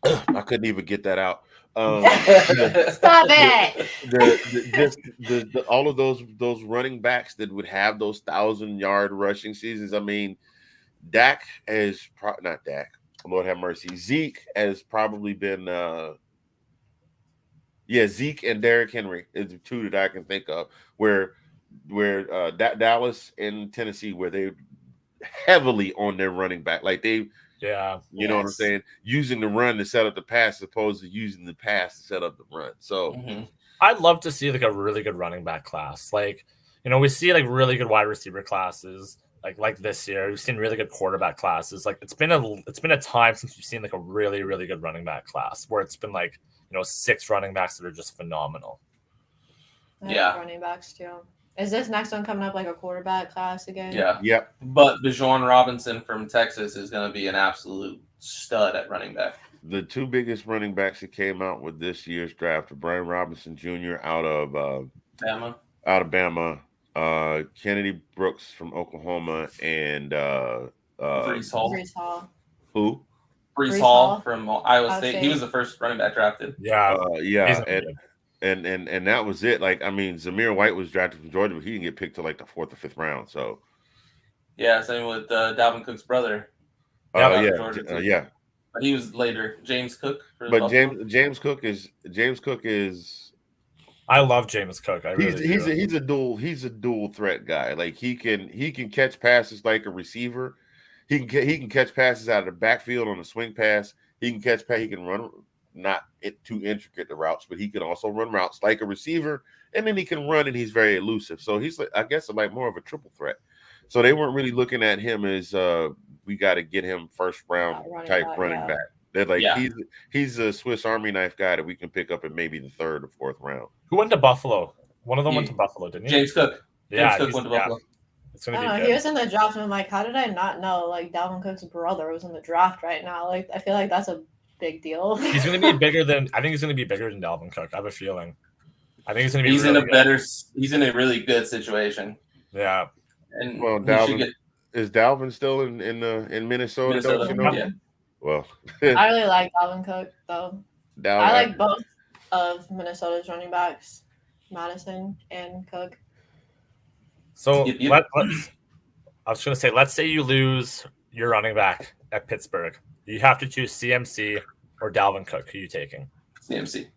Speaker 6: I couldn't even get that out.
Speaker 4: Stop it.
Speaker 6: The all of those running backs that would have those 1,000-yard rushing seasons. I mean, Dak has not Dak. Lord have mercy. Zeke has probably been Zeke and Derrick Henry is the two that I can think of where Dallas and Tennessee where they heavily on their running back, like they.
Speaker 7: Yeah.
Speaker 6: You know what I'm
Speaker 4: Yes.
Speaker 6: saying? Using the run to set up the pass as opposed to using the pass to set up the run. So
Speaker 7: I'd love to see like a really good running back class. Like, we see like really good wide receiver classes like this year. We've seen really good quarterback classes. Like it's been a time since we've seen like a really, really good running back class where it's been like, 6 running backs that are just phenomenal.
Speaker 4: I like
Speaker 5: Yeah.
Speaker 4: running backs too. Is this next one coming up like a quarterback class again?
Speaker 5: Yeah.
Speaker 6: Yep.
Speaker 5: But Bijan Robinson from Texas is going to be an absolute stud at running back.
Speaker 6: The two biggest running backs that came out with this year's draft are Brian Robinson Jr. out of
Speaker 5: Bama.
Speaker 6: Kennedy Brooks from Oklahoma, and
Speaker 5: Brees Hall.
Speaker 4: Brees Hall.
Speaker 6: who?
Speaker 5: Brees
Speaker 4: Brees
Speaker 5: Hall
Speaker 4: Hall.
Speaker 5: from Iowa
Speaker 4: Iowa
Speaker 5: State. He
Speaker 4: State.
Speaker 5: was the first running back drafted.
Speaker 7: Yeah.
Speaker 6: Yeah,
Speaker 7: He's
Speaker 6: and that was it. Like, I mean, Zamir White was drafted from Georgia, but he didn't get picked till like the 4th or 5th round. So,
Speaker 5: Yeah, same with Dalvin Cook's brother.
Speaker 6: yeah,
Speaker 5: Georgia,
Speaker 6: yeah.
Speaker 5: But he was later. James Cook. For
Speaker 6: But
Speaker 5: Buffalo.
Speaker 6: James Cook is.
Speaker 7: I love James Cook. I really do.
Speaker 6: He's a dual threat guy. Like he can catch passes like a receiver. He can catch passes out of the backfield on a swing pass. He can run not too intricate the routes, but he can also run routes like a receiver, and then he can run and he's very elusive. So he's like, I guess like more of a triple threat. So they weren't really looking at him as we got to get him first round type running back. They're like he's a Swiss Army knife guy that we can pick up in maybe the 3rd or 4th round.
Speaker 7: Who went to Buffalo? One of them went to Buffalo, didn't he?
Speaker 5: James Cook.
Speaker 7: Yeah,
Speaker 5: James Cook went to Buffalo.
Speaker 7: It's
Speaker 4: I
Speaker 7: gonna
Speaker 4: don't
Speaker 7: be
Speaker 4: know.
Speaker 7: good.
Speaker 4: He was in the draft, and I'm like, how did I not know? Like Dalvin Cook's brother was in the draft right now. Like I feel like that's a big deal.
Speaker 7: He's going to be bigger than Dalvin Cook. I have a feeling. I think he's going to be.
Speaker 5: He's
Speaker 7: really
Speaker 5: in a better. He's in a really good situation.
Speaker 7: Yeah.
Speaker 5: And
Speaker 6: Well, is Dalvin still in Minnesota? Don't you know?
Speaker 5: Yeah.
Speaker 6: Well,
Speaker 4: I really like Dalvin Cook though.
Speaker 6: Dalvin,
Speaker 4: I like both of Minnesota's running backs. Madison and Cook.
Speaker 7: So
Speaker 5: Yep.
Speaker 7: I was going to say, let's say you lose your running back at Pittsburgh. You have to choose CMC or Dalvin Cook. Who are you taking?
Speaker 5: CMC.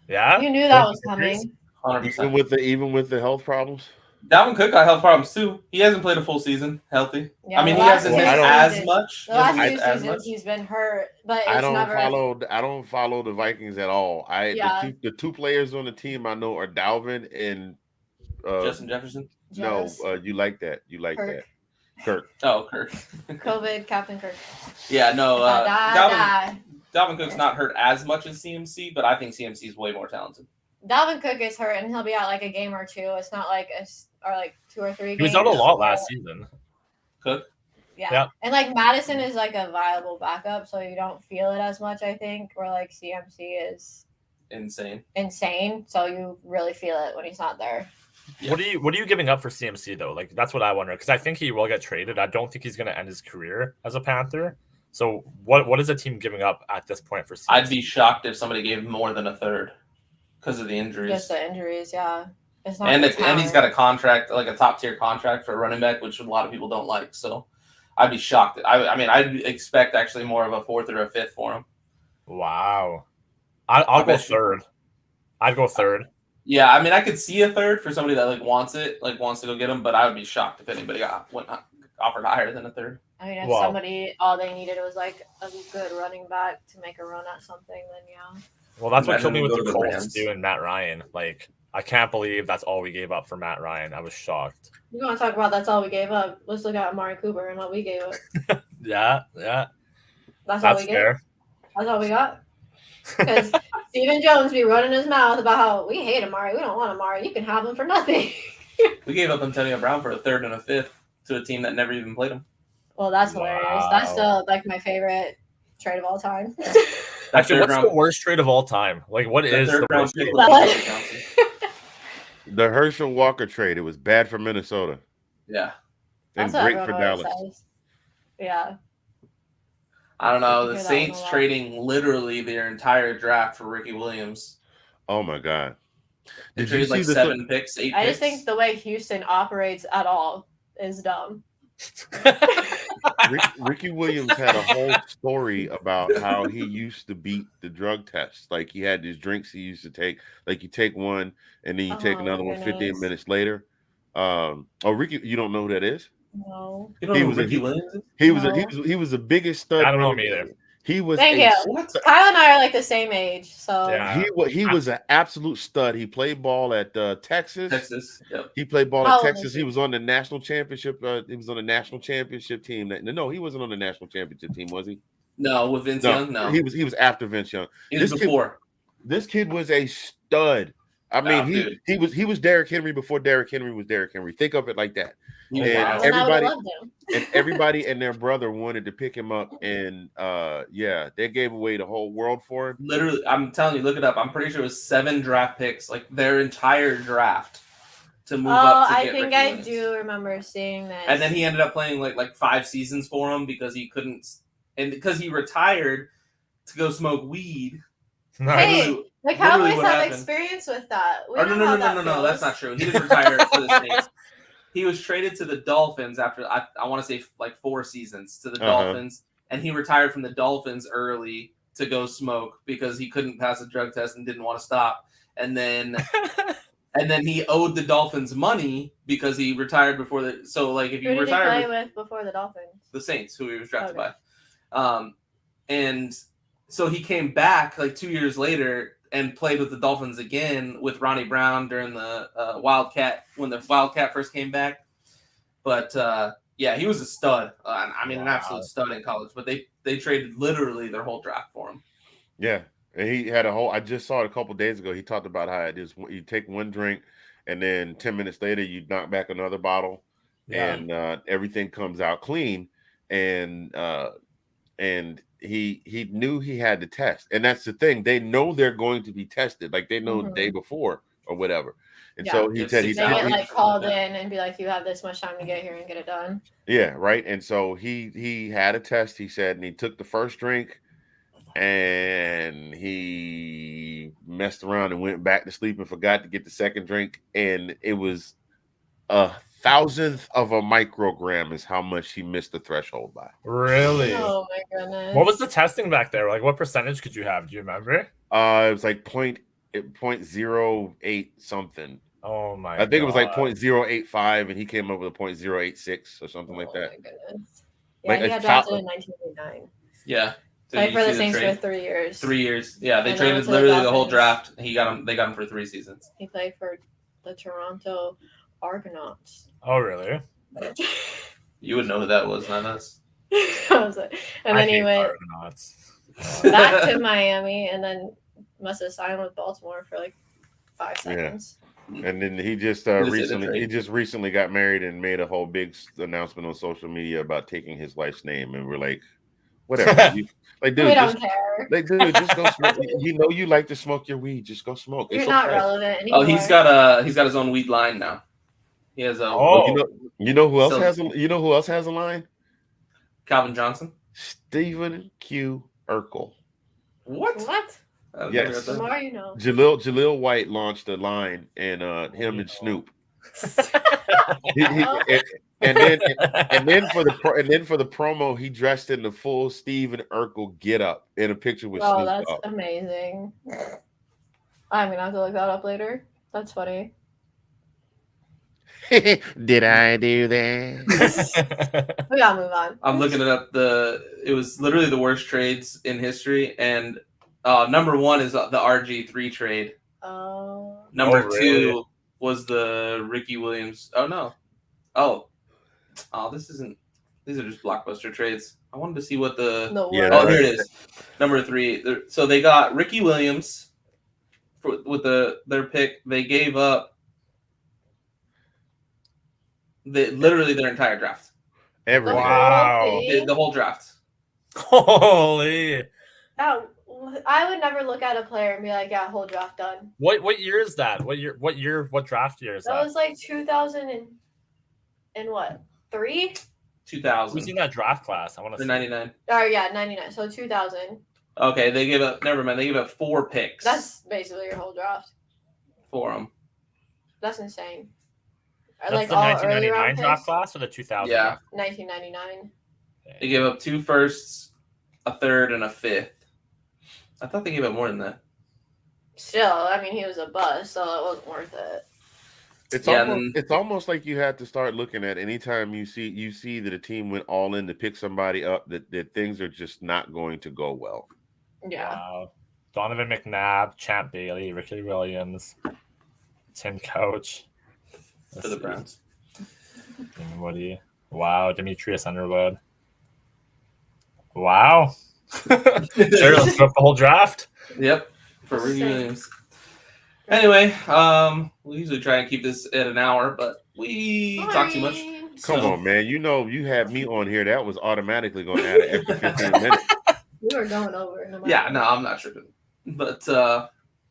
Speaker 7: Yeah,
Speaker 4: You knew that was coming.
Speaker 5: 100%.
Speaker 6: Even with the health problems.
Speaker 5: Dalvin Cook got health problems too. He hasn't played a full season healthy.
Speaker 4: Yeah,
Speaker 5: I mean,
Speaker 4: the
Speaker 5: he
Speaker 4: last
Speaker 5: hasn't
Speaker 4: two
Speaker 5: missed
Speaker 4: seasons-
Speaker 5: as much.
Speaker 4: The last
Speaker 5: He
Speaker 4: two
Speaker 5: hasn't missed as
Speaker 4: seasons
Speaker 5: much.
Speaker 4: he's been hurt, but it's
Speaker 6: I don't
Speaker 4: never.
Speaker 6: follow the Vikings at all.
Speaker 4: Yeah.
Speaker 6: The two players on the team I know are Dalvin and
Speaker 5: Justin Jefferson.
Speaker 6: No,
Speaker 4: Jealous.
Speaker 6: you like that. You like
Speaker 4: Kirk.
Speaker 6: that. Kirk.
Speaker 5: Oh, Kirk.
Speaker 4: COVID, Captain Kirk.
Speaker 5: Yeah, no.
Speaker 4: If I die.
Speaker 5: Dalvin Cook's not hurt as much as CMC, but I think CMC is way more talented.
Speaker 4: Dalvin Cook is hurt, and he'll be out like a game or two. It's not like like 2 or 3 games.
Speaker 7: He was out a lot last season.
Speaker 5: Cook.
Speaker 4: Yeah. And like Madison is like a viable backup, so you don't feel it as much, I think. Where like CMC is insane, so you really feel it when he's not there.
Speaker 7: Yeah. What are you giving up for CMC though? Like that's what I wonder, because I think he will get traded. I don't think he's going to end his career as a Panther. So what is the team giving up at this point for CMC?
Speaker 5: I'd be shocked if somebody gave more than a third because of the injuries.
Speaker 4: Just the injuries, yeah. It's not
Speaker 5: and he's got a contract, like a top tier contract for a running back, which a lot of people don't like. So I'd be shocked. I mean, I'd expect actually more of a 4th or a 5th for him.
Speaker 7: Wow. I'll go 3rd. I'd go 3rd.
Speaker 5: Yeah, I mean, I could see a 3rd for somebody that wants to go get him, but I would be shocked if anybody went offered higher than a 3rd.
Speaker 4: I mean, if somebody, all they needed was like a good running back to make a run at something, then yeah.
Speaker 7: Well, that's what killed me with the Colts too and Matt Ryan. Like, I can't believe that's all we gave up for Matt Ryan. I was shocked.
Speaker 4: You want to talk about that's all we gave up? Let's look at Amari Cooper and what we gave up.
Speaker 7: Yeah.
Speaker 4: That's all we
Speaker 7: fair.
Speaker 4: gave. That's all we got. Because Stephen Jones be running his mouth about how we hate Amari. We don't want Amari. You can have him for nothing.
Speaker 5: We gave up Antonio Brown for a 3rd and a 5th to a team that never even played him.
Speaker 4: Well, that's hilarious. That's still like my favorite trade of all time.
Speaker 7: Actually, what's the worst trade of all time? Like, what is the worst trade?
Speaker 6: The Herschel Walker trade. It was bad for Minnesota.
Speaker 5: Yeah.
Speaker 6: And great for Dallas.
Speaker 4: Yeah.
Speaker 5: I don't know. The Saints trading literally their entire draft for Ricky Williams.
Speaker 6: Oh my God!
Speaker 5: They traded like 7 picks, 8 picks.
Speaker 4: I just think the way Houston operates at all is dumb.
Speaker 6: Ricky Williams had a whole story about how he used to beat the drug test. Like he had these drinks he used to take. Like you take one and then you take another one 15 minutes later. Ricky, you don't know who that is?
Speaker 4: No.
Speaker 5: You don't know who Ricky Williams is?
Speaker 6: He was the biggest stud.
Speaker 7: I don't know him either.
Speaker 6: He was.
Speaker 4: Thank you. Kyle and I are like the same age, so
Speaker 7: yeah.
Speaker 6: He was an absolute stud. He played ball at Texas.
Speaker 5: Yep.
Speaker 6: He played ball at Texas. He was on the national championship. He was on the national championship team. No, he wasn't on the national championship team, was he?
Speaker 5: No, with Vince Young. No,
Speaker 6: he was after Vince Young.
Speaker 5: He was before.
Speaker 6: This kid was a stud. I mean, he was Derrick Henry before Derrick Henry was Derrick Henry. Think of it like that. And everybody and their brother wanted to pick him up, and they gave away the whole world for him.
Speaker 5: Literally, I'm telling you, look it up. I'm pretty sure it was 7 draft picks, like their entire draft, to move up. To
Speaker 4: I
Speaker 5: get
Speaker 4: think
Speaker 5: Ricky
Speaker 4: I
Speaker 5: Williams.
Speaker 4: do remember seeing this.
Speaker 5: And then he ended up playing like 5 seasons for him because he couldn't, and because he retired to go smoke weed.
Speaker 4: Hey, the Cowboys have experience with that.
Speaker 5: No, that's not true. He didn't retire for the Saints. He was traded to the Dolphins after I want to say like 4 seasons to the Dolphins, and he retired from the Dolphins early to go smoke because he couldn't pass a drug test and didn't want to stop. And then he owed the Dolphins money because he retired before the. So like if you retire,
Speaker 4: who did he play with before the Dolphins?
Speaker 5: The Saints, who he was drafted by, and so he came back like 2 years later and played with the Dolphins again with Ronnie Brown during the Wildcat, when the Wildcat first came back. But he was a stud. I mean, an absolute stud in college. But they traded literally their whole draft for him.
Speaker 6: Yeah, and he had a whole. I just saw it a couple of days ago. He talked about how it is. You take one drink, and then 10 minutes later, you knock back another bottle, and everything comes out clean. And he knew he had to test, and that's the thing. They know they're going to be tested, like they know the day before or whatever. And so he said
Speaker 4: they get like called in and be like, "You have this much time to get here and get it done."
Speaker 6: Yeah, right. And so he had a test. He said, and he took the first drink. and he messed around and went back to sleep and forgot to get the second drink, and it was 1,000th of a microgram is how much he missed the threshold by.
Speaker 7: Really?
Speaker 4: Oh my goodness.
Speaker 7: What was the testing back there? Like, what percentage could you have? Do you remember?
Speaker 6: It was like 0.08 something.
Speaker 7: Oh my!
Speaker 6: I think it was like 0.085, and he came up with a 0.086 or something like that.
Speaker 4: Oh my goodness. Yeah,
Speaker 6: Like,
Speaker 4: he got drafted in 1989.
Speaker 5: Yeah.
Speaker 4: Played for
Speaker 5: you
Speaker 4: the
Speaker 5: see
Speaker 4: Saints for
Speaker 5: trade?
Speaker 4: 3 years.
Speaker 5: 3 years. Yeah, they
Speaker 4: And
Speaker 5: traded
Speaker 4: then to the
Speaker 5: literally the whole
Speaker 4: Dolphins.
Speaker 5: draft. They got him for 3 seasons.
Speaker 4: He played for the Toronto Argonauts.
Speaker 7: Oh really?
Speaker 5: You would know who that was, not us.
Speaker 4: And then he went back to Miami, and then must have signed with Baltimore for like 5 seconds.
Speaker 6: And then he just recently got married and made a whole big announcement on social media about taking his wife's name, and we're like, whatever. Like, dude,
Speaker 4: We don't care.
Speaker 6: Like, dude, just go smoke. You know you like to smoke your weed. Just go smoke.
Speaker 4: You're
Speaker 6: It's
Speaker 4: not
Speaker 6: okay.
Speaker 4: relevant anymore.
Speaker 5: Oh, he's got his own weed line now. He has a.
Speaker 6: You know who else has a line?
Speaker 5: Calvin Johnson.
Speaker 6: Stephen Q. Urkel.
Speaker 5: What?
Speaker 6: Yes.
Speaker 4: The more you know.
Speaker 6: Jaleel White launched a line, and him and Snoop. And then for the promo, he dressed in the full Stephen Urkel getup in a picture with Snoop.
Speaker 4: Oh, that's amazing. I'm gonna have to look that up later. That's funny.
Speaker 6: Did I do that?
Speaker 4: We gotta move on.
Speaker 5: I'm looking it up. It was literally the worst trades in history, and number 1 is the Rg3 trade.
Speaker 4: Oh.
Speaker 5: Number 2 was the Ricky Williams. Oh no. Oh, this isn't. These are just blockbuster trades. I wanted to see what the.
Speaker 4: Here
Speaker 5: it is. Number 3. So they got Ricky Williams with their pick. They gave up. Literally their entire draft.
Speaker 6: Everything.
Speaker 7: Wow.
Speaker 5: The whole draft.
Speaker 7: Holy.
Speaker 4: Oh, I would never look at a player and be like, yeah, whole draft done.
Speaker 7: What year is that? What draft year is that?
Speaker 4: That was like 2000 and what? 3?
Speaker 5: 2000.
Speaker 7: Who's in that draft class? I want to see.
Speaker 5: 99.
Speaker 4: Oh yeah, 99. So 2000.
Speaker 5: Okay, they gave up. Never mind. They gave up 4 picks.
Speaker 4: That's basically your whole draft.
Speaker 5: For them.
Speaker 4: That's insane.
Speaker 7: That's
Speaker 4: Like
Speaker 7: the
Speaker 4: all
Speaker 7: 1999 draft class or the 2000?
Speaker 5: Yeah.
Speaker 4: 1999.
Speaker 5: They gave up 2 firsts, a third, and a 5th. I thought they gave up more than that.
Speaker 4: Still, I mean, he was a bust, so it wasn't worth it.
Speaker 6: It's almost like you have to start looking at anytime you see that a team went all in to pick somebody up that things are just not going to go well.
Speaker 4: Yeah.
Speaker 7: Wow. Donovan McNabb, Champ Bailey, Ricky Williams, Tim Couch.
Speaker 5: For the Browns.
Speaker 7: Woody. Wow, Demetrius Underwood. Wow. Sure, let's go up the whole draft.
Speaker 5: Yep. For Ricky Williams. Anyway, we usually try and keep this at an hour, but we talk too much.
Speaker 6: Come on, man. You know you have me on here. That was automatically going to add an extra 15 minutes.
Speaker 4: We were going over.
Speaker 5: Yeah, no, I'm not tripping. But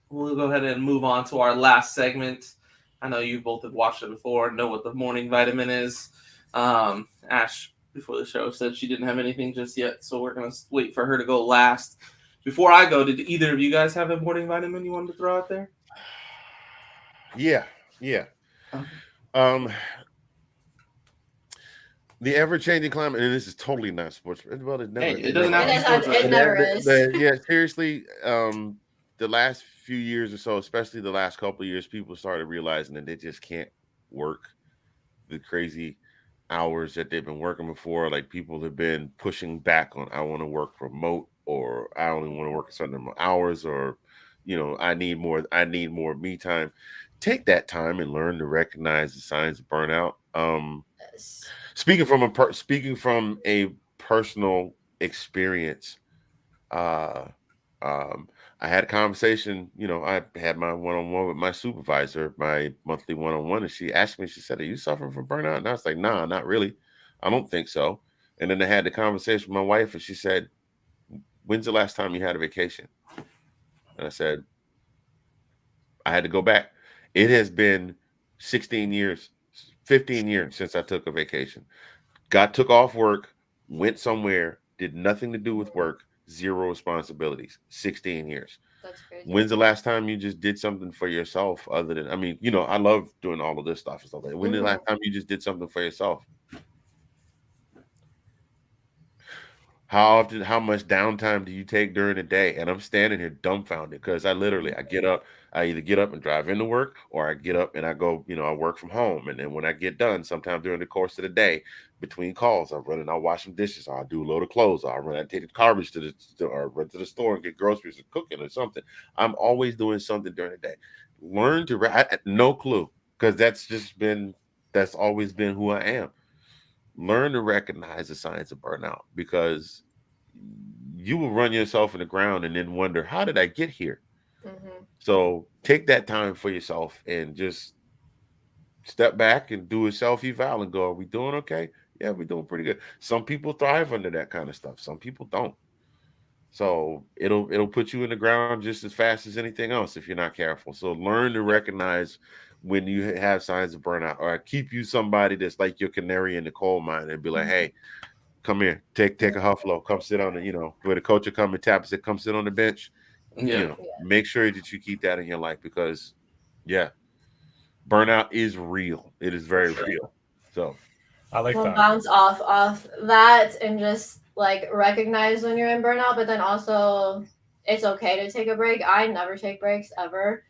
Speaker 5: we'll go ahead and move on to our last segment. I know you both have watched it before, know what the morning vitamin is. Ash, before the show, said she didn't have anything just yet, so we're going to wait for her to go last. Before I go, did either of you guys have a morning vitamin you wanted to throw out there?
Speaker 6: Yeah.
Speaker 5: Okay.
Speaker 6: The ever-changing climate, and this is totally not sports. Well, it never.
Speaker 5: It doesn't have to be sports.
Speaker 4: It never is.
Speaker 6: Yeah, seriously. The last few years or so, especially the last couple of years, people started realizing that they just can't work the crazy hours that they've been working before. Like, people have been pushing back on, I want to work remote, or I only want to work a certain number of hours, or I need more me time. Take that time and learn to recognize the signs of burnout.
Speaker 4: Yes.
Speaker 6: Speaking from a personal experience, I had a conversation. I had my one-on-one with my supervisor, my monthly one-on-one, and she asked me. She said, "Are you suffering from burnout?" And I was like, "Nah, not really. I don't think so." And then I had the conversation with my wife, and she said, "When's the last time you had a vacation?" And I said, I had to go back. It has been 15 years since I took a vacation. Took off work, went somewhere, did nothing to do with work, zero responsibilities, 16 years.
Speaker 4: That's crazy.
Speaker 6: When's the last time you just did something for yourself other than, I mean, you know, I love doing all of this stuff and stuff like that. When the last time you just did something for yourself? How much downtime do you take during the day? And I'm standing here dumbfounded because I get up, I either get up and drive into work, or I get up and I go, you know, I work from home. And then when I get done, sometime during the course of the day, between calls, I run and I'll wash some dishes, or I'll do a load of clothes, or I run and take the garbage to the or run to the store and get groceries or cooking or something. I'm always doing something during the day. Learn to no clue, because that's always been who I am. Learn to recognize the signs of burnout, because you will run yourself in the ground and then wonder, how did I get here? So take that time for yourself and just step back and do a self-eval and go, are we doing okay? Yeah, we're doing pretty good. Some people thrive under that kind of stuff. Some people don't. So it'll put you in the ground just as fast as anything else if you're not careful. So learn to recognize when you have signs of burnout, or keep you somebody that's like your canary in the coal mine and be like, hey, come here, take a Huffalo, come sit on the, you know, where the coach will come and tap and say, come sit on the bench.
Speaker 5: Yeah.
Speaker 6: You know, make sure that you keep that in your life, because burnout is real. It is very real. So
Speaker 7: I like that.
Speaker 4: Bounce off that and just like recognize when you're in burnout, but then also it's okay to take a break. I never take breaks ever.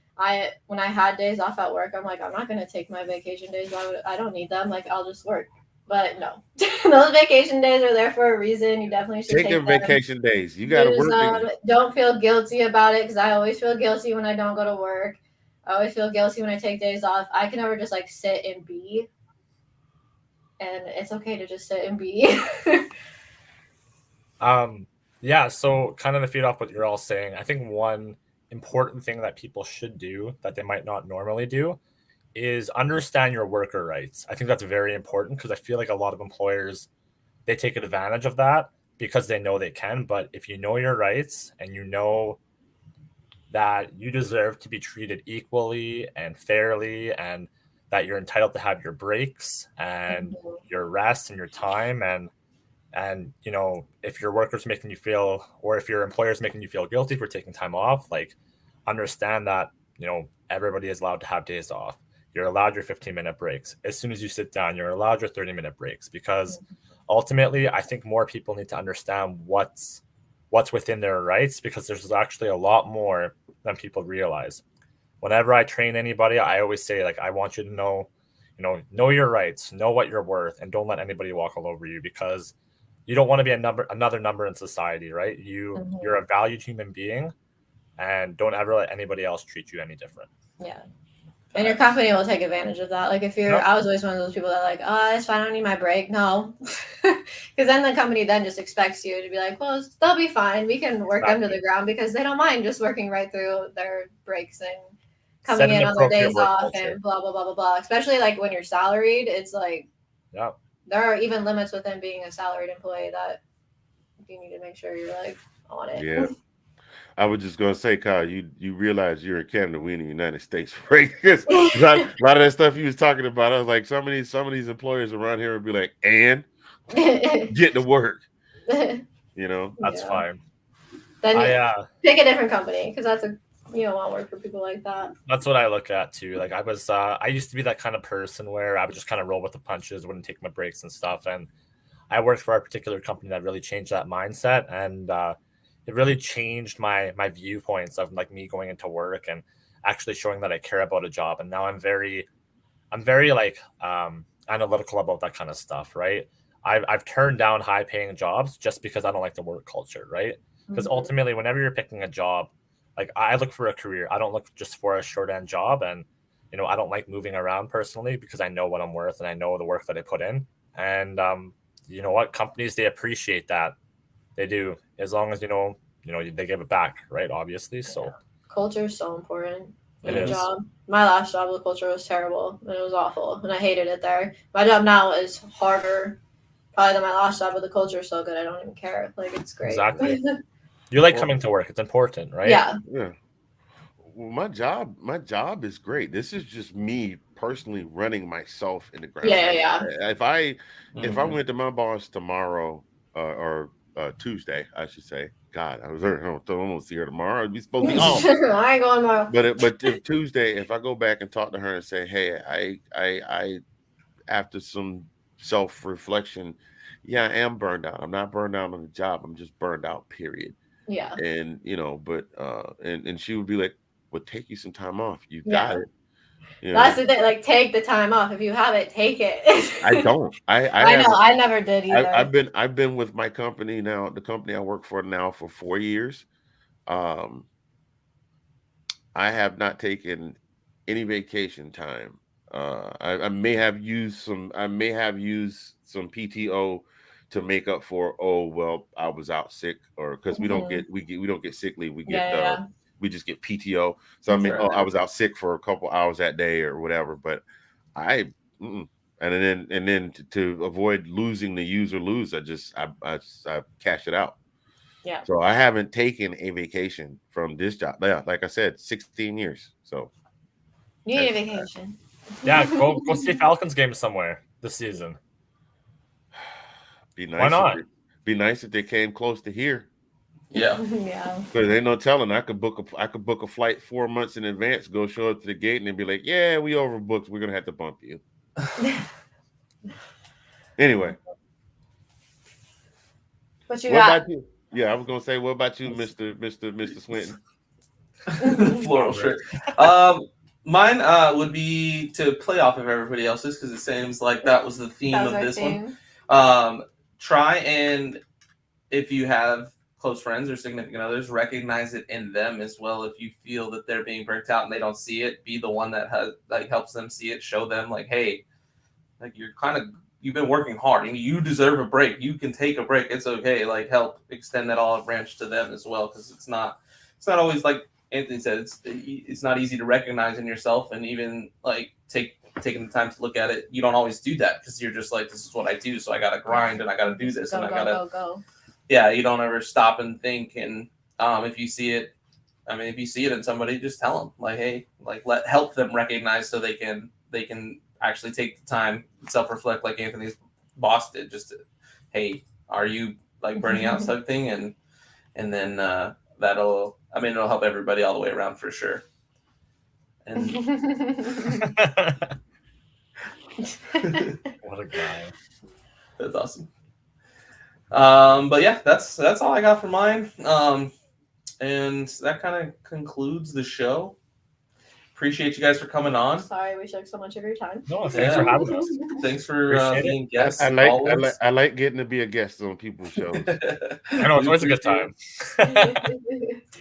Speaker 4: When I had days off at work, I'm like, I'm not gonna take my vacation days. I don't need them. Like, I'll just work. But no, those vacation days are there for a reason. You definitely should
Speaker 6: take them vacation days. You gotta work.
Speaker 4: Don't feel guilty about it, because I always feel guilty when I don't go to work. I always feel guilty when I take days off. I can never just like sit and be. And it's okay to just sit and be.
Speaker 7: Yeah, so kind of to feed off what you're all saying, I think one important thing that people should do that they might not normally do is understand your worker rights. I think that's very important, because I feel like a lot of employers, they take advantage of that because they know they can. But if you know your rights and you know that you deserve to be treated equally and fairly, and that you're entitled to have your breaks and your rest and your time, and you know, if your worker's making you feel, or if your employer's making you feel guilty for taking time off, like, understand that, you know, everybody is allowed to have days off. You're allowed your 15-minute breaks. As soon as you sit down, you're allowed your 30-minute breaks, because ultimately I think more people need to understand what's within their rights, because there's actually a lot more than people realize. Whenever I train anybody, I always say, like, I want you to know your rights, know what you're worth, and don't let anybody walk all over you, because you don't want to be another number in society, right? You're a valued human being, and don't ever let anybody else treat you any different.
Speaker 4: Yeah. And your company will take advantage of that. Like, if you're, I was always one of those people that like, oh, it's fine, I don't need my break. No. Because then the company then just expects you to be like, well, they'll be fine. We can work them to the ground, because they don't mind just working right through their breaks and coming in on their days off and blah, blah, blah, blah, blah. Especially like when you're salaried, it's like, there are even limits within being a salaried employee that you need to make sure you're like on it.
Speaker 6: Yeah. I was just gonna say, Kyle, you realize you're in Canada, we in the United States, right? Because a lot of that stuff you was talking about, I was like, some of these employers around here would be like, and get to work. You know,
Speaker 7: that's fine.
Speaker 4: Then pick a different company, because you don't want to work for people like that.
Speaker 7: That's what I look at too. Like, I used to be that kind of person where I would just kind of roll with the punches, wouldn't take my breaks and stuff. And I worked for a particular company that really changed that mindset, and it really changed my viewpoints of like me going into work and actually showing that I care about a job. And now I'm very like analytical about that kind of stuff, right? I've turned down high paying jobs just because I don't like the work culture, right? Because ultimately, whenever you're picking a job, like, I look for a career. I don't look just for a short end job. And, you know, I don't like moving around personally, because I know what I'm worth and I know the work that I put in. And you know what? Companies, they appreciate that. They do, as long as you know they give it back, right? Obviously. So
Speaker 4: culture is so important in
Speaker 7: a
Speaker 4: job. My last job, the culture was terrible and it was awful, and I hated it there. My job now is harder probably than my last job, but the culture is so good I don't even care. Like, it's great.
Speaker 7: Exactly. You like coming to work. It's important, right?
Speaker 4: Yeah.
Speaker 6: Well, my job is great. This is just me personally running myself in the ground.
Speaker 4: Yeah.
Speaker 6: If I went to my boss tomorrow, or Tuesday, I should say. God, I don't see her tomorrow. I'd be supposed to be off.
Speaker 4: I ain't going tomorrow.
Speaker 6: But if Tuesday, if I go back and talk to her and say, hey, I after some self-reflection, yeah, I am burned out. I'm not burned out on the job. I'm just burned out, period.
Speaker 4: Yeah.
Speaker 6: And but and she would be like, well, take you some time off. You got it.
Speaker 4: That's the thing. Like, take the time off. If you have it, take it.
Speaker 6: I don't.
Speaker 4: I know. I never did either.
Speaker 6: I've been with my company now, the company I work for now, for 4 years. I have not taken any vacation time. I may have used some PTO to make up for, I was out sick, or because we don't get sick leave. We get we just get PTO. So I mean, I was out sick for a couple hours that day or whatever. But and then to avoid losing the use or lose, I cash it out.
Speaker 4: Yeah.
Speaker 6: So I haven't taken a vacation from this job. Yeah, like I said, 16 years. So
Speaker 4: you need a vacation.
Speaker 7: Yeah, go see Falcons game somewhere this season.
Speaker 6: Be nice.
Speaker 7: Why not?
Speaker 6: Be nice if they came close to here.
Speaker 5: Yeah.
Speaker 4: Yeah.
Speaker 6: Because ain't no telling. I could book a flight 4 months in advance, go show up to the gate, and then be like, "Yeah, we overbooked. We're gonna have to bump you." Anyway.
Speaker 4: What about
Speaker 6: you? Yeah, I was gonna say, what about you, Mr. Swinton?
Speaker 5: Floral shirt. Mine would be to play off of everybody else's, because it seems like that was the theme of this one. Try and, if you have close friends or significant others, recognize it in them as well. If you feel that they're being burnt out and they don't see it, be the one that helps them see it. Show them hey, you've been working hard and you deserve a break. You can take a break. It's okay. Help extend that olive branch to them as well, because it's not always, like Anthony said, it's not easy to recognize in yourself, and even taking the time to look at it. You don't always do that because you're just like, this is what I do, so I gotta grind and I gotta do this and I gotta go. Yeah, you don't ever stop and think. And if you see it in somebody, just tell them hey, help them recognize, so they can actually take the time, self-reflect, like Anthony's boss did. Just hey, are you burning out something? And then it'll help everybody all the way around for sure. And
Speaker 7: what a guy.
Speaker 5: That's awesome. But yeah, that's all I got for mine. And that kind of concludes the show. Appreciate you guys for coming on.
Speaker 4: Sorry we took so much of your time.
Speaker 7: No, thanks for having us.
Speaker 5: Thanks for being guests.
Speaker 6: I like getting to be a guest on people's shows.
Speaker 7: I know, it's always a good time.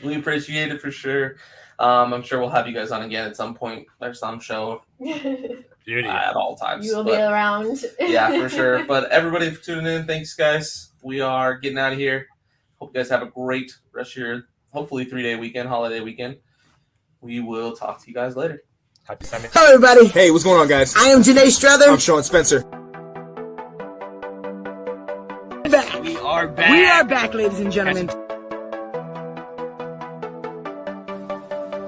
Speaker 5: We appreciate it for sure. I'm sure we'll have you guys on again at some point. There's some show at all times.
Speaker 4: You will be around.
Speaker 5: Yeah, for sure. But everybody for tuning in, thanks guys. We are getting out of here. Hope you guys have a great rest of your, hopefully 3-day weekend, holiday weekend. We will talk to you guys later.
Speaker 7: Happy Sunday.
Speaker 1: Hello, everybody.
Speaker 8: Hey, what's going on, guys?
Speaker 1: I am Janae Strother.
Speaker 8: I'm Sean Spencer.
Speaker 1: We are back, ladies and gentlemen.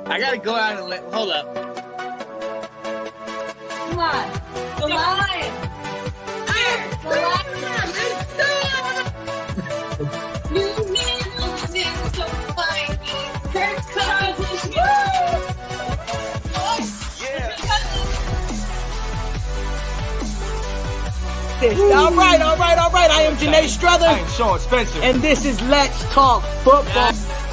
Speaker 3: I gotta go out and hold up.
Speaker 9: Come on. The line. The line. New man losing so fine. Kirk Cousins. Woo!
Speaker 1: All right. I am Janae Strother.
Speaker 8: I am Sean Spencer.
Speaker 1: And this is Let's Talk Football.